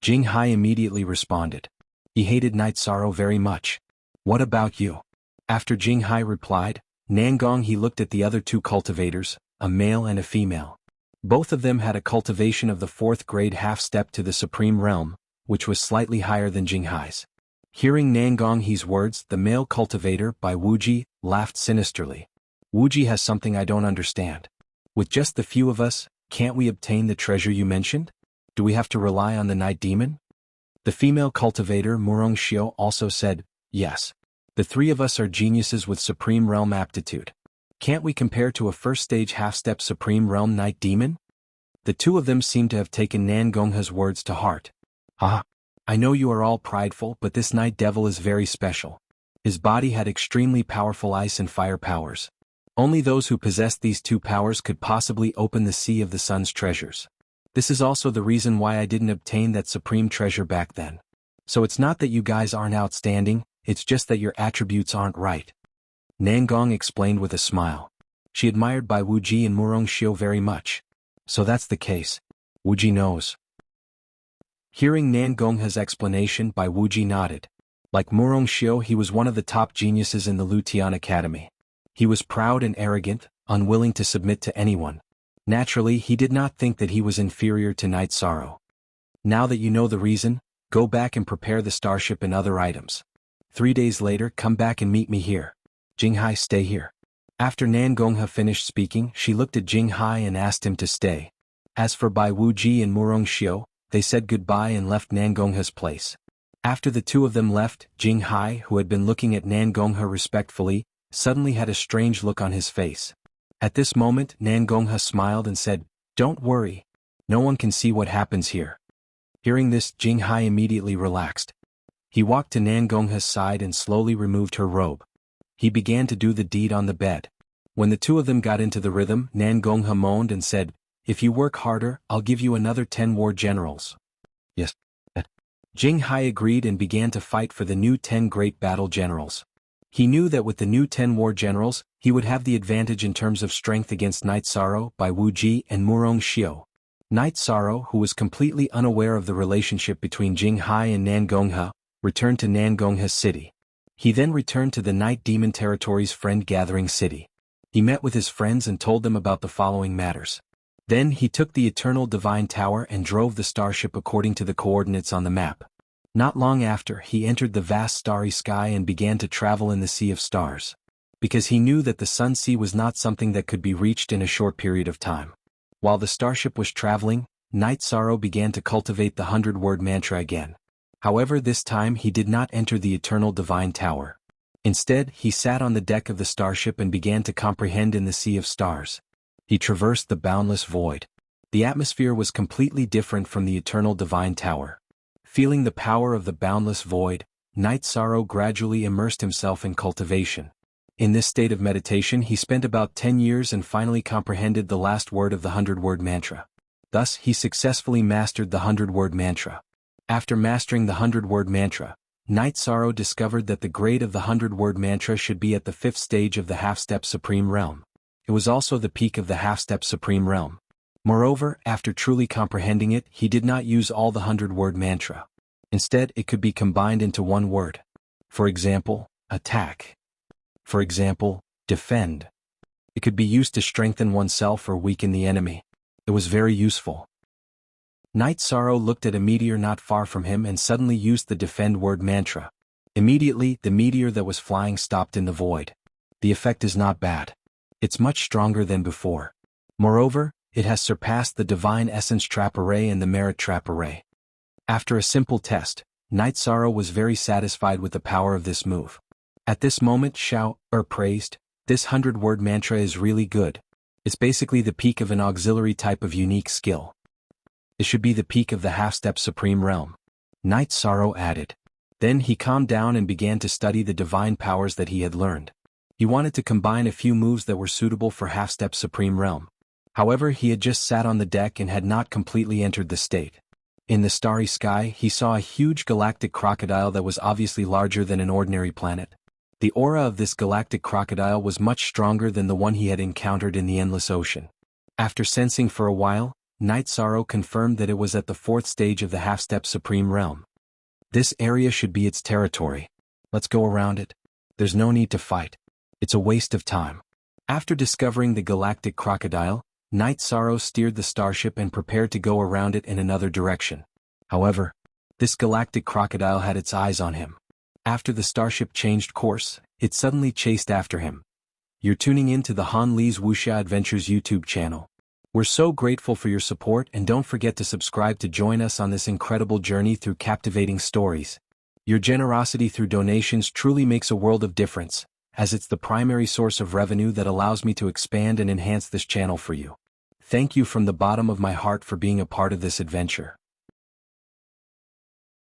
Jinghai immediately responded. He hated Night Sorrow very much. "What about you?" After Jinghai replied, Nangong He looked at the other 2 cultivators, a male and a female. Both of them had a cultivation of the 4th grade half-step to the Supreme Realm, which was slightly higher than Jinghai's. Hearing Nangong He's words, the male cultivator, by Wuji, laughed sinisterly. "Wuji has something I don't understand. With just the few of us, can't we obtain the treasure you mentioned? Do we have to rely on the Night Demon?" The female cultivator, Murongxiu, also said, "Yes. The 3 of us are geniuses with Supreme Realm aptitude. Can't we compare to a first-stage half-step Supreme Realm Night Demon?" The 2 of them seemed to have taken Nangong He's words to heart. "Ah. I know you are all prideful, but this Night Devil is very special. His body had extremely powerful ice and fire powers. Only those who possessed these 2 powers could possibly open the Sea of the Sun's treasures. This is also the reason why I didn't obtain that supreme treasure back then. So it's not that you guys aren't outstanding, it's just that your attributes aren't right." Nangong explained with a smile. She admired Bai Wuji and Murongxiu very much. "So that's the case. Wuji knows." Hearing Nangong He's explanation, Bai Wuji nodded. Like Murongxiu, he was one of the top geniuses in the Lutian Academy. He was proud and arrogant, unwilling to submit to anyone. Naturally, he did not think that he was inferior to Night Sorrow. Now that you know the reason, go back and prepare the starship and other items. 3 days later, come back and meet me here. Jinghai, stay here. After Nangonghe finished speaking, she looked at Jinghai and asked him to stay. As for Bai Wuji and Murongxiu, they said goodbye and left Nangonghe's place. After the two of them left, Jinghai, who had been looking at Nangonghe respectfully, suddenly had a strange look on his face. At this moment, Nangonghe smiled and said, "Don't worry. No one can see what happens here." Hearing this, Jinghai immediately relaxed. He walked to Nangonghe's side and slowly removed her robe. He began to do the deed on the bed. When the two of them got into the rhythm, Nangonghe moaned and said, "If you work harder, I'll give you another 10 war generals." Yes. Jinghai agreed and began to fight for the new 10 great battle generals. He knew that with the new 10 war generals, he would have the advantage in terms of strength against Night Sorrow, Bai Wuji and Murongxiu. Night Sorrow, who was completely unaware of the relationship between Jinghai and Nangonghe, returned to Nangonghe's city. He then returned to the Night Demon Territory's friend-gathering city. He met with his friends and told them about the following matters. Then he took the Eternal Divine Tower and drove the starship according to the coordinates on the map. Not long after, he entered the vast starry sky and began to travel in the sea of stars. Because he knew that the sun sea was not something that could be reached in a short period of time. While the starship was traveling, Night Sorrow began to cultivate the 100-word mantra again. However, this time he did not enter the Eternal Divine Tower. Instead, he sat on the deck of the starship and began to comprehend in the sea of stars. He traversed the boundless void. The atmosphere was completely different from the Eternal Divine Tower. Feeling the power of the boundless void, Night Sorrow gradually immersed himself in cultivation. In this state of meditation he spent about 10 years and finally comprehended the last word of the 100-word mantra. Thus, he successfully mastered the 100-word mantra. After mastering the 100-word mantra, Night Sorrow discovered that the grade of the 100-word mantra should be at the 5th stage of the half-step supreme realm. It was also the peak of the half-step supreme realm. Moreover, after truly comprehending it, he did not use all the 100-word mantra. Instead, it could be combined into one word. For example, attack. For example, defend. It could be used to strengthen oneself or weaken the enemy. It was very useful. Night Sorrow looked at a meteor not far from him and suddenly used the defend word mantra. Immediately, the meteor that was flying stopped in the void. The effect is not bad. It's much stronger than before. Moreover, it has surpassed the Divine Essence Trap Array and the Merit Trap Array. After a simple test, Night Sorrow was very satisfied with the power of this move. At this moment Xiao praised, "This 100-word mantra is really good. It's basically the peak of an auxiliary type of unique skill. It should be the peak of the half-step supreme realm." Night Sorrow added. Then he calmed down and began to study the divine powers that he had learned. He wanted to combine a few moves that were suitable for half-step supreme realm. However, he had just sat on the deck and had not completely entered the state. In the starry sky, he saw a huge galactic crocodile that was obviously larger than an ordinary planet. The aura of this galactic crocodile was much stronger than the one he had encountered in the endless ocean. After sensing for a while, Night Sorrow confirmed that it was at the 4th stage of the half-step supreme realm. This area should be its territory. Let's go around it. There's no need to fight. It's a waste of time. After discovering the galactic crocodile, Night Sorrow steered the starship and prepared to go around it in another direction. However, this galactic crocodile had its eyes on him. After the starship changed course, it suddenly chased after him. You're tuning in to the Han Lee's Wuxia Adventures YouTube channel. We're so grateful for your support, and don't forget to subscribe to join us on this incredible journey through captivating stories. Your generosity through donations truly makes a world of difference, as it's the primary source of revenue that allows me to expand and enhance this channel for you. Thank you from the bottom of my heart for being a part of this adventure.